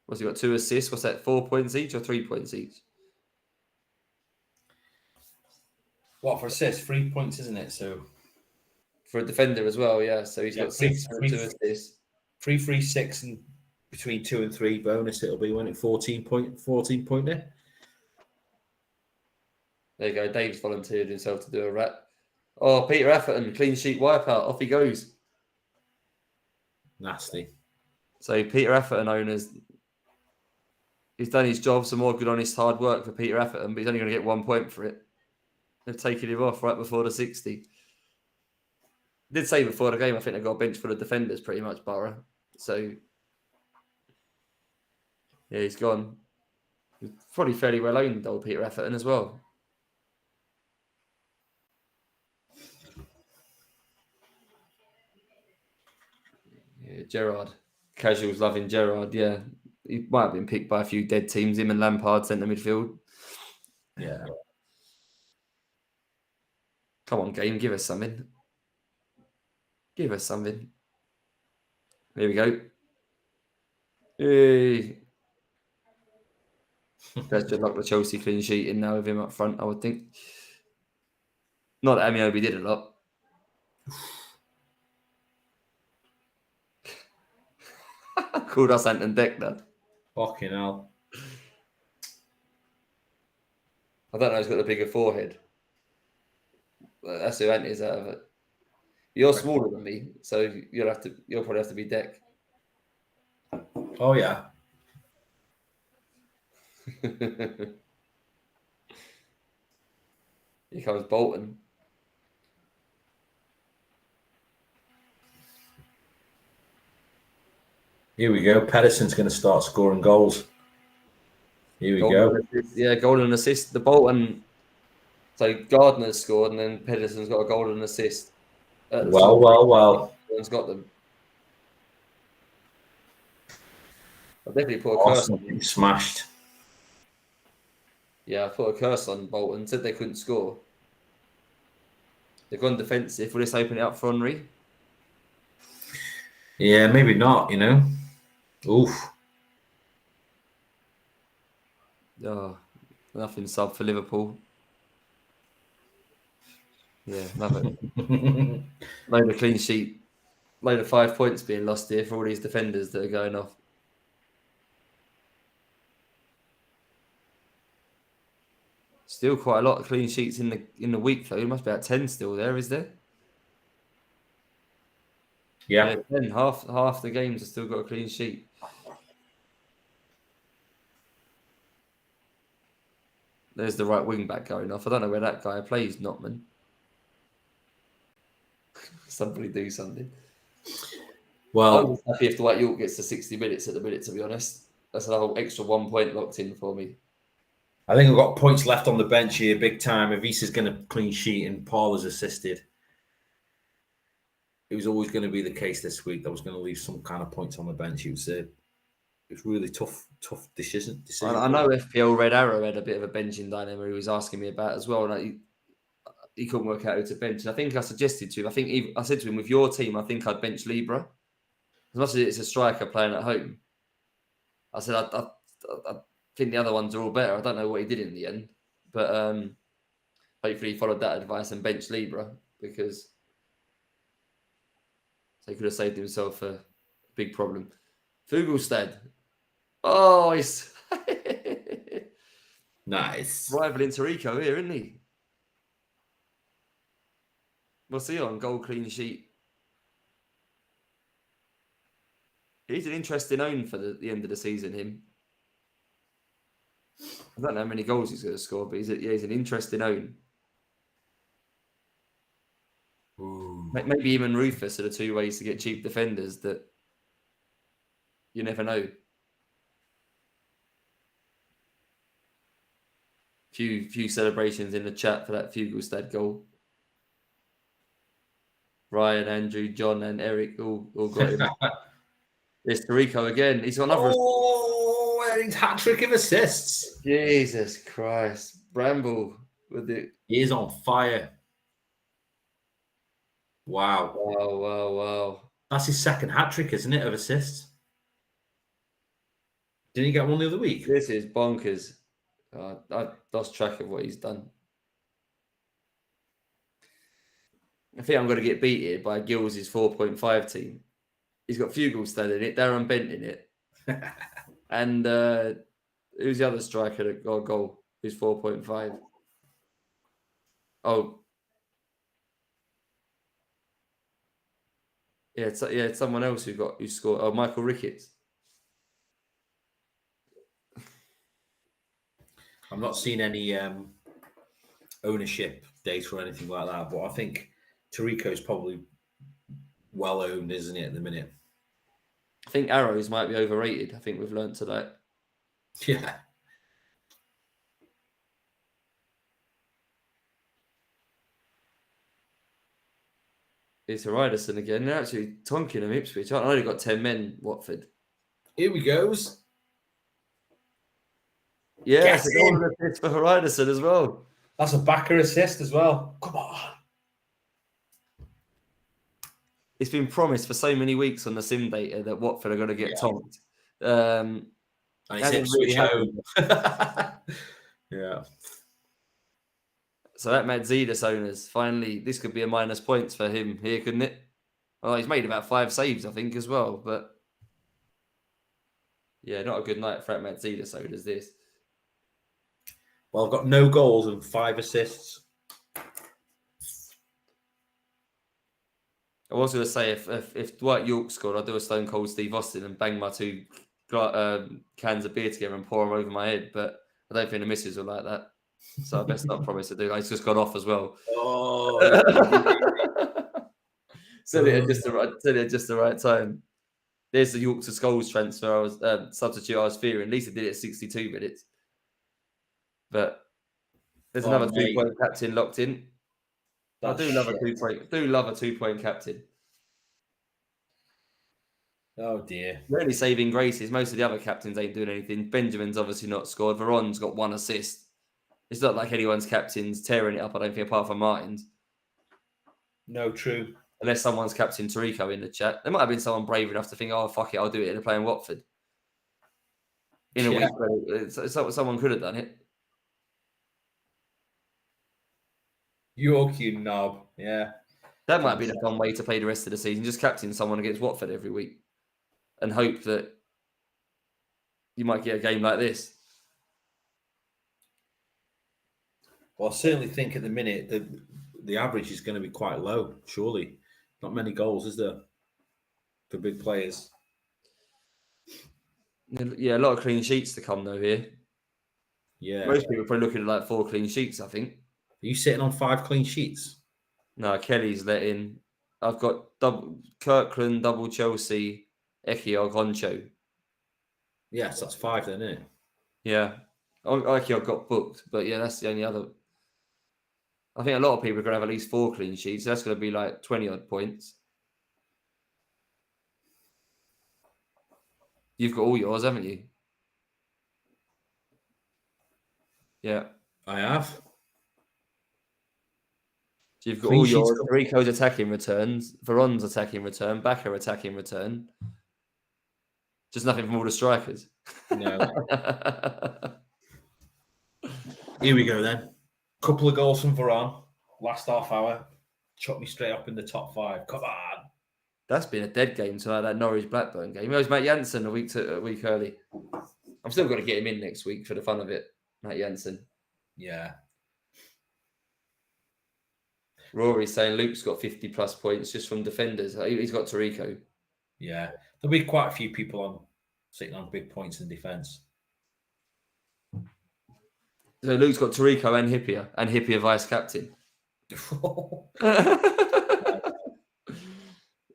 What's he got? 2 assists. What's that? 4 points each or 3 points each? What for assists? 3 points, isn't it? So for a defender as well, yeah. So he's got 6 and 2 assists. 3, 3, 6, and between 2 and 3 bonus. It'll be when it 14 pointer. There you go. Dave's volunteered himself to do a rap. Oh, Peter Atherton, clean sheet wipeout. Off he goes. Nasty. So Peter Atherton owners, he's done his job. Some more good, honest, hard work for Peter Atherton, but he's only going to get 1 point for it. They've taken him off right before the 60. Did say before the game, I think they've got a bench full of defenders pretty much, Borough. So, yeah, he's gone. He's probably fairly well owned, old Peter Atherton as well. Yeah, Gerrard. Casuals loving Gerrard, yeah. He might have been picked by a few dead teams. Him and Lampard centre midfield. Yeah. Come on, game. Give us something. Give us something. There we go. Hey. That's just like the Chelsea clean sheet in now with him up front, I would think. Not that Amiobi did a lot. Called us Anton Deckner. Fucking hell. I don't know who's got the bigger forehead. That's who Ant is out of it. You're smaller than me, so you'll probably have to be Deck. Oh yeah. Here comes Bolton. Here we go. Pedersen's going to start scoring goals. Here we go. Yeah, goal and assist. The Bolton. So Gardner's scored, and then Pedersen's got a goal and assist. Well. Everyone's got them. I definitely put a curse Arsenal on. getting smashed. Yeah, I put a curse on Bolton. Said they couldn't score. They've gone defensive. Will this open it up for Henry? Yeah, maybe not. Oof. Oh, nothing sub for Liverpool. Yeah, nothing. Load of clean sheet. Load of 5 points being lost here for all these defenders that are going off. Still quite a lot of clean sheets in the week though. There must be about 10 still there, is there? Yeah. 10. Half the games have still got a clean sheet. There's the right wing back going off. I don't know where that guy plays, Notman. Somebody do something. Well, I'm happy if Dwight York gets to 60 minutes at the minute, to be honest. That's a whole extra 1 point locked in for me. I think we've got points left on the bench here, big time. Avisa's going to clean sheet and Paul has assisted. It was always going to be the case this week. That was going to leave some kind of points on the bench. It was really tough decision. I know FPL Red Arrow had a bit of a benching dilemma he was asking me about as well. And he couldn't work out who to bench. And I think I suggested to him, I said to him, with your team, I think I'd bench Libra. As much as it's a striker playing at home. I said, I think the other ones are all better. I don't know what he did in the end. But hopefully he followed that advice and benched Libra because he could have saved himself a big problem. Fugelstad. Oh, he's nice. Rivaling Tarico here, isn't he? What's he on? Goal clean sheet. He's an interesting own for the end of the season, him. I don't know how many goals he's going to score, but he's an interesting own. Ooh. Maybe him and Rufus are the two ways to get cheap defenders that you never know. Few celebrations in the chat for that Fugelstad goal. Ryan, Andrew, John, and Eric all got him. There's Tarico again. He's got another. Oh, Eric's hat trick of assists. Jesus Christ. Bramble with it. He is on fire. Wow. Wow. That's his second hat trick, isn't it, of assists? Didn't he get one the other week? This is bonkers. I lost track of what he's done. I think I'm going to get beat here by Gills' 4.5 team. He's got Fugelstad in it, Darren Bent in it. And who's the other striker that got a goal? Who's 4.5? Oh. Yeah, it's someone else who scored. Oh, Michael Ricketts. I'm not seeing any ownership data or anything like that, but I think Tarico's probably well owned, isn't it, at the minute? I think arrows might be overrated. I think we've learned today. Yeah. It's a Riderson again. They're actually tonking them Ipswich. I only got 10 men, Watford. Here we goes. Yeah, it's a goal assist for Riderson as well. That's a backer assist as well. Come on. It's been promised for so many weeks on the sim data that Watford are going to get tonked. And it's Ipswich home. Yeah. So that Madzidis owners, finally, this could be a minus points for him here, couldn't it? Well, he's made about 5 saves, I think, as well. But yeah, not a good night for that Madzidis owners, this. Well, I've got no goals and 5 assists. I was going to say, if Dwight York scored, I'd do a Stone Cold Steve Austin and bang my 2 cans of beer together and pour them over my head. But I don't think the missus will like that. So I best not promise to do. He's just got off as well. Oh, said it at just the right time. There's the York to Scholes transfer. I was substitute. I was fearing. At least it did it at 62 minutes. But there's another 2-point captain locked in. I do love a 2-point. Do love a 2-point captain. Oh dear. The only saving grace is most of the other captains ain't doing anything. Benjamin's obviously not scored. Veron's got 1 assist. It's not like anyone's captain's tearing it up, I don't think, apart from Martin's. No, true. Unless someone's captain Tarico in the chat. There might have been someone brave enough to think, oh, fuck it, I'll do it. They're playing Watford. In a week. Someone could have done it. York, you knob. Yeah. That might have been a fun way to play the rest of the season. Just captain someone against Watford every week. And hope that you might get a game like this. Well, I certainly think at the minute the average is going to be quite low, surely. Not many goals, is there, for big players? Yeah, a lot of clean sheets to come, though, here. Yeah. Most people are probably looking at like 4 clean sheets, I think. Are you sitting on 5 clean sheets? No, Kelly's let in. I've got double Kirkland, double Chelsea, Eki, Goncho. Yes, that's 5 then, isn't it? Yeah. Eki, I've got booked, but yeah, that's the only other. I think a lot of people are going to have at least 4 clean sheets. So that's going to be like 20 odd points. You've got all yours, haven't you? Yeah. I have. So you've got all yours. Rico's attacking returns, Veron's attacking return, Bakker attacking return. Just nothing from all the strikers. No. Here we go then. Couple of goals from Veron. Last half hour. Chucked me straight up in the top 5. Come on. That's been a dead game tonight, that Norwich Blackburn game. It was Matt Jansen a week early. I'm still going to get him in next week for the fun of it, Matt Jansen. Yeah. Rory's saying Luke's got 50 plus points just from defenders. He's got Tarico. Yeah. There'll be quite a few people sitting on big points in defence. So Luke's got Tarico and Hippier vice captain.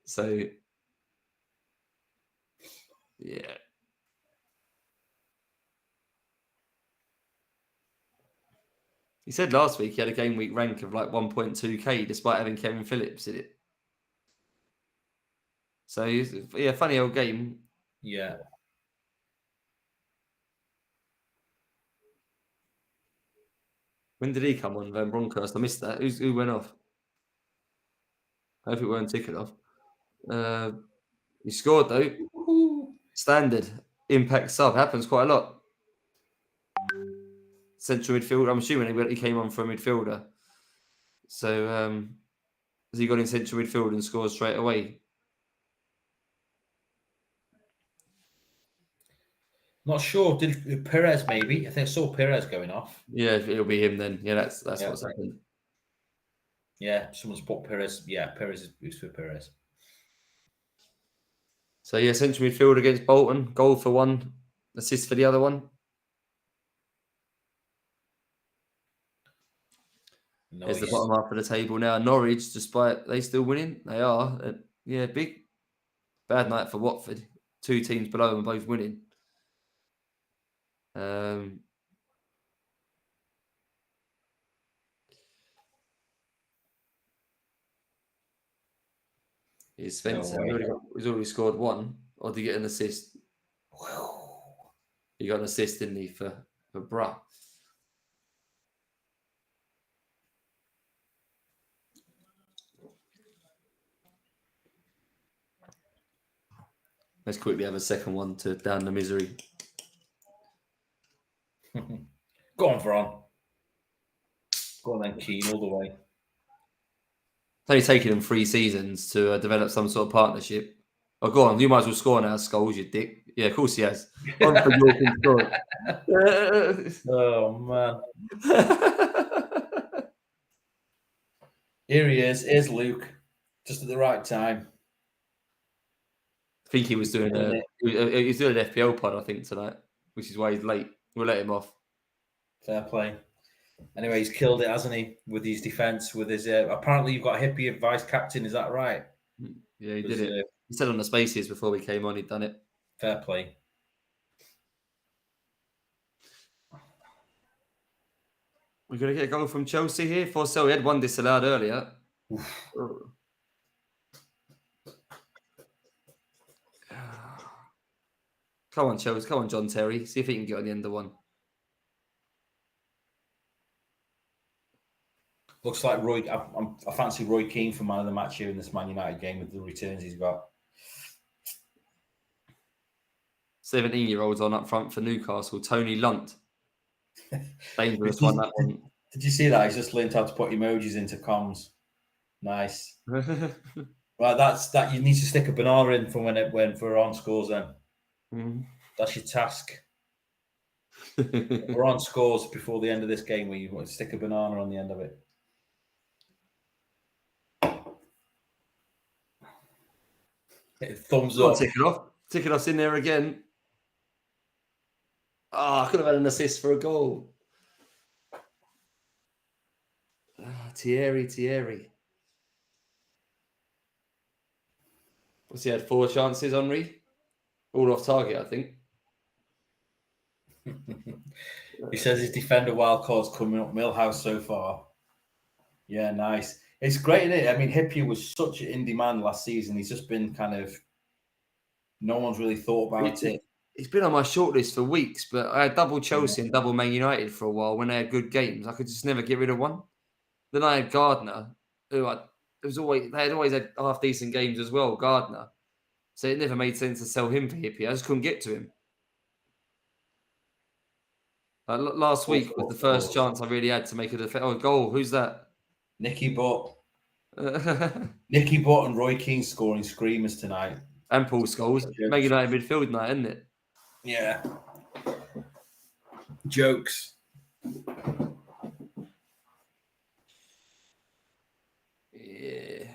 So, yeah. He said last week he had a game week rank of like 1.2k despite having Kevin Phillips in it. So, yeah, funny old game. Yeah. When did he come on, Van Bronckhorst? I missed that. Who went off? I hope it weren't ticking off. He scored, though. Standard. Impact sub. Happens quite a lot. Central midfielder. I'm assuming he came on for a midfielder. So, has he got in central midfield and scored straight away? Not sure. Did Perez maybe? I think I saw Perez going off. Yeah, it'll be him then. Yeah, that's what's happened. Yeah, someone's put Perez. Yeah, Perez is for Perez. So yeah, central midfield against Bolton. Goal for one, assist for the other one. Nice. There's the bottom half of the table now. Norwich, despite they still winning, they are. Yeah, big. Bad night for Watford. 2 teams below them both winning. Is Spencer. He's already scored 1. Or did he get an assist? He got an assist, didn't he, for Bruh? Let's quickly have a second one to down the misery. Go on, Veron. Go on then, Keane, all the way. It's only taken them 3 seasons to develop some sort of partnership. Oh, go on. You might as well score now, Scholes, you dick. Yeah, of course he has. On for York and score. Oh, man. Here he is. Here's Luke. Just at the right time. I think he was doing he's doing an FPL pod, I think, tonight, which is why he's late. We'll let him off. Fair play. Anyway, he's killed it, hasn't he? With his defence, with his apparently you've got Hippie vice captain, is that right? Yeah, he did it. He said on the spaces before we came on, he'd done it. Fair play. We're going to get a goal from Chelsea here. Forsell, he had one disallowed earlier. Come on, Chelsea. Come on, John Terry. See if he can get on the end of one. Looks like Roy. I fancy Roy Keane for man of the match here in this Man United game with the returns he's got. 17-year-olds on up front for Newcastle. Tony Lunt. Dangerous one, that one. Did you see that? He's just learned how to put emojis into comms. Nice. Right, that's that. You need to stick a banana in from when we're on scores. Then that's your task. We're on scores before the end of this game, where you want to stick a banana on the end of it. Thumbs up. Tick it off. Tick it off in there again. I could have had an assist for a goal. Thierry. What's he had? 4 chances, Henry? All off target, I think. He says his defender wildcard's coming up Millhouse so far. Yeah, nice. It's great, isn't it? I mean, Hippier was such in demand last season. He's just been kind of... No one's really thought about it. He's been on my shortlist for weeks, but I had double Chelsea and double Man United for a while when they had good games. I could just never get rid of one. Then I had Gardner, who they had always had half-decent games as well, Gardner. So it never made sense to sell him for Hippier. I just couldn't get to him. Last week was the first chance I really had to make a defense. Oh, goal. Who's that? Nicky Butt. Nicky Butt and Roy Keane scoring screamers tonight. And Paul Scholes. Man United midfield night, isn't it? Yeah. Jokes. Yeah.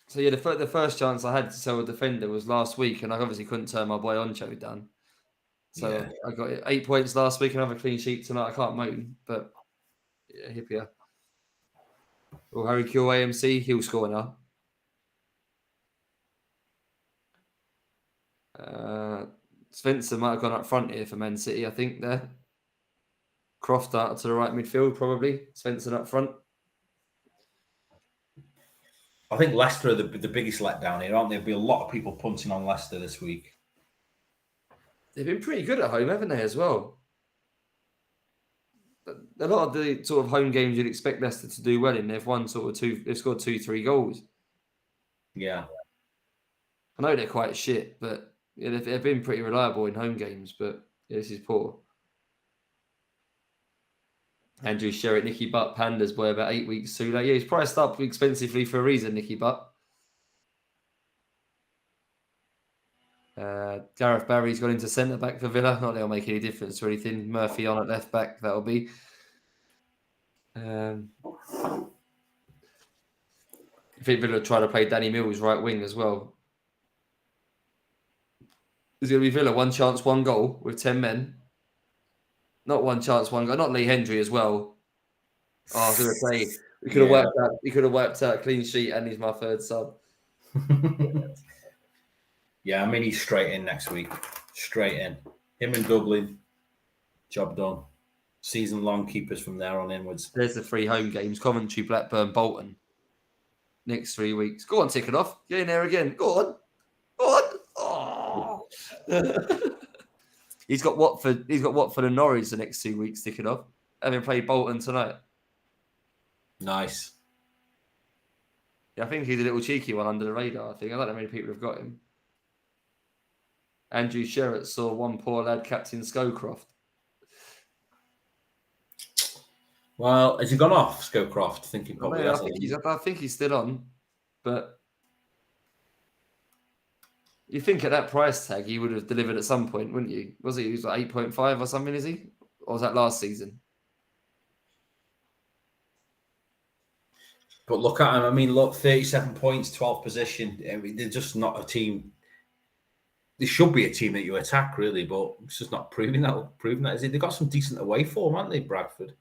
So yeah, the first chance I had to sell a defender was last week, and I obviously couldn't turn my boy Oncho down. So yeah. I got 8 points last week, another clean sheet tonight. I can't moan, but yeah, Hippier. Well, Harry Q AMC, he'll score now. Spencer might have gone up front here for Man City, I think, there. Croft out to the right midfield, probably. Svensson up front. I think Leicester are the biggest letdown here, aren't they? There'll be a lot of people punting on Leicester this week. They've been pretty good at home, haven't they, as well? A lot of the sort of home games you'd expect Leicester to do well in. They've won they've scored 2-3 goals. Yeah. I know they're quite shit, but yeah, they've been pretty reliable in home games, but yeah, this is poor. Andrew Sherritt, Nicky Butt, Pandas boy, about 8 weeks too late. Yeah, he's priced up expensively for a reason, Nicky Butt. Gareth Barry's got into centre-back for Villa. Not that it'll make any difference or anything. Murphy on at left-back, that'll be. I think Villa try to play Danny Mills right wing as well. There's going to be Villa 1 chance, 1 goal with 10 men. Not 1 chance, 1 goal. Not Lee Hendry as well. Oh, I was going to say we could have wiped out a clean sheet, and he's my 3rd sub. Yeah, I mean he's straight in next week. Straight in. Him and Dublin. Job done. Season long keepers from there on inwards. There's the 3 home games: Coventry, Blackburn, Bolton. Next 3 weeks. Go on, tick it off. Get in there again. Go on. Oh. He's got Watford and Norwich the next 2 weeks, tick it off. Having played Bolton tonight. Nice. Yeah, I think he's a little cheeky one under the radar, I think. I don't know how many people have got him. Andrew Sherritt saw 1 poor lad, Captain Scowcroft. Well, has he gone off, Scowcroft? I think he probably has. I think he's still on. But you think at that price tag he would have delivered at some point, wouldn't you? Was he was like 8.5 or something, is he? Or was that last season? But look at him. I mean, look, 37 points, 12th position. I mean, they're just not a team. They should be a team that you attack, really, but it's just not proving that. Is it? They've got some decent away form, haven't they, Bradford?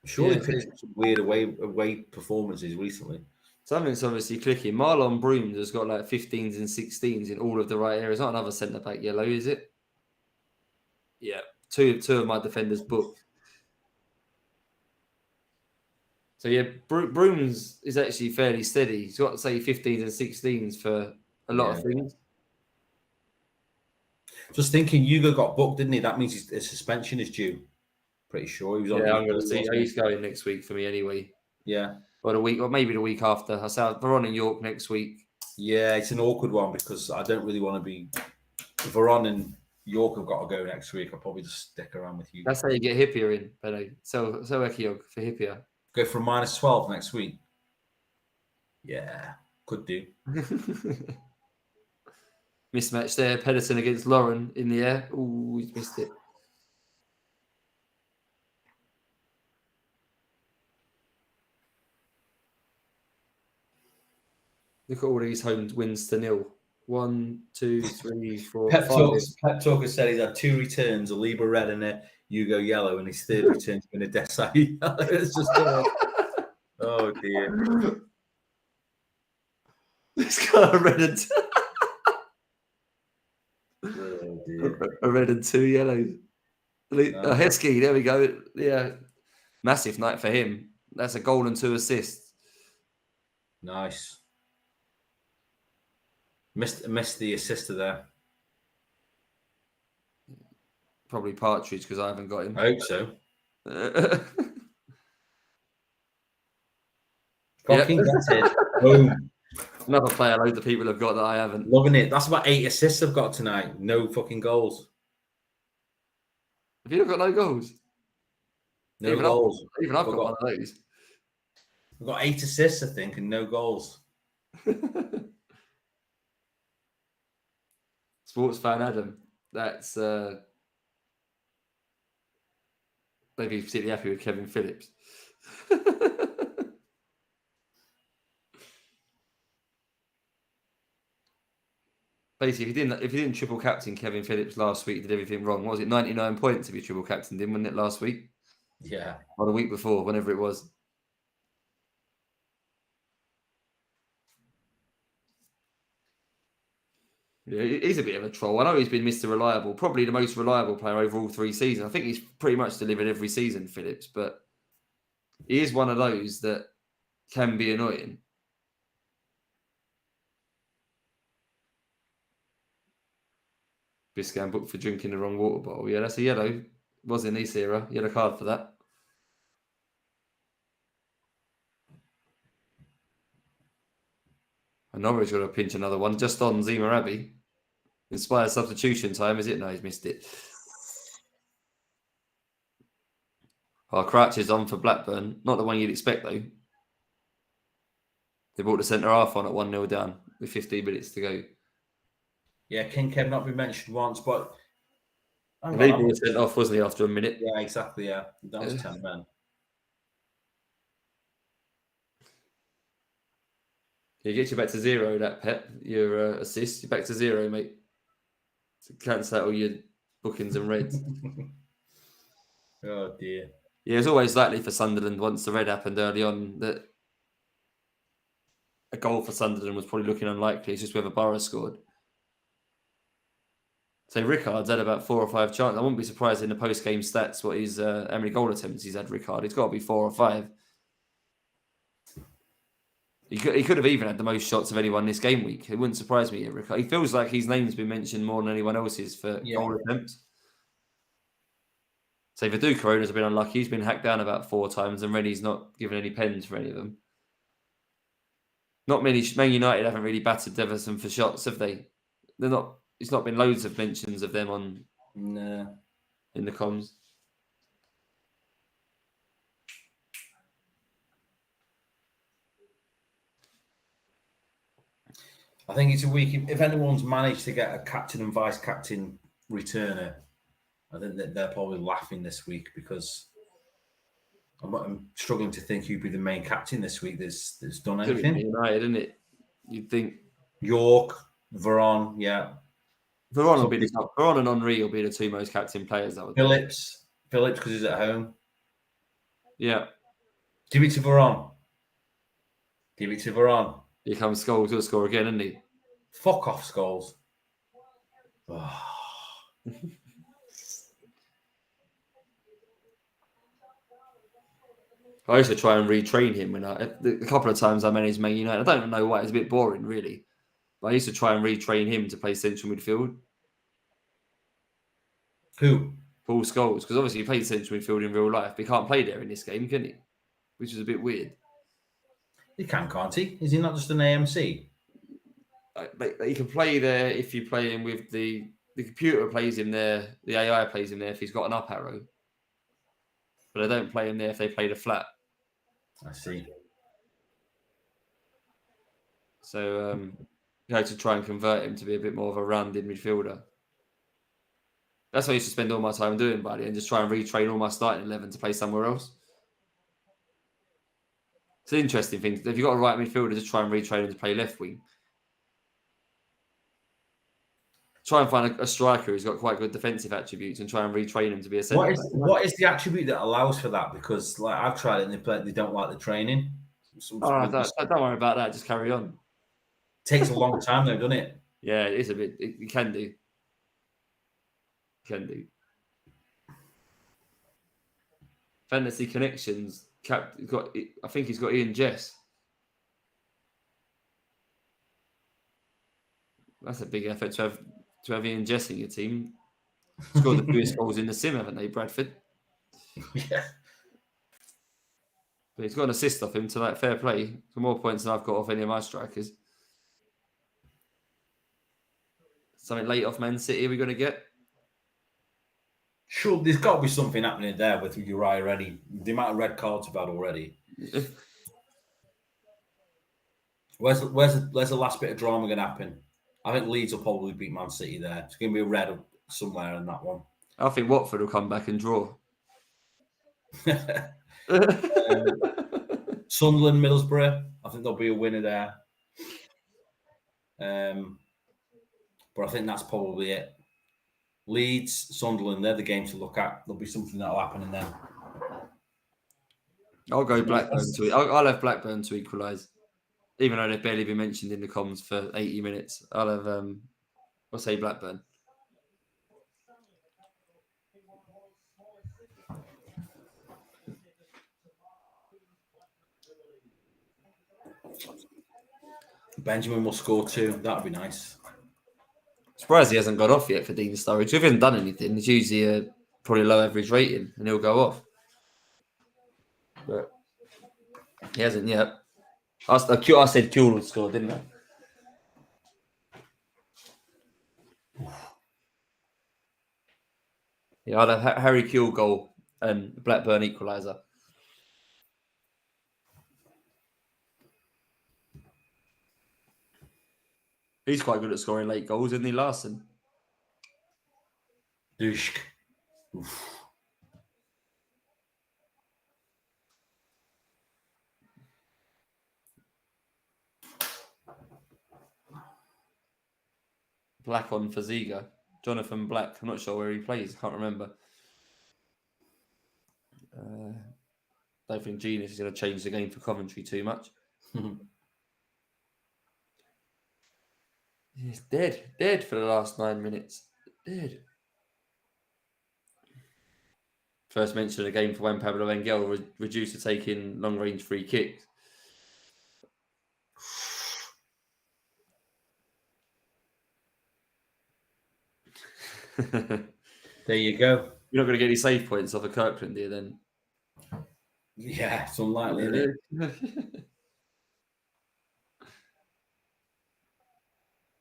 Surely finished some weird away performances recently. Something's obviously clicking. Marlon Brooms has got like 15s and 16s in all of the right areas. Not another centre-back yellow, is it? Yeah, two of my defenders booked. So yeah, Brooms is actually fairly steady. He's got, say, 15s and 16s for a lot of things. Just thinking, Hugo got booked, didn't he? That means his suspension is due. Pretty sure he was on. Yeah, I'm going to see how he's going next week for me anyway. Yeah. Or the week, or maybe the week after. I said Veron in York next week. Yeah, it's an awkward one because I don't really want to be. Veron and York have got to go next week. I'll probably just stick around with you. That's how you get Hippier in, Benno. So Ekiog for Hippier. Go for -12 next week. Yeah, could do. Mismatch there. Pedersen against Lauren in the air. Ooh, he's missed it. Look at all these home wins to 0. 1, 2, 3, 4, Pep 5. Talker said he's had 2 returns, a Libra red and a Hugo yellow, and his 3rd return's been a Desai yellow. It's just oh dear. This got a red and Oh dear. a red and 2 yellows. Heskey, there we go. Yeah, massive night for him. That's a goal and 2 assists. Nice. Missed the assister there. Probably Partridge because I haven't got him. I hope so. Fucking that's it. Boom. Another player loads of people have got that I haven't. Loving it. That's about 8 assists I've got tonight. No fucking goals. Have you got no goals? No goals. Even I've got one of those. I've got 8 assists, I think, and no goals. Sports fan Adam. That's maybe particularly happy with Kevin Phillips. Basically, if you didn't triple captain Kevin Phillips last week, you did everything wrong. What was it? 99 points if you triple captained him, wasn't it, last week? Yeah. Or the week before, whenever it was. Yeah, he's a bit of a troll. I know he's been Mr. Reliable, probably the most reliable player over all 3 seasons. I think he's pretty much delivered every season, Phillips, but he is one of those that can be annoying. Biscan booked for drinking the wrong water bottle. Yeah, that's a yellow. Was in this era. Yellow card for that. And Norwich got to pinch another one just on Zima Abbey. Inspired substitution time, is it? No, he's missed it. Crouch is on for Blackburn. Not the one you'd expect, though. They brought the centre half on at 1-0 down with 15 minutes to go. Yeah, King Kev not been mentioned once, but He was sent off, wasn't he, after a minute? Yeah, exactly. Yeah, that was ChampMan. It gets you back to 0, that Pep. Your assist, you're back to 0, mate. To cancel out all your bookings and reds. Oh dear. Yeah, it's always likely for Sunderland once the red happened early on that a goal for Sunderland was probably looking unlikely. It's just whether Borough scored. So Rickard's had about 4 or 5 chances. I wouldn't be surprised in the post-game stats what he's how many goal attempts he's had, Rickard. It's got to be 4 or 5. He could have even had the most shots of anyone this game week. It wouldn't surprise me, Rickard. He feels like his name's been mentioned more than anyone else's for goal attempts. So Viduka owners have been unlucky. He's been hacked down about 4 times and Rennie's not given any pens for any of them. Not many. Man United haven't really battered Deverson for shots, have they? They're not. It's not been loads of mentions of them on in the comms. I think it's a week. If anyone's managed to get a captain and vice captain returner, I think that they're probably laughing this week because I'm struggling to think who'd be the main captain this week that's done anything. United, isn't it? You'd think York, Veron, yeah. Veron and Henry will be the 2 most captain players. That would Phillips because he's at home. Yeah. Give it to Veron. Here comes Scholes. He'll score again, isn't he? Fuck off, Scholes. Oh. I used to try and retrain him when a couple of times I managed Man United. I don't know why, it's a bit boring, really. But I used to try and retrain him to play central midfield. Who? Paul Scholes, because obviously he played central midfield in real life, but he can't play there in this game, can he? Which is a bit weird. He can, can't he? Is he not just an AMC? He can play there if you play him with the computer plays him there, the AI plays him there if he's got an up arrow. But they don't play him there if they play the flat. I see. So you had to try and convert him to be a bit more of a rounded midfielder. That's what I used to spend all my time doing, buddy, and just try and retrain all my starting 11 to play somewhere else. It's an interesting thing. If you've got a right midfielder, just try and retrain him to play left wing. Try and find a striker who's got quite good defensive attributes and try and retrain him to be a centre back. What is the attribute that allows for that? Because like I've tried it and they don't like the training. Don't worry about that. Just carry on. Takes a long time though, doesn't it? Yeah, it is a bit. You can do. You can do. Fantasy Connections. I think he's got Ian Jess. That's a big effort to have Ian Jess in your team. Scored the fewest goals in the sim, haven't they, Bradford? Yeah. But he's got an assist off him to like fair play. For more points than I've got off any of my strikers. Something late off Man City we're going to get? Sure, there's got to be something happening there with Uriah already. The amount of red cards I've had already. Where's the last bit of drama going to happen? I think Leeds will probably beat Man City there. It's going to be a red somewhere in that one. I think Watford will come back and draw. Sunderland, Middlesbrough. I think there'll be a winner there. But I think that's probably it. Leeds, Sunderland, they're the games to look at. There'll be something that'll happen in them. I'll go Blackburn I'll have Blackburn to equalise. Even though they've barely been mentioned in the comms for 80 minutes. I'll have I'll say Blackburn. Benjamin will score 2. That'd be nice. Surprised he hasn't got off yet for Dean Sturridge. If he hasn't done anything, it's usually a probably low average rating and he'll go off. But he hasn't yet. I said Kuehl would score, didn't I? Yeah, I'd have Harry Kuehl goal and Blackburn equaliser. He's quite good at scoring late goals, isn't he, Larson? Dushk. Black on Faziga. Jonathan Black. I'm not sure where he plays. I can't remember. Don't think Genius is going to change the game for Coventry too much. He's dead for the last 9 minutes. Dead. First mention of the game for when Pablo Engel reduced to taking long-range free kicks. There you go. You're not going to get any save points off of Kirkland here then. Yeah, it's unlikely, isn't it?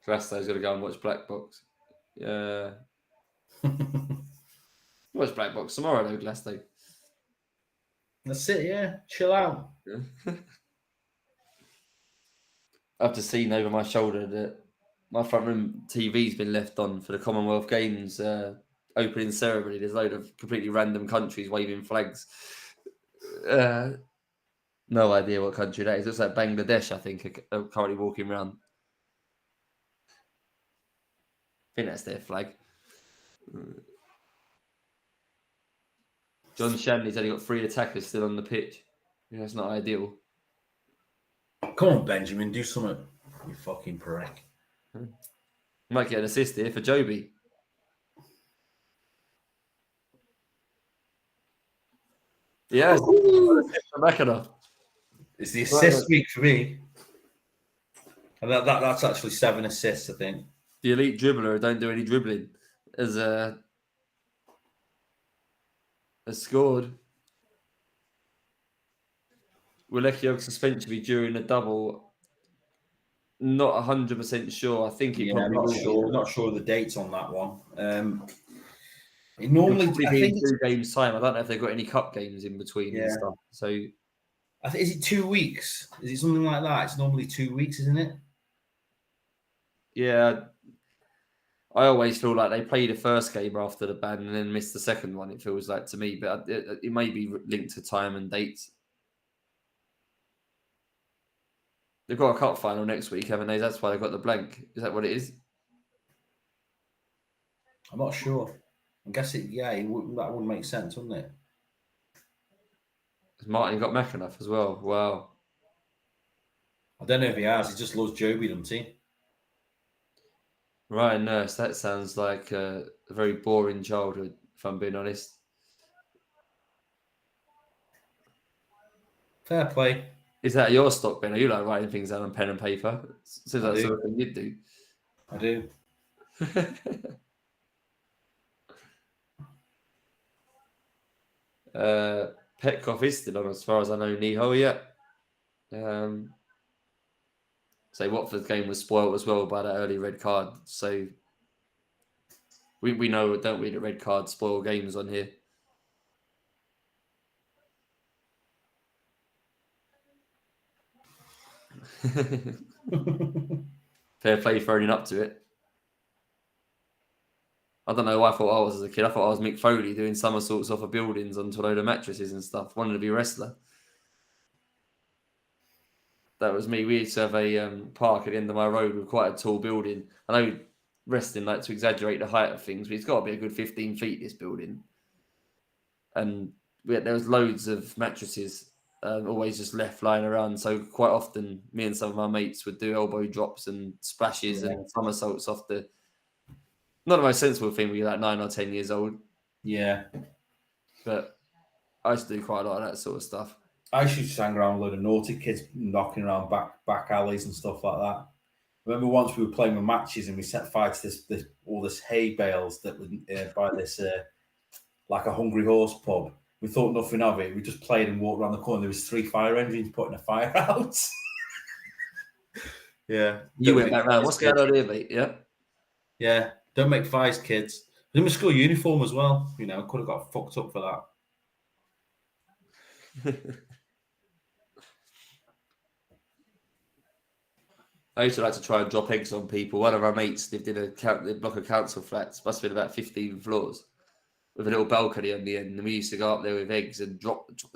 Glasto's got to go and watch Black Box. Yeah. Watch Black Box tomorrow, though, Glasto. That's it, yeah. Chill out. I've just seen over my shoulder that my front room TV's been left on for the Commonwealth Games opening ceremony. There's a load of completely random countries waving flags. No idea what country that is. It's like Bangladesh, I think, are currently walking around. I think that's their flag. John Shanley's only got 3 attackers still on the pitch. Yeah, that's not ideal. Come on, Benjamin, do something. You fucking prick. Might get an assist here for Joby. Yeah, McAnuff. It's the assist week for me. And that's actually 7 assists, I think. The elite dribbler who don't do any dribbling has scored. Willecchio suspension be during the double. Not 100% sure. I think it probably not will sure. be. Not sure of the dates on that one. It It'll normally, probably I be think, in 2 games time. I don't know if they've got any cup games in between and stuff. So is it 2 weeks? Is it something like that? It's normally 2 weeks, isn't it? yeah, I always feel like they play the first game after the ban and then miss the second one. It feels like to me, but it may be linked to time and dates. They've got a cup final next week, haven't they? That's why they've got the blank. Is that what it is? I'm not sure. I guess that would make sense, wouldn't it? Martin got McAnuff as well. Wow. I don't know if he has. He just loves Joby, doesn't he? Ryan Nurse, that sounds like a very boring childhood, if I'm being honest. Fair play. Is that your stock, Ben? Are you like writing things down on pen and paper? Seems like the sort of thing you'd do. I do. Petkoff is still on, as far as I know, Niho, yeah. So Watford's game was spoiled as well by that early red card. So we know, don't we, that red cards spoil games on here. Fair play for owning up to it. I don't know who I thought I was as a kid. I thought I was Mick Foley doing somersaults off of buildings onto a load of mattresses and stuff. Wanted to be a wrestler. That was me. We used to have a park at the end of my road with quite a tall building. I know wrestling like to exaggerate the height of things, but it's got to be a good 15 feet, this building. And there was loads of mattresses always just left lying around. So quite often, me and some of my mates would do elbow drops and splashes and somersaults off the... Not the most sensible thing when you're like 9 or 10 years old. Yeah. But I used to do quite a lot of that sort of stuff. I used to hang around with a load of naughty kids knocking around back alleys and stuff like that. Remember once we were playing with matches and we set fire to all this hay bales that was by this like a Hungry Horse pub. We thought nothing of it. We just played and walked around the corner. There was 3 fire engines putting a fire out. Yeah. You went back round. What's going on here, mate? Yeah. Yeah. Don't make fires, kids. In my school uniform as well. You know, could have got fucked up for that. I used to like to try and drop eggs on people. One of our mates lived in a block of council flats, must have been about 15 floors, with a little balcony on the end. And we used to go up there with eggs and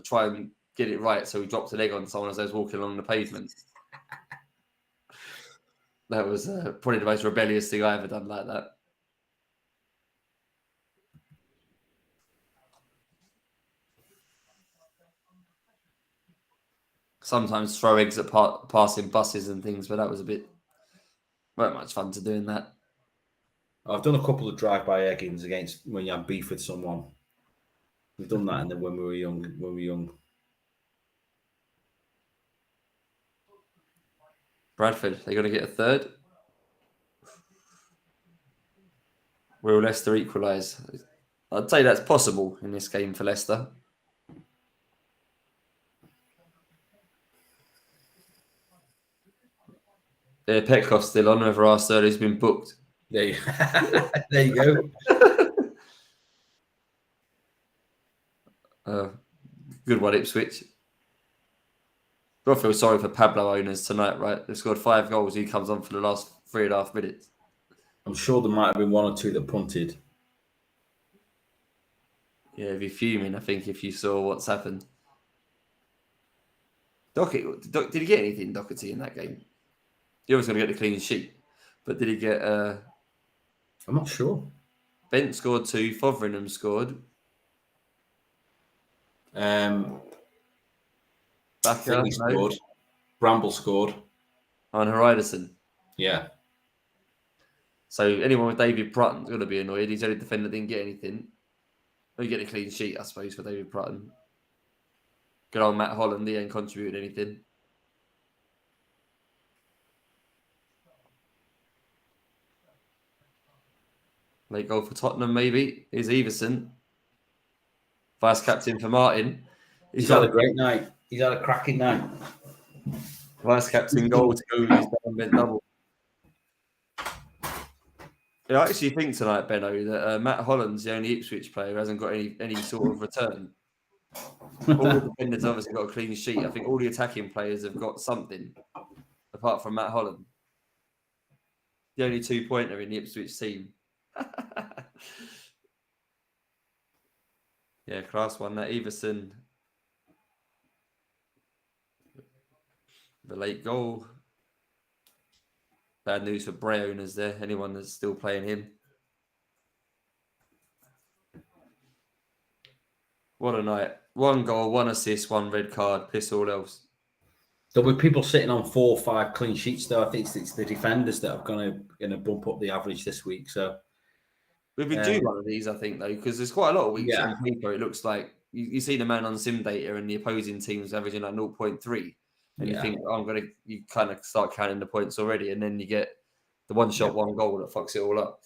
try and get it right. So we dropped an egg on someone as they was walking along the pavement. That was probably the most rebellious thing I ever done like that. Sometimes throw eggs at passing buses and things, but that was weren't much fun to doing that. I've done a couple of drive-by eggings against when you have beef with someone. We've done that when we were young. Bradford, they're going to get a third. Will Leicester equalise? I'd say that's possible in this game for Leicester. Petkoff's still on. Whoever asked earlier has been booked. There you, there you go. Good one, Ipswich. I feel sorry for Pablo owners tonight, right? They've scored 5 goals. He comes on for the last 3.5 minutes. I'm sure there might have been 1 or 2 that punted. Yeah, if you're fuming, I think, if you saw what's happened. Did he get anything, Doherty, in that game? He was going to get the clean sheet, but did he get... I'm not sure. Bent scored 2, Fotheringham scored. Backer scored. Bramble scored. And Hariderson. Yeah. So anyone with David Prutton's going to be annoyed. He's only defender, didn't get anything. He get a clean sheet, I suppose, for David Prutton. Good old Matt Holland, he ain't contributed anything. Late goal for Tottenham, maybe. Here's Everson. Vice captain for Martin. He's had a great night. He's had a cracking night. Vice captain goal to goalies down double. Yeah, I actually think tonight, Benno, that Matt Holland's the only Ipswich player who hasn't got any sort of return. All the defenders obviously got a clean sheet. I think all the attacking players have got something, apart from Matt Holland. The only 2-pointer in the Ipswich team. Yeah, class one. That Everson. The late goal. Bad news for Bray owners there. Anyone that's still playing him. What a night. 1 goal, 1 assist, 1 red card. Piss all else. There'll be people sitting on 4 or 5 clean sheets, though. I think it's the defenders that are going to bump up the average this week. So we've been due one of these, I think, though, because there's quite a lot of weeks on paper. It looks like you see the man on sim data and the opposing team's averaging like 0.3. And you think, you kind of start counting the points already. And then you get the 1 shot, 1 goal that fucks it all up.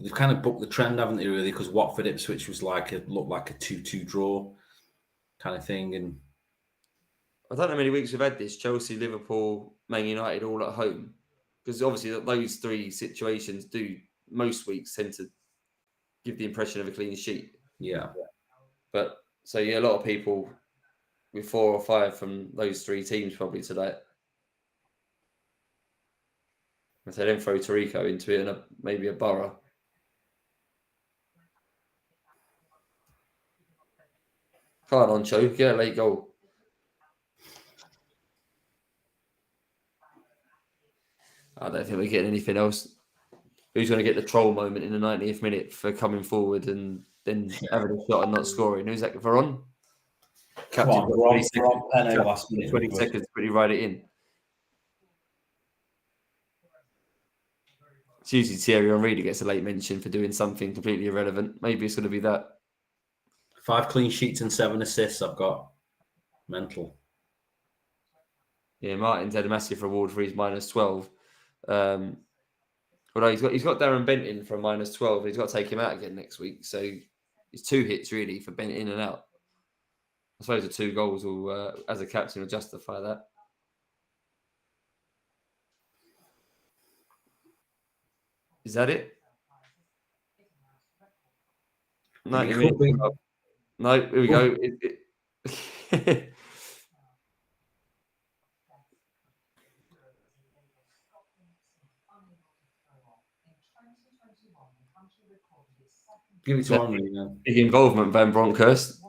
They've kind of booked the trend, haven't they, really? Because Watford Ipswich was looked like a 2-2 draw kind of thing. And I don't know how many weeks we've had this. Chelsea, Liverpool, Man United all at home. Because obviously those 3 situations do most weeks tend to give the impression of a clean sheet. Yeah. But so a lot of people with 4 or 5 from those 3 teams probably today. If they then throw Tarico into it and maybe a Borough. Come on, Cho, get a late goal. I don't think we're getting anything else. Who's going to get the troll moment in the 90th minute for coming forward and then having a shot and not scoring? Who's that? Veron? Captain, 20 seconds, pretty write it in. It's usually Thierry Henry that gets a late mention for doing something completely irrelevant. Maybe it's going to be that. 5 clean sheets and 7 assists I've got. Mental. Yeah, Martin's had a massive reward for his -12. Although he's got Darren Benton for a -12. He's got to take him out again next week. So it's 2 hits really for Benton in and out. I suppose the 2 goals will, as a captain, will justify that. Is that it? 90 minutes. No, here we go. Give it to Henry now. Big involvement, Van Bronckhorst.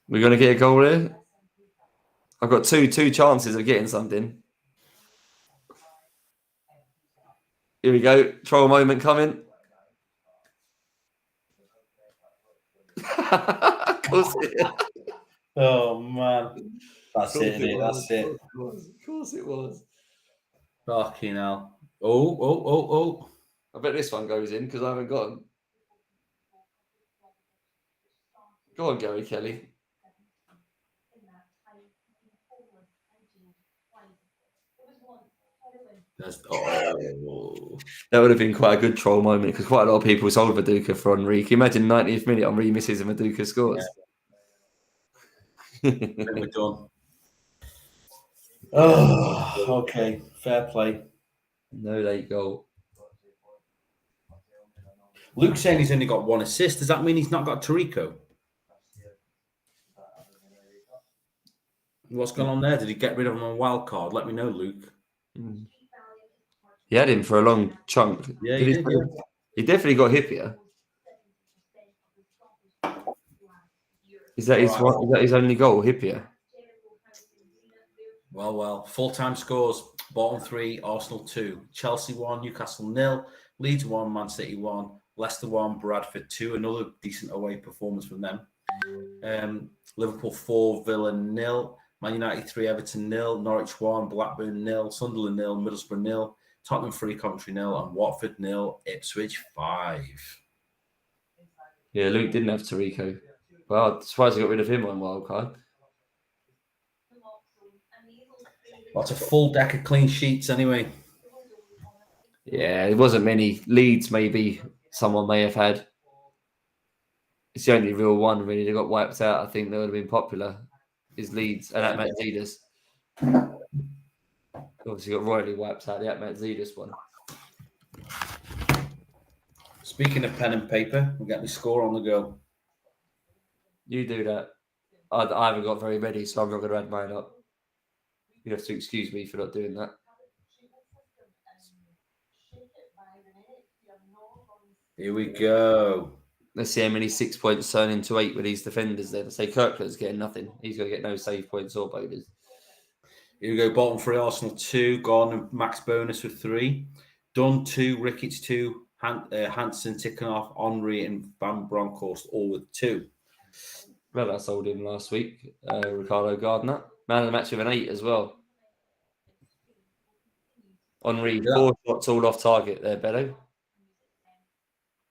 We're going to get a goal here. I've got two chances of getting something. Here we go. Troll moment coming. Of course it is. Oh, man. That's it. That's it. Of course it was. Fucking hell. Oh. I bet this one goes in because I haven't got them. Go on, Gary Kelly. That would have been quite a good troll moment because quite a lot of people sold Viduka for Henry. Can you imagine 90th minute Henry misses and Viduka scores? Yeah. We're done. Oh, okay. Fair play. No late goal. Luke's saying he's only got 1 assist. Does that mean he's not got Tarico? What's going on there? Did he get rid of him on wild card? Let me know, Luke. He had him for a long chunk. Yeah, he definitely got hippier. Is that his only goal, hippier? Well. Full-time scores. Bolton 3, Arsenal 2. Chelsea 1, Newcastle 0. Leeds 1, Man City 1. Leicester 1, Bradford 2. Another decent away performance from them. Liverpool 4, Villa 0. Man United 3, Everton 0. Norwich 1, Blackburn 0. Sunderland 0. Middlesbrough 0. Tottenham 3, Coventry 0, and Watford 0, Ipswich 5. Yeah, Luke didn't have Tarico. Well, I'm surprised I got rid of him on wildcard. That's a full deck of clean sheets anyway. Yeah, it wasn't many. Leeds, maybe someone may have had. It's the only real one, really, that got wiped out. I think that would have been popular. Is Leeds and Atmat Zedis. Obviously, got royally wiped out the Atmat Zedis one. Speaking of pen and paper, we'll get the score on the go. You do that. I haven't got very ready, so I'm not going to add mine up. You have to excuse me for not doing that. Here we go. Let's see how many 6 points turn into 8 with these defenders there. Let's say Kirkland's getting nothing. He's going to get no save points or bonus. Here we go. Bolton 3, Arsenal 2. Gordon max bonus with 3. Dunn 2, Ricketts 2. Hansen, Tikhonov, Henry, and Van Bronckhorst all with 2. Well, I sold him last week. Ricardo Gardner. Man of the match with an 8 as well. Henry, 4 shots all off target there, Bello.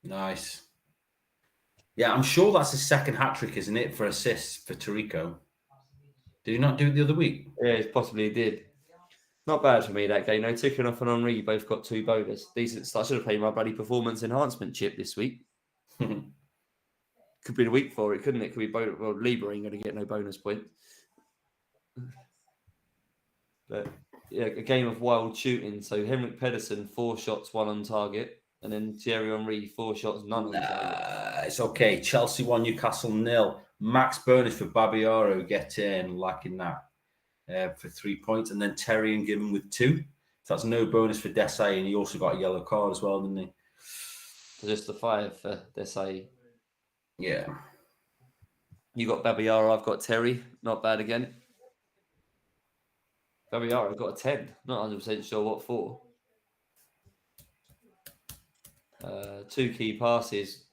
Nice. Yeah, I'm sure that's his second hat-trick, isn't it, for assists for Tarico? Did he not do it the other week? Yeah, he possibly did. Not bad for me, that game. No, Tikhonov and Henry both got 2 bonus. Decent start. I should have played my bloody performance enhancement chip this week. Could be the week for it, couldn't it? Could be bonus. Well, Lieber ain't going to get no bonus point. But yeah, a game of wild shooting. So Henrik Pedersen, 4 shots, 1 on target. And then Thierry Henry, 4 shots, none on target. It's okay. Chelsea 1, Newcastle 0. Max bonus for Babiaro, get in, liking that for 3 points. And then Terry and Gibbon with 2. So that's no bonus for Desai, and he also got a yellow card as well, didn't he? So just the 5 for Desai. Yeah. You got Babiaro, I've got Terry. Not bad again. Babiaro, I've got a 10. Not 100% sure what for. 2 key passes.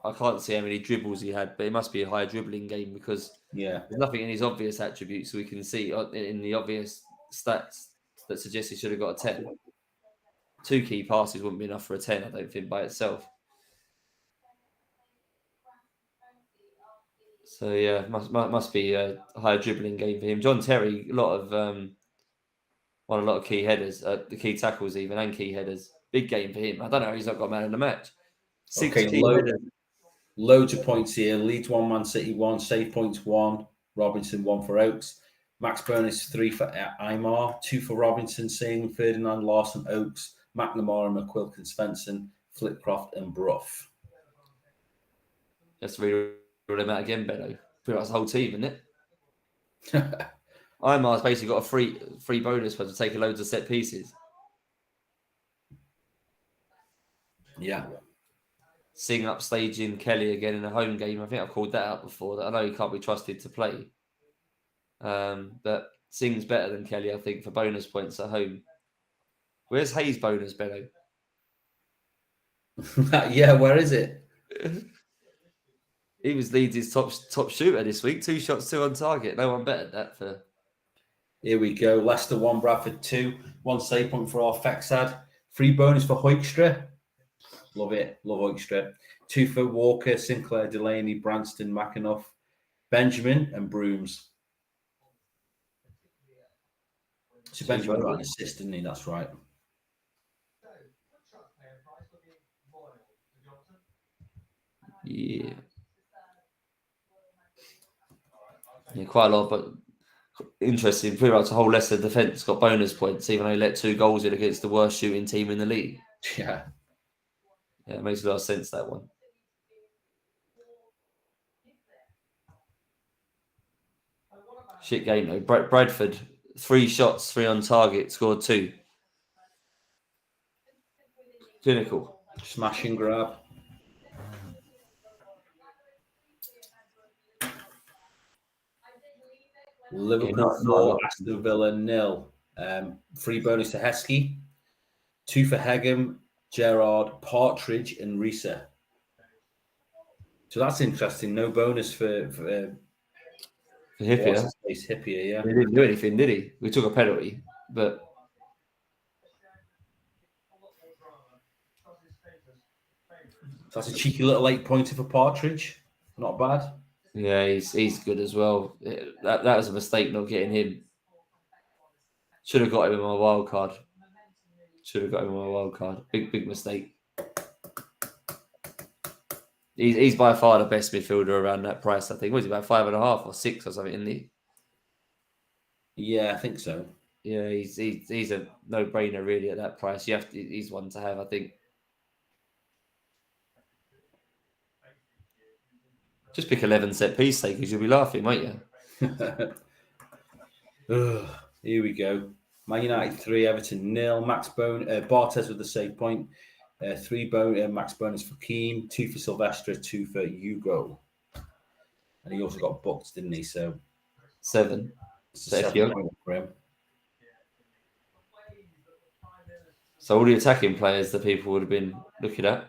I can't see how many dribbles he had, but it must be a high dribbling game because there's nothing in his obvious attributes we can see in the obvious stats that suggest he should have got a 10. 2 key passes wouldn't be enough for a 10, I don't think, by itself. So yeah, must be a high dribbling game for him. John Terry, won a lot of key headers, the key tackles even, and key headers. Big game for him. I don't know how he's not got man in the match. 6 key headers. Loads of points here. Leeds 1, Man City 1, save points 1, Robinson 1 for Oaks. Max bonus 3 for Aymar, 2 for Robinson, Singh, Ferdinand, Larson, Oaks, McNamara, McQuilkin, Svensson, Flitcroft, and Brough. Let's read them out again, Benno. That's the whole team, isn't it? Aymar's basically got a free bonus for taking loads of set pieces. Yeah. Singh upstaging Kelly again in a home game. I think I've called that out before. That I know he can't be trusted to play. But Singh's better than Kelly, I think, for bonus points at home. Where's Hayes' bonus, Benno? Yeah, where is it? He was Leeds' top shooter this week. 2 shots, 2 on target. No one bettered that for. Here we go. Leicester 1, Bradford 2. 1 save point for our Fexad. 3 bonus for Hoekstra. Love it. Love Hoekstra. 2 for Walker, Sinclair, Delaney, Branston, McAnuff, Benjamin, and Brooms. So Benjamin got an assist, didn't he? That's right. Yeah. Yeah, quite a lot, but interesting. Pretty much the whole Leicester defence got bonus points, even though they let 2 goals in against the worst shooting team in the league. Yeah. Yeah, it makes a lot of sense, that one. Shit game, though. Bradford, 3 shots, 3 on target, scored 2. Clinical. Smash and grab. Liverpool 4, Aston Villa 0. 3 bonus to Heskey. 2 for Hegem, Gerard, Partridge, and Risa. So that's interesting. No bonus for Hippier. Hippier, yeah. He didn't do anything, did he? We took a penalty, but So that's a cheeky little 8 pointer for Partridge. Not bad. Yeah, he's good as well. That was a mistake not getting him. Should have got him in my wild card. Big mistake. He's by far the best midfielder around that price, I think. Was he about 5.5 or 6 or something, isn't he? Yeah, I think so. Yeah, he's a no-brainer really at that price. He's one to have, I think. Just pick 11 set piece takers, you'll be laughing, won't you? Here we go. Man United 3, Everton 0. Max Bartes with the save point. 3 max bonus for Keane, 2 for Silvestre, 2 for Hugo. And he also got booked, didn't he? So 7. It's a 7 point for him. So all the attacking players that people would have been looking at.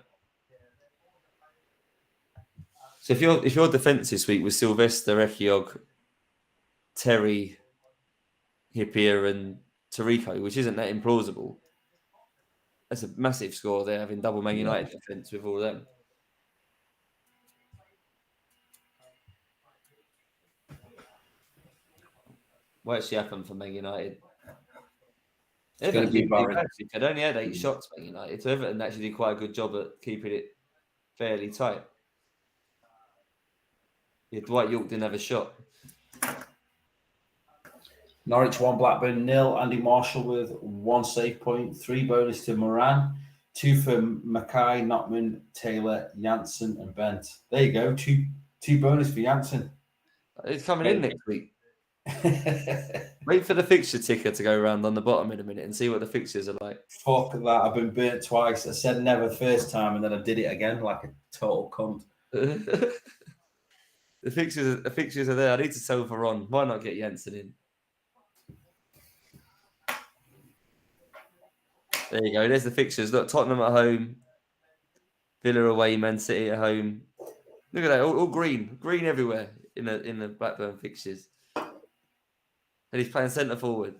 So if your defence this week was Sylvester, Ekiog, Terry, Hippier, and Tarico, which isn't that implausible, that's a massive score there, having double Man United defence with all of them. What actually happened for Man United? It's going to be They'd only had 8 shots, Man United. So Everton actually did quite a good job at keeping it fairly tight. Yeah, Dwight York didn't have a shot. Norwich 1, Blackburn 0. Andy Marshall with 1 save point, 3 bonus to Moran, 2 for Mackay, Notman, Taylor, Janssen, and Bent. There you go, two bonus for Janssen. It's coming in next week. Wait for the fixture ticker to go around on the bottom in a minute and see what the fixtures are like. Fuck that! I've been burnt twice. I said never the first time, and then I did it again like a total cunt. The fixtures are there. I need to sell for Ron. Why not get Janssen in? There you go. There's the fixtures. Look, Tottenham at home, Villa away, Man City at home. Look at that, all green everywhere in the Blackburn fixtures. And he's playing centre forward.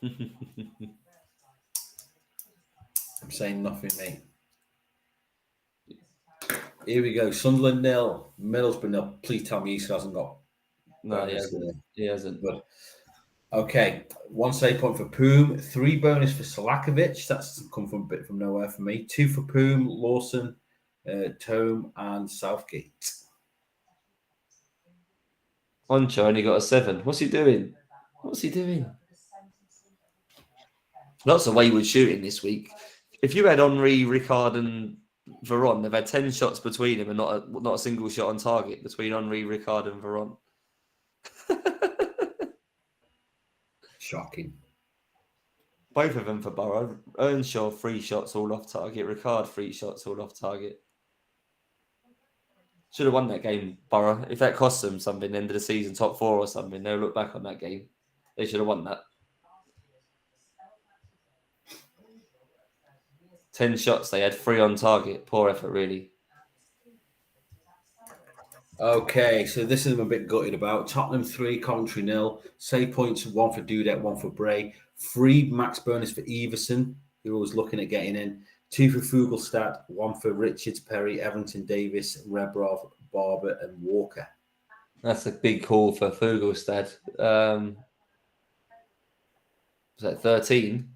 I'm saying nothing, mate. Here we go. Sunderland 0, Middlesbrough 0. Please tell me he hasn't got. No, he hasn't. But okay, 1 save point for Poom, 3 bonus for Selakovic. That's come from a bit from nowhere for me. 2 for Poom, Lawson, Tome, and Southgate. Oncho only got a 7. What's he doing? Lots of wayward shooting this week. If you had Henry, Ricard, and Veron, they've had 10 shots between them and not a single shot on target between Henry, Ricard, and Veron. Shocking. Both of them for Borough. Earnshaw, 3 shots all off target. Ricard, 3 shots all off target. Should have won that game, Borough. If that cost them something, end of the season, top 4 or something, they'll look back on that game. They should have won that. 10 shots, they had 3 on target. Poor effort, really. Okay, so this is I'm a bit gutted about. Tottenham 3, Coventry 0. Save points, 1 for Dudek, 1 for Bray. 3 max bonus for Everson, who was looking at getting in. 2 for Fugelstad, 1 for Richards, Perry, Everton, Davis, Rebrov, Barber, and Walker. That's a big call for Fugelstad. Was that 13?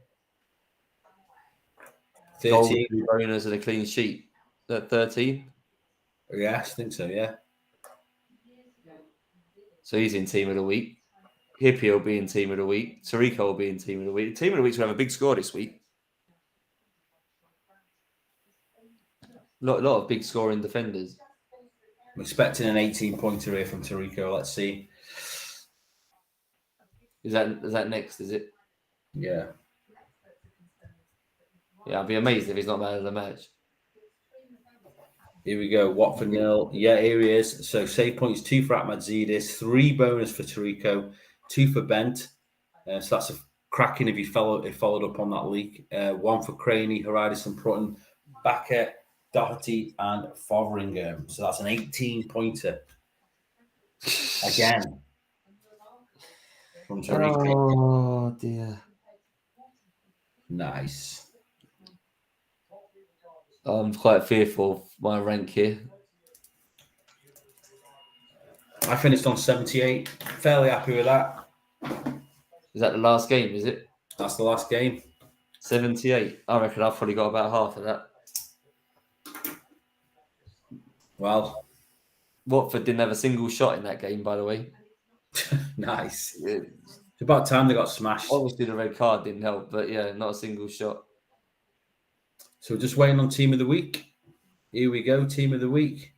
13. Owners and a clean sheet. Is that 13? Yes, I think so, yeah. So he's in team of the week. Hippie will be in team of the week. Tarico will be in team of the week. Team of the week's going to have a big score this week. Lot of big scoring defenders. I'm expecting an 18-pointer here from Tarico. Let's see. Is that next, is it? Yeah. Yeah, I'd be amazed if he's not man of the match. Here we go. Watford 0. Yeah, here he is. So save points 2 for Ahmadzidis, 3 bonus for Tarico, 2 for Bent. So that's a cracking if he followed up on that leak. 1 for Craney, Heridis and Prutton, Backer, Doherty, and Fotheringham. So that's an 18-pointer. Again. From Tarico. Oh, dear. Nice. I'm quite fearful of my rank here. I finished on 78. Fairly happy with that. Is that the last game, is it? That's the last game. 78. I reckon I've probably got about half of that. Well, Watford didn't have a single shot in that game, by the way. nice. It's about time they got smashed. obviously, the red card didn't help, but yeah, not a single shot. So we're just waiting on team of the week. Here we go, team of the week.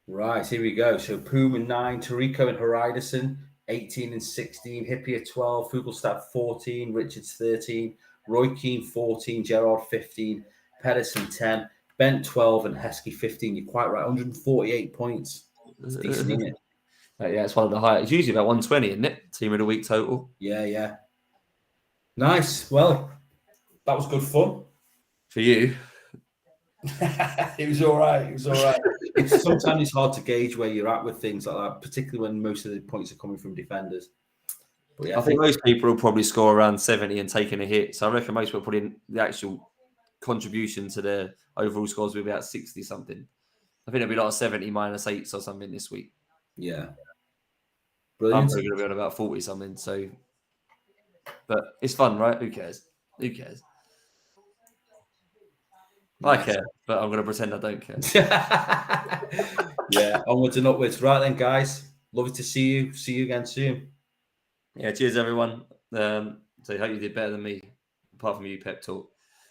Right, here we go. So Puma 9, Tariko and Hariderson, 18 and 16, Hippier 12, Fugelstad 14, Richards 13, Roy Keane 14, Gerard 15, Pedersen 10, Bent 12, and Heskey 15. You're quite right, 148 points. It's decent, isn't it? Yeah, it's one of the highest. It's usually about 120, isn't it? Team of the week total. Yeah. Nice. Well, that was good fun. For you. It was all right. Sometimes it's hard to gauge where you're at with things like that, particularly when most of the points are coming from defenders. But yeah, I think most people will probably score around 70 and taking a hit. So I reckon most people put in the actual contribution to their overall scores will be about 60 something. I think it'll be like 70 minus 8s or something this week. Yeah. I'm Brilliant. probably going to be on about 40 something. So, but it's fun, right? Who cares? I care, but I'm going to pretend I don't care. Yeah, onwards and upwards. Right then, guys. Lovely to see you. See you again soon. Yeah, cheers, everyone. So I hope you did better than me, apart from you, Pep Talk.